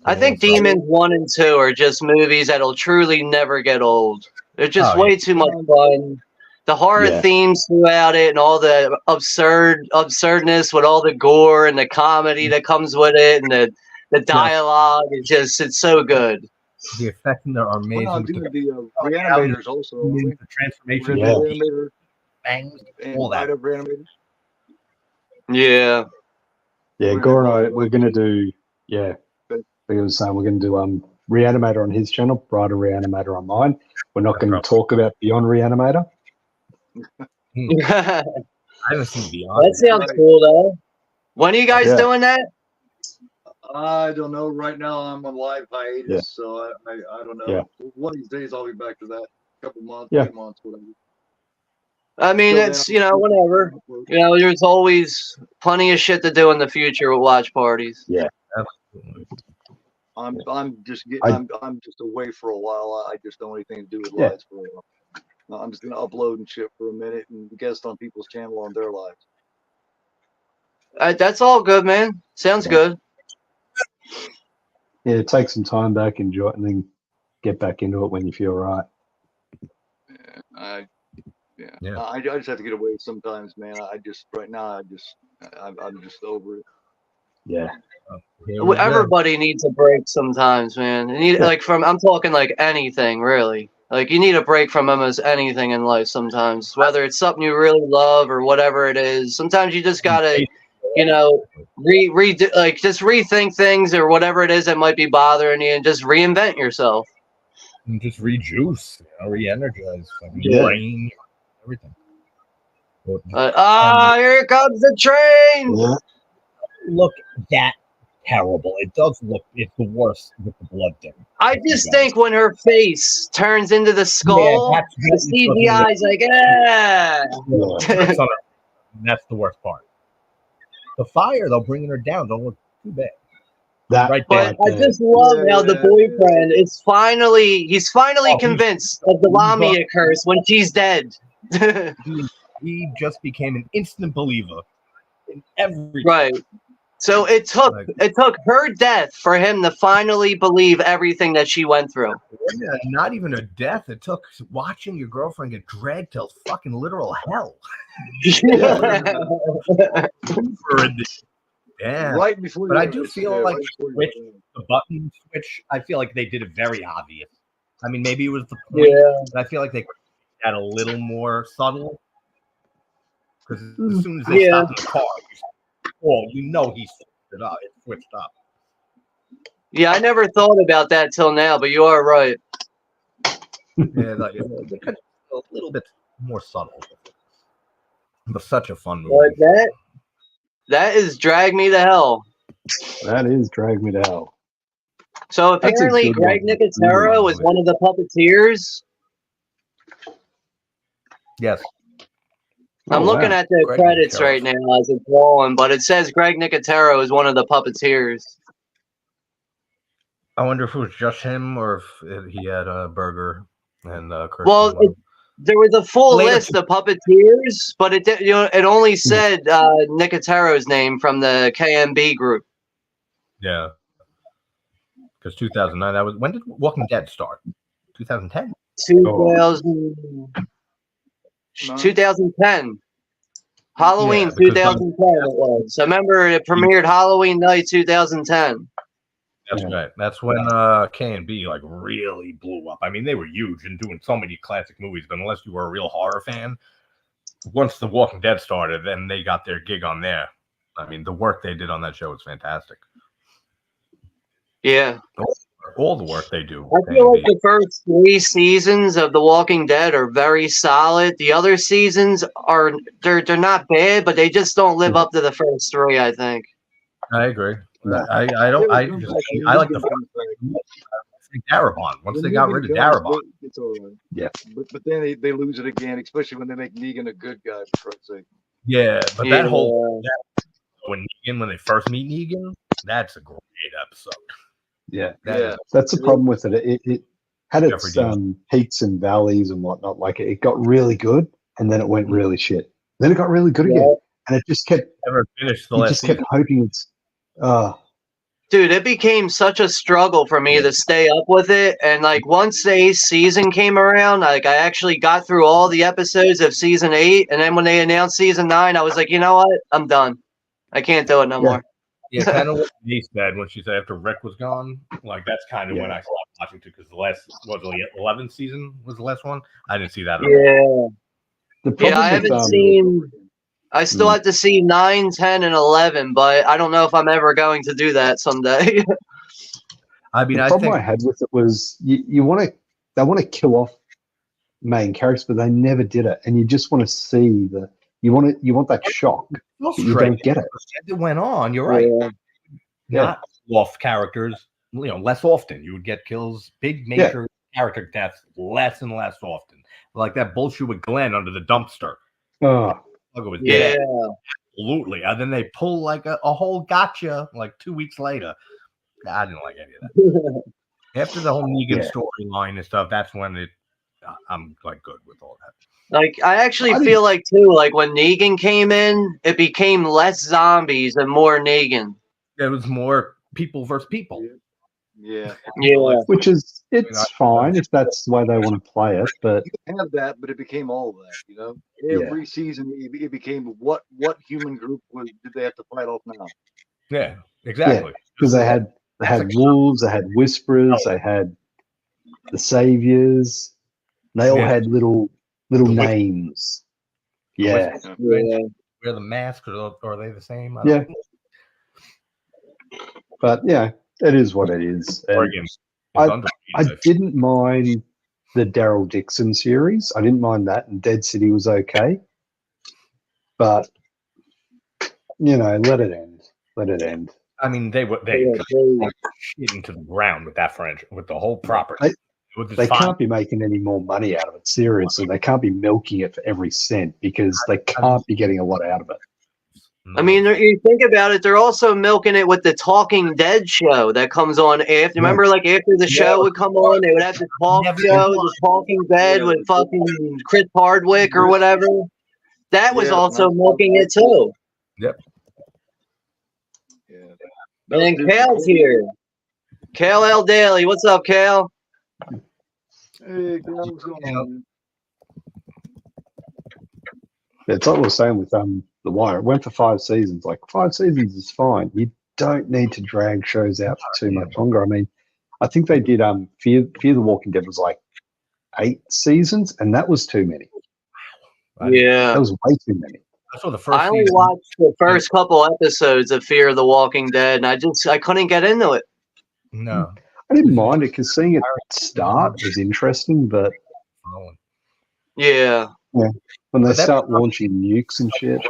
I think Demons 1 and 2 are just movies that'll truly never get old. They're just way too much fun. the horror Yeah. themes throughout it and all the absurdness with all the gore and the comedy that comes with it and the dialogue. It's so good. The effects in there are We're amazing. not with doing the the reanimators also. aren't we? the transformation, We're Yeah. gonna do reanimator bangs, and all that. light up reanimators. Yeah. Yeah, We're Gore and gonna I, we're going to do, yeah, Okay. like I was saying, we're going to do Reanimator on his channel, Brighter Reanimator on mine. We're not going to talk about Beyond Reanimator. That I haven't seen Beyond. sounds cool though. When are you guys Yeah. doing that? I don't know. Right now, I'm on live hiatus, Yeah. so I don't know. Yeah. One of these days, I'll be back to that. Couple months, Yeah. 8 months, whatever. I mean, Till it's then, whatever. There's always plenty of shit to do in the future with watch parties. Yeah. Absolutely. I'm just I'm just away for a while. I just don't have anything to do with Yeah. lives for a while. I'm just gonna upload and shit for a minute and guest on people's channel on their lives. That's all good, man. Sounds Yeah. good. Yeah, take some time back, enjoy it, and then get back into it when you feel right. Yeah, Yeah. I just have to get away sometimes, man. Right now I'm just over it. Yeah. Here we go. Everybody needs a break sometimes, man. You need I'm talking like anything, really. Like you need a break from almost anything in life sometimes, whether it's something you really love or whatever it is. Sometimes you just gotta, just rethink things or whatever it is that might be bothering you, and just reinvent yourself. And just rejuice, re-energize, Yeah. brain, everything. Here comes the train. Yeah. Look that terrible. It does look. It's the worst with the blood thing. I just think when her face turns into the skull, the CGI is like, That's the worst part. The fire, though, bringing her down, don't look too bad. That, Right But there. I just love how the boyfriend he's finally convinced of the Lamia curse when she's dead. He just became an instant believer in everything. Right. So it took her death for him to finally believe everything that she went through. Yeah, not even a death. It took watching your girlfriend get dragged to fucking literal hell. Yeah. Right before. But I do feel like right the button switch. I feel like they did it very obvious. I mean, maybe it was the point, but I feel like they could add a little more subtle. Because as soon as they stopped in the car, he switched it up. It switched up. Yeah, I never thought about that till now, but you are right. Yeah, like, they could a little bit more subtle. But such a fun movie. But that is Drag Me to Hell. That is Drag Me to Hell. So apparently Greg Nicotero was one of the puppeteers. Yes. I'm looking at the credits right now as it's rolling, but it says Greg Nicotero is one of the puppeteers. I wonder if it was just him or if he had a burger and Kirsten. Well, there was a full list of puppeteers, but it only said Nicotero's name from the KMB group. Yeah. Because 2009, that was when did Walking Dead start? 2010. 2010. Halloween 2010 it was. I remember it premiered Halloween night 2010. That's right. That's when K&B like really blew up. I mean, they were huge and doing so many classic movies, but unless you were a real horror fan, once The Walking Dead started, then they got their gig on there. I mean, the work they did on that show was fantastic. Yeah. All the work they do. I feel like the first 3 seasons of The Walking Dead are very solid. The other seasons are they're not bad, but they just don't live up to the first 3, I think. I agree. I like the Darabont. Once they got rid of Darabont, it's all right. Yeah. But then they lose it again, especially when they make Negan a good guy, for Christ's sake. Yeah, but that whole when they first meet Negan, that's a great episode. Yeah, that's the problem with it. It had its peaks and valleys and whatnot. Like it got really good, and then it went really shit. Then it got really good again, and it just kept never finished the you last just season. kept hoping it's. Dude, it became such a struggle for me to stay up with it. And like once the 8th season came around, like I actually got through all the episodes of season 8. And then when they announced season 9, I was like, you know what? I'm done. I can't do it no more. Yeah, kind of what Denise said when she said after Rick was gone. Like that's kind of when I stopped watching too, because the last 11th season was the last one. I didn't see that. I haven't seen. I still have to see 9, 10, and 11, but I don't know if I'm ever going to do that someday. I mean, the problem I had with it was they want to kill off main characters, but they never did it, and you just want to see you want that shock. But you don't get it. It went on. You're right. Not off characters, less often. You would get kills, big major character deaths, less and less often. Like that bullshit with Glenn under the dumpster. Oh. Absolutely. And then they pull like a whole gotcha like 2 weeks later. I didn't like any of that. After the whole Negan storyline and stuff, that's when I'm like good with all that. Like I actually feel like too, like when Negan came in, it became less zombies and more Negan. It was more people versus people. Yeah. Which is fine if that's the way they want to play it, but you have that, but it became all of that. Every season it became what human group did they have to fight off now? Yeah, exactly. Because they had wolves, they had whisperers, they had the saviors. They all had little names. Yeah. Wear the masks, or are they the same? I don't know. But it is what it is. I didn't mind the Daryl Dixon series. I didn't mind that, and Dead City was okay. But let it end. Let it end. I mean, they shit into the ground with that franchise, with the whole property. They can't be making any more money out of it. Seriously, they can't be milking it for every cent because they can't be getting a lot out of it. I mean, you think about it, they're also milking it with the Talking Dead show that comes on after. Remember, like after the show would come on, they would have the talk show, the Talking Dead with fucking Chris Hardwick or whatever. That was also milking it too. Yep. Yeah. And then Kale's here. Kale L. Daly. What's up, Kale? Hey, what's going on? It's like we were saying with The Wire. It went for 5 seasons. Like 5 seasons is fine. You don't need to drag shows out for too much longer. I mean, I think they did Fear the Walking Dead was like 8 seasons, and that was too many. Yeah, that was way too many. I only watched the first couple episodes of Fear the Walking Dead, and I couldn't get into it. No, I didn't mind it because seeing it start was interesting, but yeah. When they start launching nukes and shit,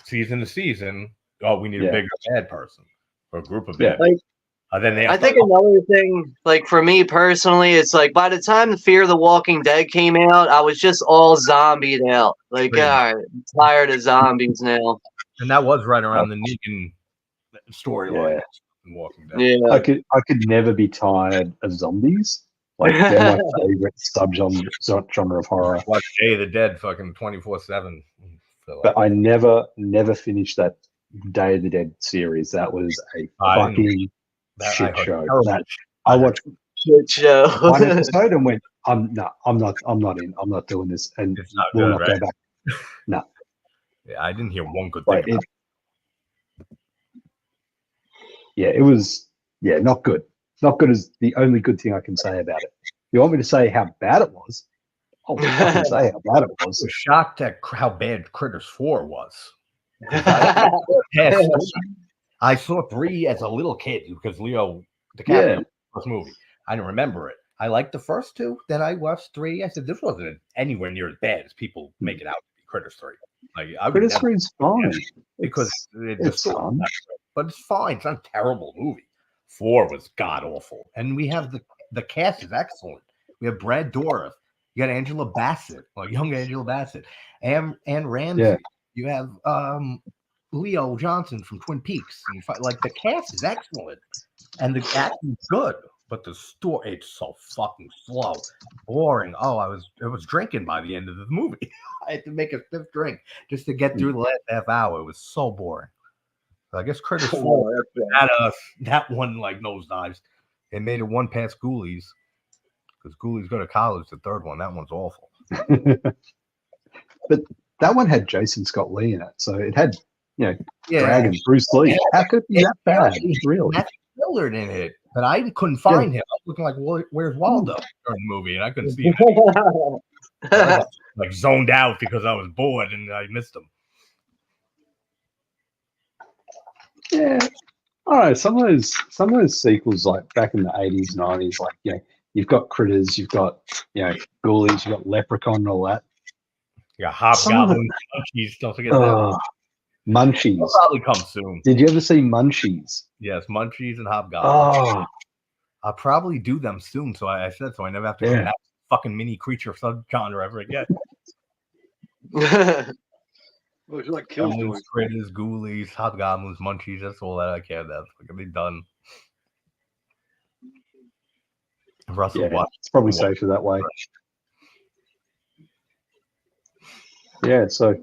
season to season. Oh, we need a bigger bad person or a group of bad. I think another thing, like for me personally, it's like by the time Fear the Walking Dead came out, I was just all zombied out. Like, I'm tired of zombies now. And that was right around the Negan storyline. Walking Dead. Yeah, I could never be tired of zombies. Like they're my favorite subgenre of horror. Watch Day of the Dead fucking 24/7. But I never finished that Day of the Dead series. That was a fucking shit show. I watched shit show. one episode and went, I'm not in. I'm not doing this, and we'll not go back. No. Yeah, I didn't hear one good thing. It was not good. Not good is the only good thing I can say about it. You want me to say how bad it was? I'll fucking say how bad it was. I was shocked at how bad Critters 4 was. I saw 3 as a little kid because Leo DiCaprio first movie. I didn't remember it. I liked the first 2. Then I watched 3. I said this wasn't anywhere near as bad as people make it out to be. Critters 3. Like Critters 3 is fine because it's fun, but it's fine. It's not a terrible movie. 4 was god awful, and we have the cast is excellent. We have Brad Dourif. You got Angela Bassett, young Angela Bassett, and Ramsey. Yeah. You have Leo Johnson from Twin Peaks. And the cast is excellent, and the acting is good, but the story it's so fucking slow, boring. Oh, I was drinking by the end of the movie. I had to make a 5th drink just to get through the last half hour. It was so boring. I guess Critters Oh, 4 that's bad. that one like nosedives. It made it one past Ghoulies because Ghoulies go to college. The third one, that one's awful. But that one had Jason Scott Lee in it, so it had Yeah, Dragon Bruce Lee. How could it be that bad? Really? Matthew Lillard in it, but I couldn't find him. I was looking like, where's Waldo during the movie, and I couldn't see him. I was, like zoned out because I was bored and I missed him. Yeah. All right. Some of those sequels, like back in the 80s, 90s, like you've got Critters, you've got Ghoulies, you've got Leprechaun and all that. Yeah, Hobgoblin, Munchies. Don't forget that. Munchies. They'll probably come soon. Did you ever see Munchies? Yes, Munchies and Hobgoblin. Oh, I'll probably do them soon. So I said so. I never have to go to that fucking mini creature subgenre ever again. Well, it's like Killjoy. Critters, Ghoulies, Hobgoblins, Munchies. That's all that I care about. It's gonna be done. Russell, it's probably safer that way. Yeah. So,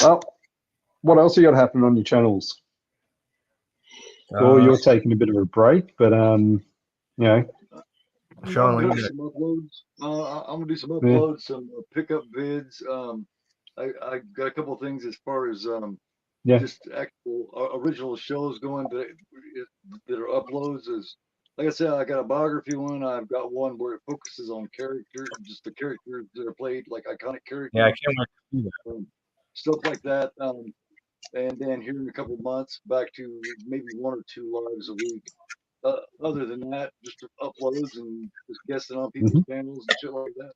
well, what else you got happening on your channels? Well, you're taking a bit of a break, but Sean, I'm gonna do some uploads. I'm gonna do some uploads, some pickup vids. I got a couple of things as far as just actual original shows going that are uploads. Is like I said, I got a biography one. I've got one where it focuses on characters, just the characters that are played, like iconic characters. Yeah, I can't wait to see that. Stuff like that. And then here in a couple of months, back to maybe 1 or 2 lives a week. Other than that, just uploads and just guessing on people's channels and shit like that.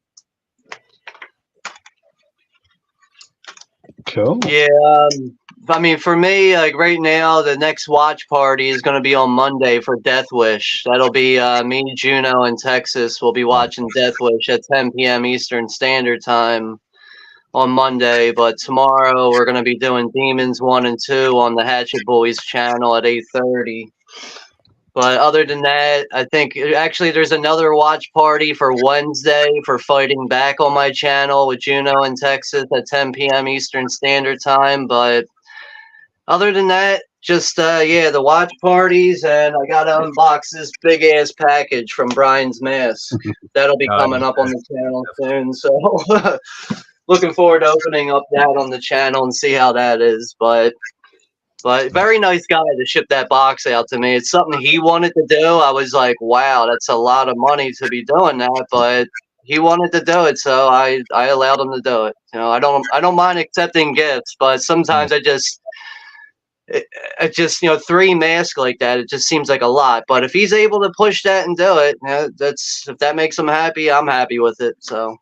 Cool. Yeah, I mean, for me, like right now, the next watch party is going to be on Monday for Death Wish. That'll be me, Juno, and Texas. We'll be watching Death Wish at 10 p.m. Eastern Standard Time on Monday. But tomorrow, we're going to be doing Demons 1 and 2 on the Hatchet Boys channel at 8:30. But other than that, I think actually there's another watch party for Wednesday for Fighting Back on my channel with Juno in Texas at 10 p.m. Eastern Standard Time. But other than that, just the watch parties, and I gotta unbox this big ass package from Brian's Mask. That'll be coming up on the channel soon. So looking forward to opening up that on the channel and see how that is. But very nice guy to ship that box out to me. It's something he wanted to do. I was like, wow, that's a lot of money to be doing that, but he wanted to do it, so I allowed him to do it. I don't mind accepting gifts, but sometimes I just 3 masks like that, it just seems like a lot. But if he's able to push that and do it, if that makes him happy, I'm happy with it. So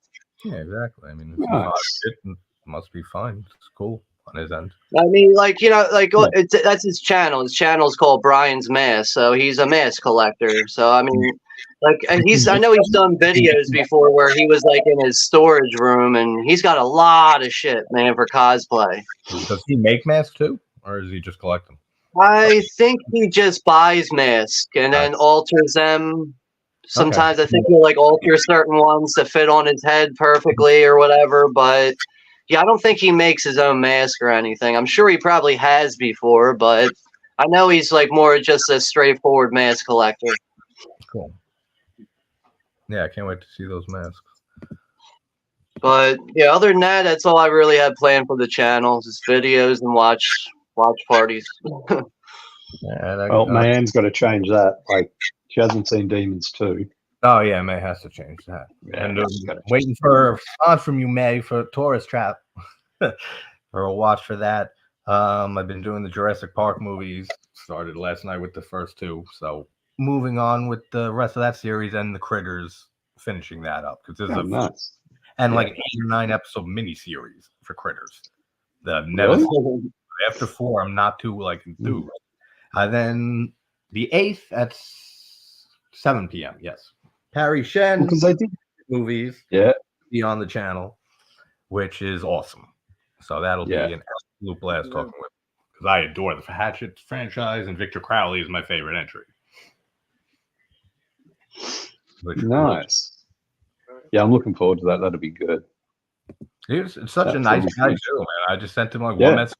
yeah, exactly. I mean, it must be fine. It's cool on his end. I mean, that's his channel. His channel is called Brian's Mask, so he's a mask collector. So I mean, I know he's done videos before where he was like in his storage room, and he's got a lot of shit, man, for cosplay. Does he make masks too, or does he just collect them? I think he just buys masks and then alters them. Sometimes I think he'll alter certain ones to fit on his head perfectly or whatever, but yeah, I don't think he makes his own mask or anything. I'm sure he probably has before, but I know he's more just a straightforward mask collector. Cool. Yeah, I can't wait to see those masks. But yeah, other than that, that's all I really had planned for the channel. Just videos and watch parties. Mayhem's got to change that. She hasn't seen Demons 2. Oh yeah, May has to change that. Yeah, and waiting for a response from you, May, for Tourist Trap. For a watch for that. I've been doing the Jurassic Park movies. Started last night with the first 2. So moving on with the rest of that series and the Critters, finishing that up because there's nice. And like an 8 or 9 episode miniseries for Critters. After 4, I'm not too enthused. Then the 8th at 7 p.m. Yes. Harry Shen, because I think movies, be on the channel, which is awesome. So that'll be an absolute blast talking with, because I adore the Hatchet franchise, and Victor Crowley is my favorite entry. Nice. Yeah, I'm looking forward to that. That'll be good. It's such a nice guy too, man. I just sent him one message,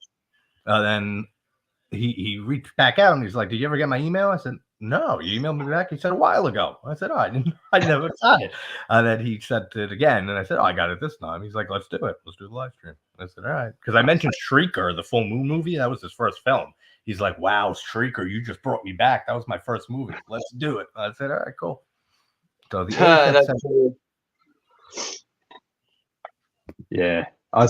then he reached back out and he's like, "Did you ever get my email?" I said, "No, you emailed me back." He said, "A while ago." I said, "Oh, I never got it." And then he sent it again, and I said, "Oh, I got it this time." He's like, "Let's do it. Let's do the live stream." I said, "All right," because I mentioned Shrieker, the full moon movie. That was his first film. He's like, "Wow, Shrieker, you just brought me back. That was my first movie. Let's do it." I said, "All right, cool." So the That's cool. Yeah, I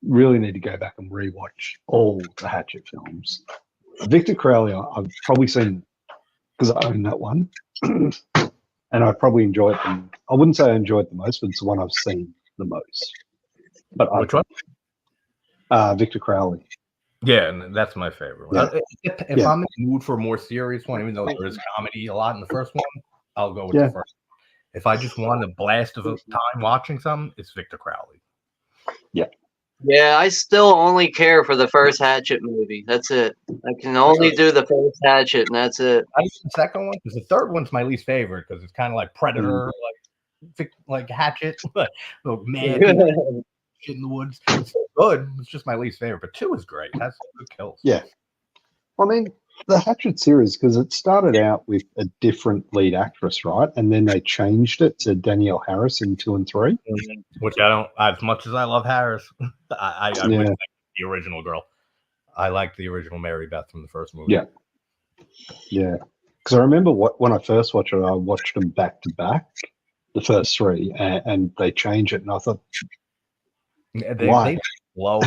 really need to go back and rewatch all the Hatchet films. Victor Crowley, I've probably seen because I own that one, and I probably enjoy it. I wouldn't say I enjoy it the most, but it's the one I've seen the most. But Which one? Victor Crowley. Yeah, and that's my favorite one. Yeah. If I'm in the mood for a more serious one, even though there is comedy a lot in the first one, I'll go with the first. If I just want a blast of a time watching something, it's Victor Crowley. Yeah. Yeah, I still only care for the first Hatchet movie. That's it. I can only do the first Hatchet, and that's it. I like the second one because the third one's my least favorite because it's kind of like Predator, like Hatchet, like mad shit in the woods. It's so good. It's just my least favorite, but 2 is great. It has some good kills. Yeah. I mean, the Hatchet series, because it started out with a different lead actress, right? And then they changed it to Danielle Harris in 2 and 3. Which I don't, as much as I love Harris, I really like the original girl. I like the original Mary Beth from the first movie. Yeah. Yeah. Because I remember when I first watched it, I watched them back to back, the first 3, and they changed it. And I thought, why? They blow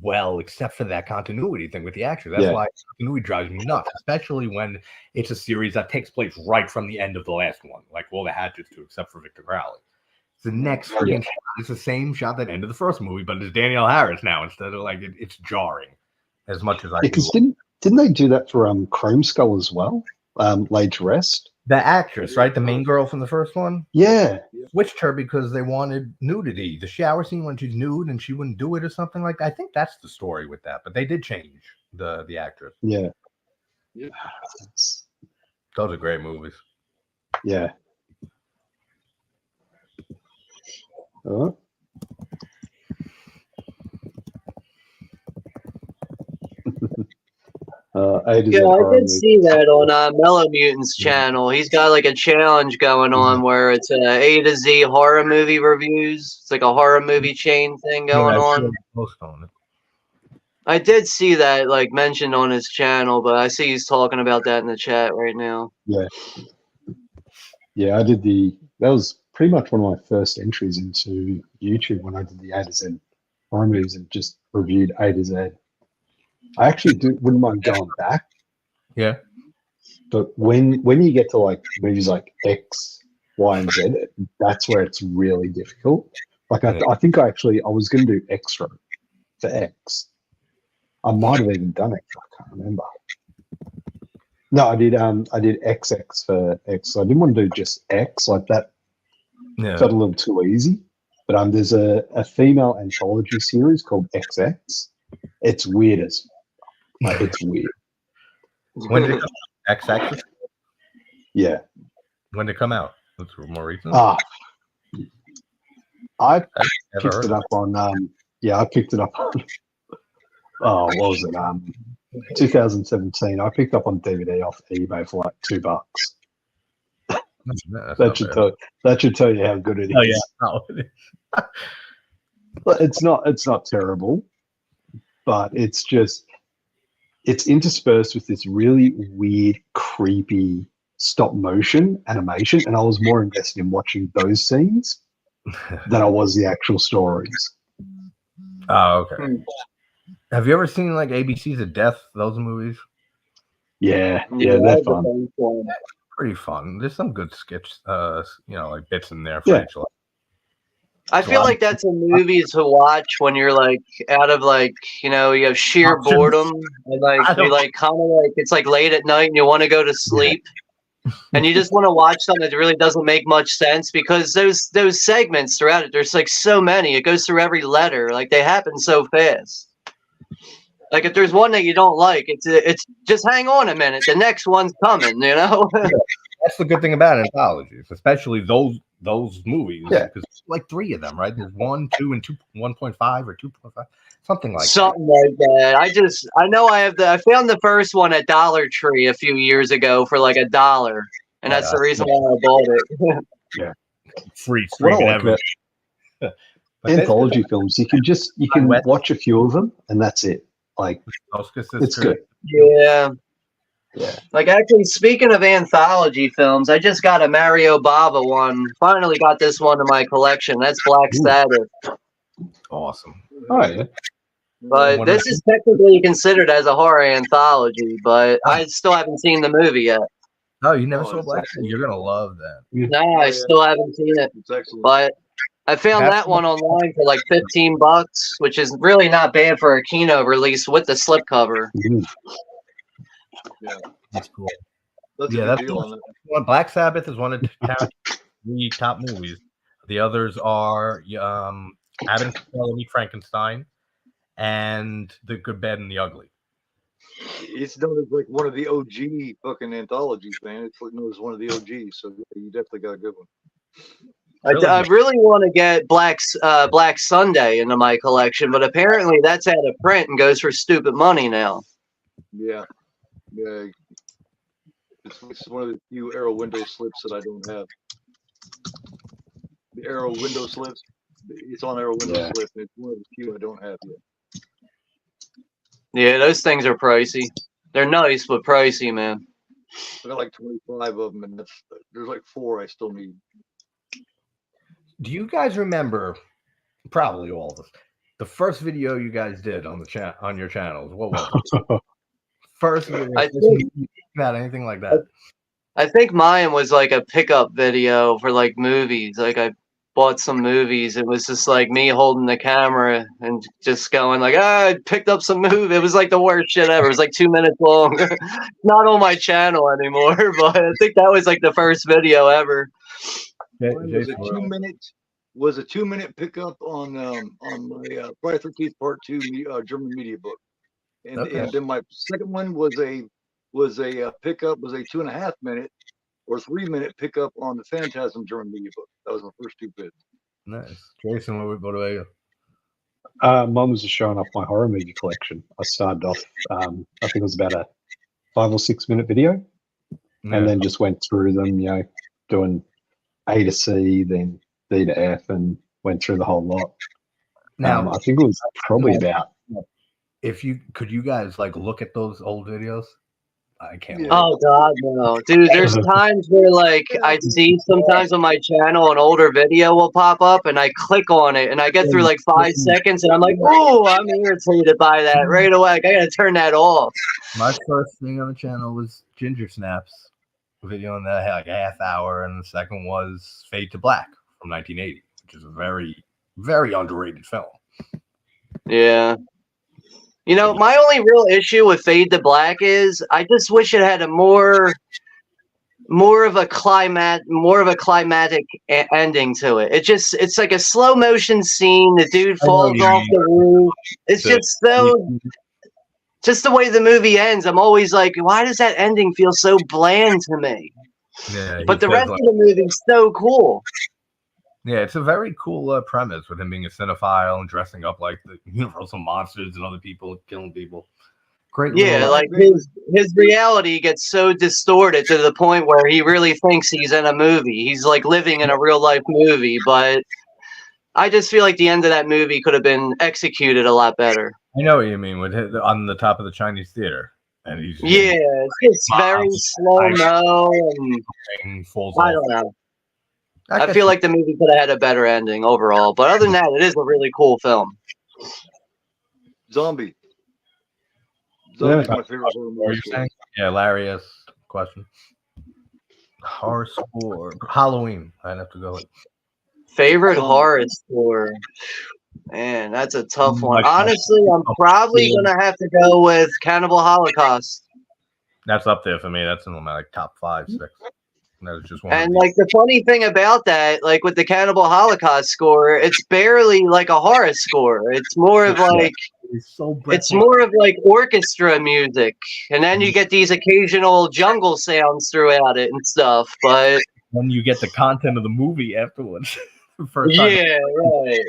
well, except for that continuity thing with the actors. That's why continuity drives me nuts, especially when it's a series that takes place right from the end of the last one, like all the Hatchets do, except for Victor Crowley. It's the next freaking shot. It's the same shot that ended the first movie, but it's Danielle Harris now instead of it's jarring as much as I do. Didn't they do that for Chrome Skull as well? Laid to Rest? The actress, right? The main girl from the first one? Yeah. Switched her because they wanted nudity. The shower scene when she's nude and she wouldn't do it or something like that. I think that's the story with that. But they did change the actress. Yeah. Those are great movies. Yeah. I did see that on Mellow Mutant's channel. He's got like a challenge going on where it's A to Z horror movie reviews. It's like a horror movie chain thing going on. I did see that mentioned on his channel, but I see he's talking about that in the chat right now. Yeah. Yeah, I did that was pretty much one of my first entries into YouTube when I did the A to Z horror movies and just reviewed A to Z. I actually wouldn't mind going back. Yeah. But when you get to movies like X, Y, and Z, that's where it's really difficult. I think I was going to do Extra for X. I might have even done it. I can't remember. No, I did XX for X. I didn't want to do just X like that. Yeah. Felt a little too easy. But there's a female anthology series called XX. It's weird as it's weird. When did it come out? XX? Yeah. When did it come out? That's more recent. I picked it up on I picked it up on what was it? 2017. I picked up on DVD off eBay for $2. That should tell you how good it is. Oh yeah. But it's not terrible, but it's interspersed with this really weird, creepy stop motion animation, and I was more invested in watching those scenes than I was the actual stories. Oh, okay. Have you ever seen ABC's of Death? Those movies? Yeah, they're fun. Pretty fun. There's some good sketch, bits in there for each. I feel like that's a movie to watch when you're out of you have sheer boredom and you kind of it's late at night and you want to go to sleep and you just want to watch something that really doesn't make much sense because those segments throughout it, there's so many. It goes through every letter. They happen so fast. If there's one that you don't like, it's just hang on a minute. The next one's coming, That's the good thing about anthologies, especially those movies. Yeah. Because like 3 of them, right? There's 1, 2, and 1.5 or 2.5, something like Something like that. I know I found the first one at Dollar Tree a few years ago for like $1, and that's the reason why I bought it. that. Free What I streaming like about anthology films, you can watch a few of them, and that's it. Like, it's good. Yeah. Yeah. Like, actually, speaking of anthology films, I just got a Mario Bava one. Finally got this one in my collection. That's Black Sabbath. Awesome. Oh, yeah. But this is technically considered as a horror anthology, but I still haven't seen the movie yet. No, you never saw Black Sabbath? You're going to love that. No, I still haven't seen it. But I found that one online for like $15, which is really not bad for a Kino release with the slipcover. Yeah, that's cool. That's cool. Black Sabbath is one of the top movies. The others are Abbott and Costello Meet Frankenstein and The Good, Bad, and the Ugly. It's known as like one of the OG fucking anthologies, man. It's known as one of the OGs, so you definitely got a good one. I really want to get Black Sunday into my collection, but apparently that's out of print and goes for stupid money now. Yeah. It's one of the few Arrow window slips that I don't have. The Arrow window slips. It's on Arrow window slip, and it's one of the few I don't have yet. Yeah, those things are pricey. They're nice, but pricey, man. I got like 25 of them, and there's like 4 I still need. Do you guys remember? Probably all of us. The first video you guys did on the on your channels. What was it? First video. About anything like that? I think mine was like a pickup video for like movies. Like I bought some movies. It was just like me holding the camera and just going like, I picked up some movie. It was like the worst shit ever. It was like 2 minutes long. Not on my channel anymore, but I think that was like the first video ever. Was a 2-minute pickup on my Friday 13th Part 2 German media book, and then my second one was a pickup, was a 2.5-minute or 3-minute pickup on the Phantasm German media book. That was my first 2 bits. Nice. Jason, what about you? Mine was just showing off my horror movie collection. I started off, I think it was about a 5 or 6 minute video, and then just went through them, doing A to C, then D to F, and went through the whole lot. Now, I think it was probably about. Could you guys like look at those old videos? I can't. Oh God, no, dude. There's times where like I see sometimes on my channel an older video will pop up, and I click on it, and I get through like 5 seconds, and I'm like, oh, I'm irritated by that right away. Like, I gotta turn that off. My first thing on the channel was Ginger Snaps video, and that had like a half hour, and the second was Fade to Black from 1980, which is a very, very underrated film. Yeah. My only real issue with Fade to Black is I just wish it had a more of a climatic ending to it. It's like a slow motion scene. The dude falls off the roof. It's just the way the movie ends. I'm always like, why does that ending feel so bland to me? Yeah, but the rest of the movie's so cool. Yeah, it's a very cool premise with him being a cinephile and dressing up like the Universal monsters and other people killing people. Great. Yeah, like his reality gets so distorted to the point where he really thinks he's in a movie. He's like living in a real life movie, but I just feel like the end of that movie could have been executed a lot better. I know what you mean with on the top of the Chinese theater, and he's it's just very slow mo and I don't know. I feel like the movie could have had a better ending overall, but other than that, it is a really cool film. Zombie. Zombie's my favorite horror movie. Are you saying? Yeah, Larry has a question. Horror score. Halloween. I'd have to go with. Favorite horror score. Man, that's a tough one. Honestly, I'm probably gonna have to go with Cannibal Holocaust. That's up there for me. That's in my top 5, 6. That was just one. And like the funny thing about that, like with the Cannibal Holocaust score, it's barely like a horror score. It's more of like is so it's more of like orchestra music, and then you get these occasional jungle sounds throughout it and stuff. But then you get the content of the movie afterwards. First time. yeah,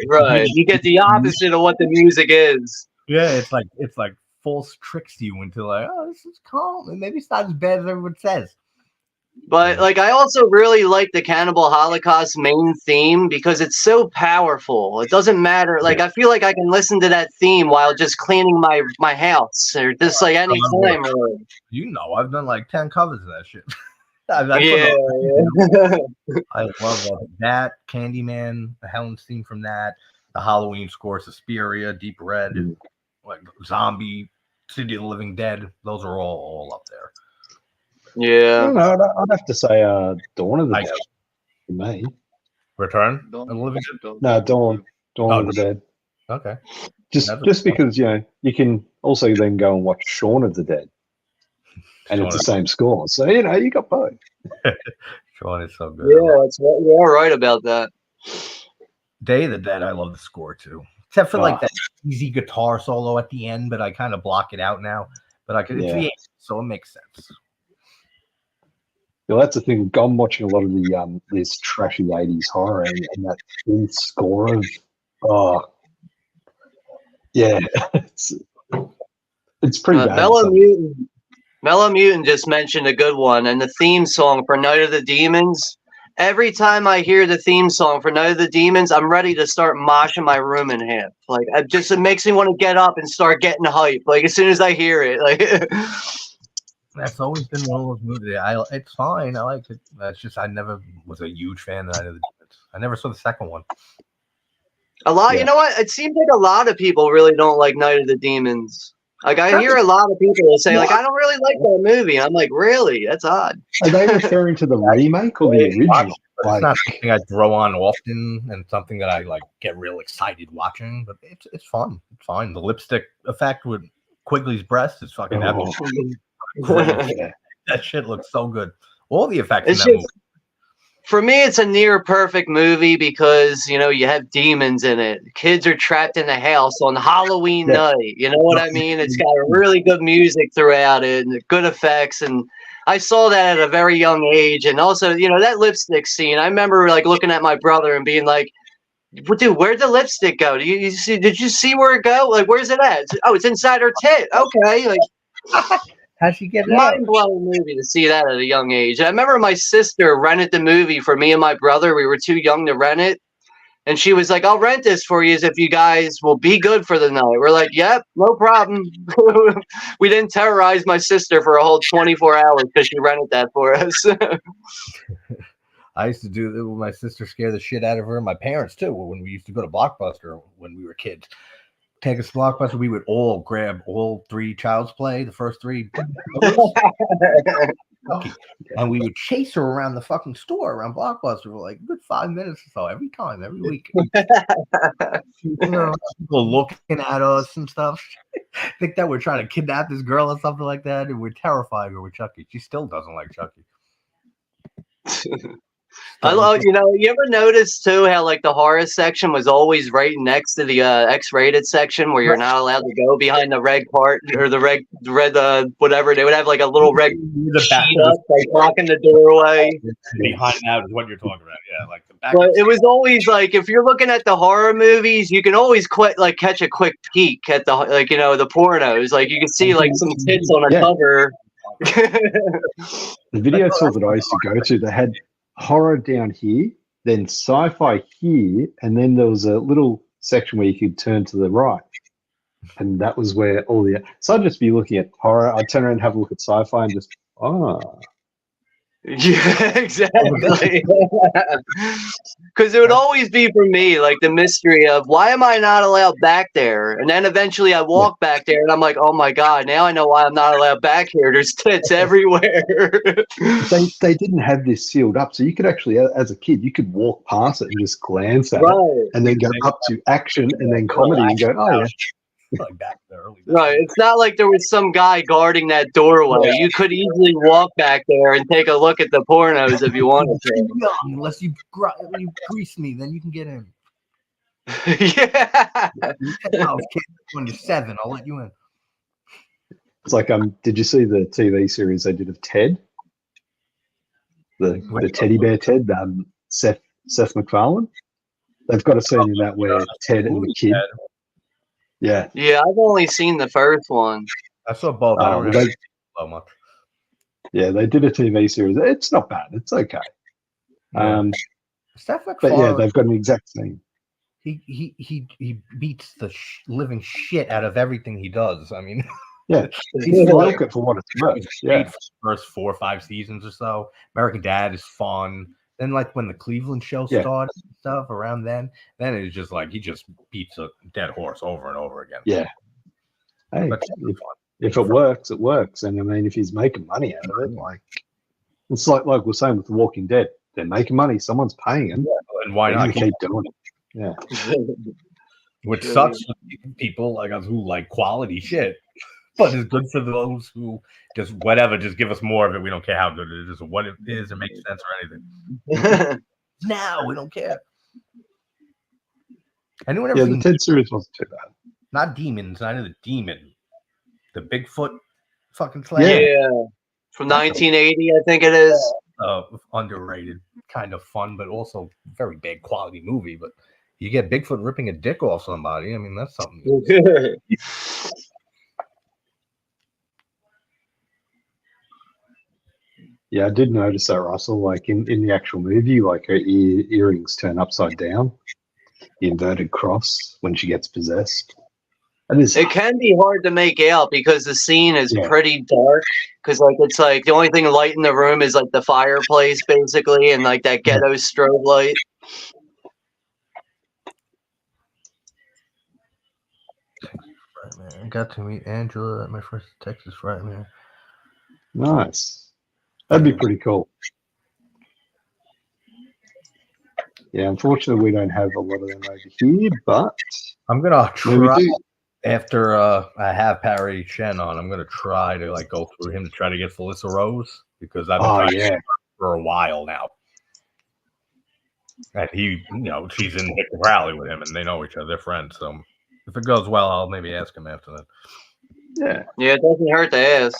right. You get the opposite of what the music is. Yeah, it's like false tricks you into like, oh, this is calm, and maybe it's not as bad as everyone says. But like, I also really like the Cannibal Holocaust main theme because it's so powerful. It doesn't matter. Like, I feel like I can listen to that theme while just cleaning my house or just like any time. Really. You know, I've done like 10 covers of that shit. I love that. Candyman, the Helen's theme from that, the Halloween score, Suspiria, Deep Red, like Zombie, City of the Living Dead. Those are all up there. Yeah. I don't know. I'd have to say Dawn of the Dead for me. Return? Dawn No, Dawn of the Dead. Okay. Just because, you know, you can also then go and watch Shaun of the Dead. And it's the same score. So, you know, you got both. Shaun is so good. Yeah, you're all right about that. Day of the Dead, I love the score too. Except for like that easy guitar solo at the end, but I kind of block it out now. But it's the 80s, so it makes sense. Well, that's the thing. I'm watching a lot of the this trashy 80s horror and that score of it's pretty bad. Mellow Mutant just mentioned a good one, and the theme song for Night of the Demons. Every time I hear the theme song for Night of the Demons, I'm ready to start moshing my room in half. Like, it makes me want to get up and start getting hype. Like, as soon as I hear it, like. That's always been one of those movies. It's fine. I like it. That's just I never was a huge fan of Night of the Demons. I never saw the second one. You know what? It seems like a lot of people really don't like Night of the Demons. Like, I hear a lot of people say, like, I don't really like that movie. I'm like, really? That's odd. Are they referring to the remake or the original? It's not something I throw on often and something that I like get real excited watching, but it's fun. It's fine. The lipstick effect with Quigley's breast is fucking epic. That shit looks so good. All the effects in that movie. For me, it's a near perfect movie because, you know, you have demons in it. Kids are trapped in the house on Halloween night. You know what I mean? It's got really good music throughout it and good effects. And I saw that at a very young age. And also, you know, that lipstick scene, I remember like looking at my brother and being like, dude, where'd the lipstick go? Did you see where it go? Like, where's it at? Oh, it's inside her tit. Okay. Like, how'd she get it? Mind-blowing movie to see that at a young age. I remember my sister rented the movie for me and my brother. We were too young to rent it. And she was like, I'll rent this for you if you guys will be good for the night. We're like, yep, no problem. We didn't terrorize my sister for a whole 24 hours because she rented that for us. I used to do that with my sister, scare the shit out of her. My parents, too, when we used to go to Blockbuster when we were kids. Take us to Blockbuster, we would all grab all 3 Child's Play, the first 3, and we would chase her around the fucking store, around Blockbuster for like a good 5 minutes or so every time, every week. You know, people looking at us and stuff. Think that we're trying to kidnap this girl or something like that, and we're terrifying her with Chucky. She still doesn't like Chucky. I love, you know, you ever notice too how like the horror section was always right next to the X-rated section where you're not allowed to go behind the red part or the red whatever. They would have like a little red sheet up, like blocking the doorway. Behind that is what you're talking about, yeah. Like the back. But it was always like if you're looking at the horror movies, you can always catch a quick peek at the the pornos. Like you can see like some tits on a cover. The video store that I used to go to, they had horror down here, then sci-fi here, and then there was a little section where you could turn to the right, and that was where all the. So I'd just be looking at horror. I'd turn around and have a look at sci-fi and just Yeah, exactly. Because it would always be for me like the mystery of why am I not allowed back there? And then eventually I walk back there and I'm like, oh my God, now I know why I'm not allowed back here. There's tits everywhere. They didn't have this sealed up, so you could actually, as a kid, you could walk past it and just glance at it, and then go up to action and then comedy and go, oh yeah. Like back there early. Right. It's not like there was some guy guarding that doorway. You could easily walk back there and take a look at the pornos if you wanted to. Unless you grease me, then you can get in. Yeah. Oh, kid, when you're 7, I'll let you in. It's like, did you see the TV series they did of Ted? The teddy bear Ted, Seth MacFarlane? They've got a scene in that where Ted and the kid. Yeah. Yeah, I've only seen the first one. I saw both. I don't remember so much. Yeah, they did a TV series. It's not bad. It's okay. Yeah. Seth But yeah, MacFarlane, they've got an exact scene. he beats the living shit out of everything he does. I mean, yeah, he's milk it for what it's worth. Yeah, for the first 4 or 5 seasons or so. American Dad is fun. Then, like when the Cleveland show started and stuff around then it's just like he just beats a dead horse over and over again. Yeah. Hey, if it works, it works. And I mean, if he's making money out of it, like it's like we're saying with The Walking Dead, they're making money. Someone's paying them, and why not keep doing it? Yeah. Which sucks for people like us who like quality shit, but it's good for those who just whatever, just give us more of it. We don't care how good it is or what it is or makes sense or anything. Now we don't care. Anyone ever the Ted series wasn't too bad. Not Demons, not the Demon. The Bigfoot fucking slayer. Yeah. From 1980, I think it is. Underrated, kind of fun, but also very bad quality movie. But you get Bigfoot ripping a dick off somebody. I mean, that's something. Yeah, I did notice that, Russell. Like in the actual movie, like her earrings turn upside down, the inverted cross when she gets possessed. It can be hard to make out because the scene is pretty dark. Because it's like the only thing light in the room is like the fireplace, basically, and like that ghetto strobe light. I got to meet Angela at my first Texas Frightmare. Nice. That'd be pretty cool. Yeah, unfortunately, we don't have a lot of them over here, but I'm gonna try. After I have Parry Shen on, I'm gonna try to like go through him to try to get Felissa Rose because I've been trying for a while now. And he, she's in Victor Rally with him, and they know each other. They're friends. So if it goes well, I'll maybe ask him after that. Yeah, it doesn't hurt to ask.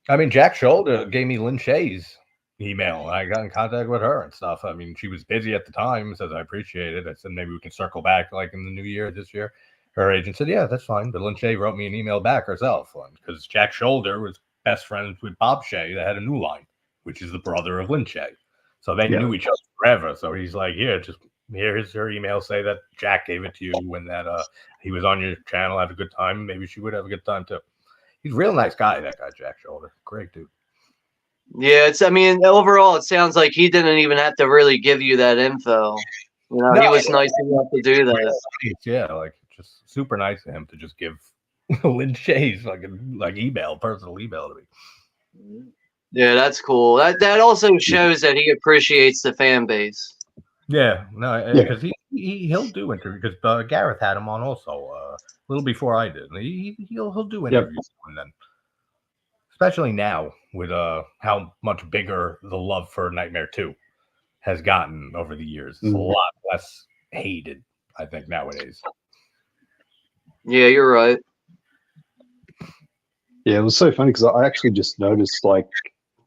I mean, Jack Shoulder gave me Lynn Shay's email. I got in contact with her and stuff. I mean, she was busy at the time. Says I appreciate it. I said maybe we can circle back like in the new year this year. Her agent said, yeah, that's fine. But Lynn Shay wrote me an email back herself because Jack Shoulder was best friends with Bob Shay that had a New Line, which is the brother of Lynn Shay. So they knew each other forever. So he's like, here's her email. Say that Jack gave it to you when that he was on your channel, had a good time. Maybe she would have a good time too. He's a real nice guy, that guy, Jack Shoulder. Great dude. Yeah, overall, it sounds like he didn't even have to really give you that info. He was nice enough to do that. Yeah, like just super nice of him to just give Lynn Shay's fucking personal email to me. Yeah, that's cool. That also shows that he appreciates the fan base. Yeah, no, because he'll do interviews because Gareth had him on also a little before I did. He'll do interviews and then, especially now with how much bigger the love for Nightmare 2 has gotten over the years. It's a lot less hated, I think, nowadays. Yeah, you're right. Yeah, it was so funny because I actually just noticed, like,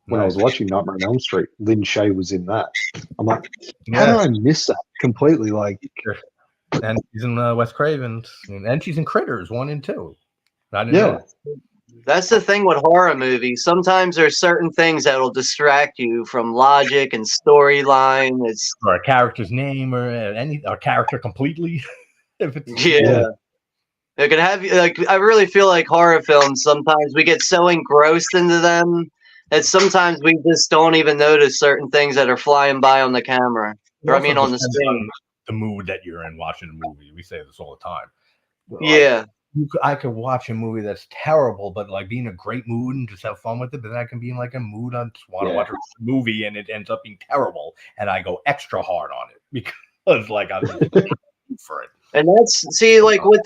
when I was watching Nightmare on Elm Street, Lynn Shay was in that. I'm like, how did I miss that completely? Like, and she's in Wes Craven's, and she's in Critters 1 and 2. I didn't know. That's the thing with horror movies. Sometimes there's certain things that'll distract you from logic and storyline. Or a character's name or a character completely. It can have you I really feel like horror films, sometimes we get so engrossed into them that sometimes we just don't even notice certain things that are flying by on the camera. Or on the screen. The mood that you're in watching a movie. We say this all the time. Yeah. I could watch a movie that's terrible, but like be in a great mood and just have fun with it. But then I can be in like a mood I just want to watch a movie and it ends up being terrible, and I go extra hard on it because like I'm for it. And that's like with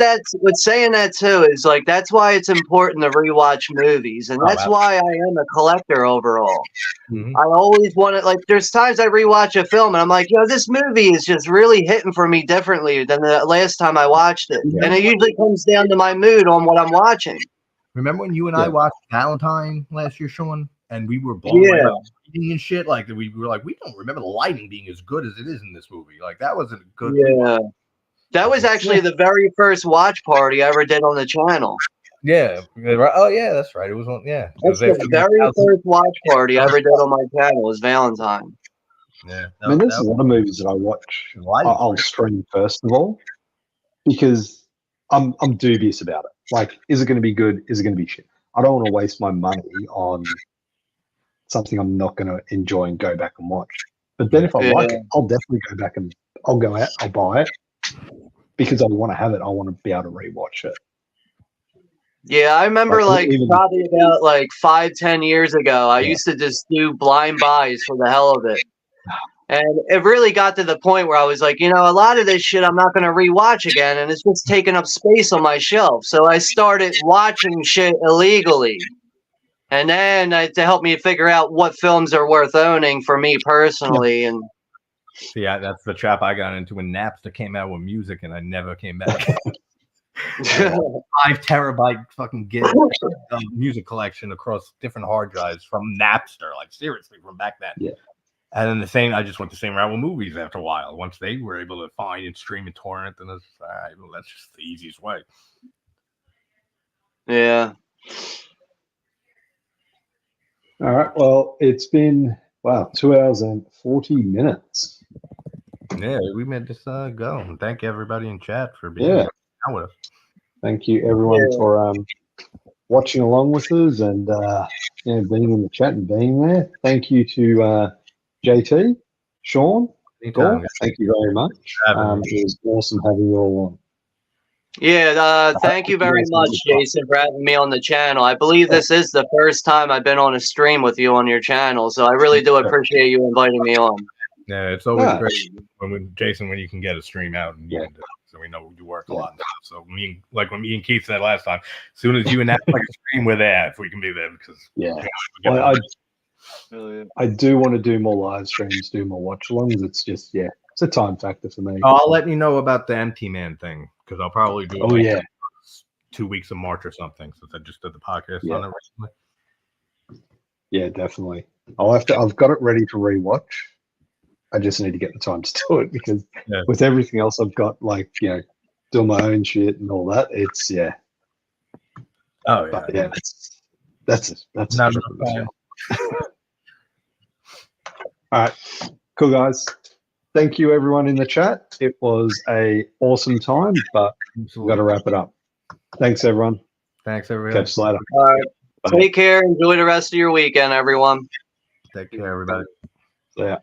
saying that too is like that's why it's important to rewatch movies, and that's why I am a collector overall. Mm-hmm. I always want to, like, there's times I rewatch a film and I'm like, this movie is just really hitting for me differently than the last time I watched it, and it usually comes down to my mood on what I'm watching. Remember when you and I watched Valentine last year, Sean, and we were blown away by the lighting and shit? Like we were like, we don't remember the lighting being as good as it is in this movie. Like that wasn't good. Yeah. That was actually the very first watch party I ever did on the channel. Yeah. Oh, yeah, that's right. It was on. Yeah. That's the very first watch party I ever did on my channel was Valentine. Yeah. I mean, there's a lot of movies that I watch. I'll stream first of all because I'm dubious about it. Like, is it going to be good? Is it going to be shit? I don't want to waste my money on something I'm not going to enjoy and go back and watch. But then if I like it, I'll definitely go back and I'll go out, I'll buy it. Because I want to have it, I want to be able to rewatch it. Yeah, I remember probably about 5-10 years ago, I used to just do blind buys for the hell of it. And it really got to the point where I was like, a lot of this shit I'm not going to rewatch again, and it's just taking up space on my shelf. So I started watching shit illegally. And then to help me figure out what films are worth owning for me personally. And see, that's the trap I got into when Napster came out with music, and I never came back. 5 terabyte fucking music collection across different hard drives from Napster, like seriously from back then. Yeah. And then I just went the same route with movies after a while. Once they were able to find and stream and torrent, and it's all right, well, that's just the easiest way. Yeah. All right. Well, it's been 2 hours and 40 minutes. Yeah, we made this go. And thank everybody in chat for being here with us. Thank you, everyone, for watching along with us and being in the chat and being there. Thank you to JT, Sean, Gore. Thank you very much. It was awesome having you all on. Yeah, thank you very much, Jason, for having me on the channel. I believe this is the first time I've been on a stream with you on your channel, so I really do appreciate you inviting me on. Yeah, it's always great when you can get a stream out and so we know you work a lot. So when me and Keith said last time, as soon as you and that stream, we're there if we can be there because I do want to do more live streams, do more watch alongs. It's just it's a time factor for me. I'll let you know about the Empty Man thing because I'll probably do 2 weeks of March or something since I just did the podcast on it recently. Yeah, definitely. I've got it ready to rewatch. I just need to get the time to do it because with everything else I've got, doing my own shit and all that, it's Oh yeah, but, that's not enough time. All right, cool guys. Thank you everyone in the chat. It was a awesome time, but we've got to wrap it up. Thanks everyone. Thanks everyone. Catch you later. All right. Take care. Enjoy the rest of your weekend, everyone. Take care, everybody. Yeah.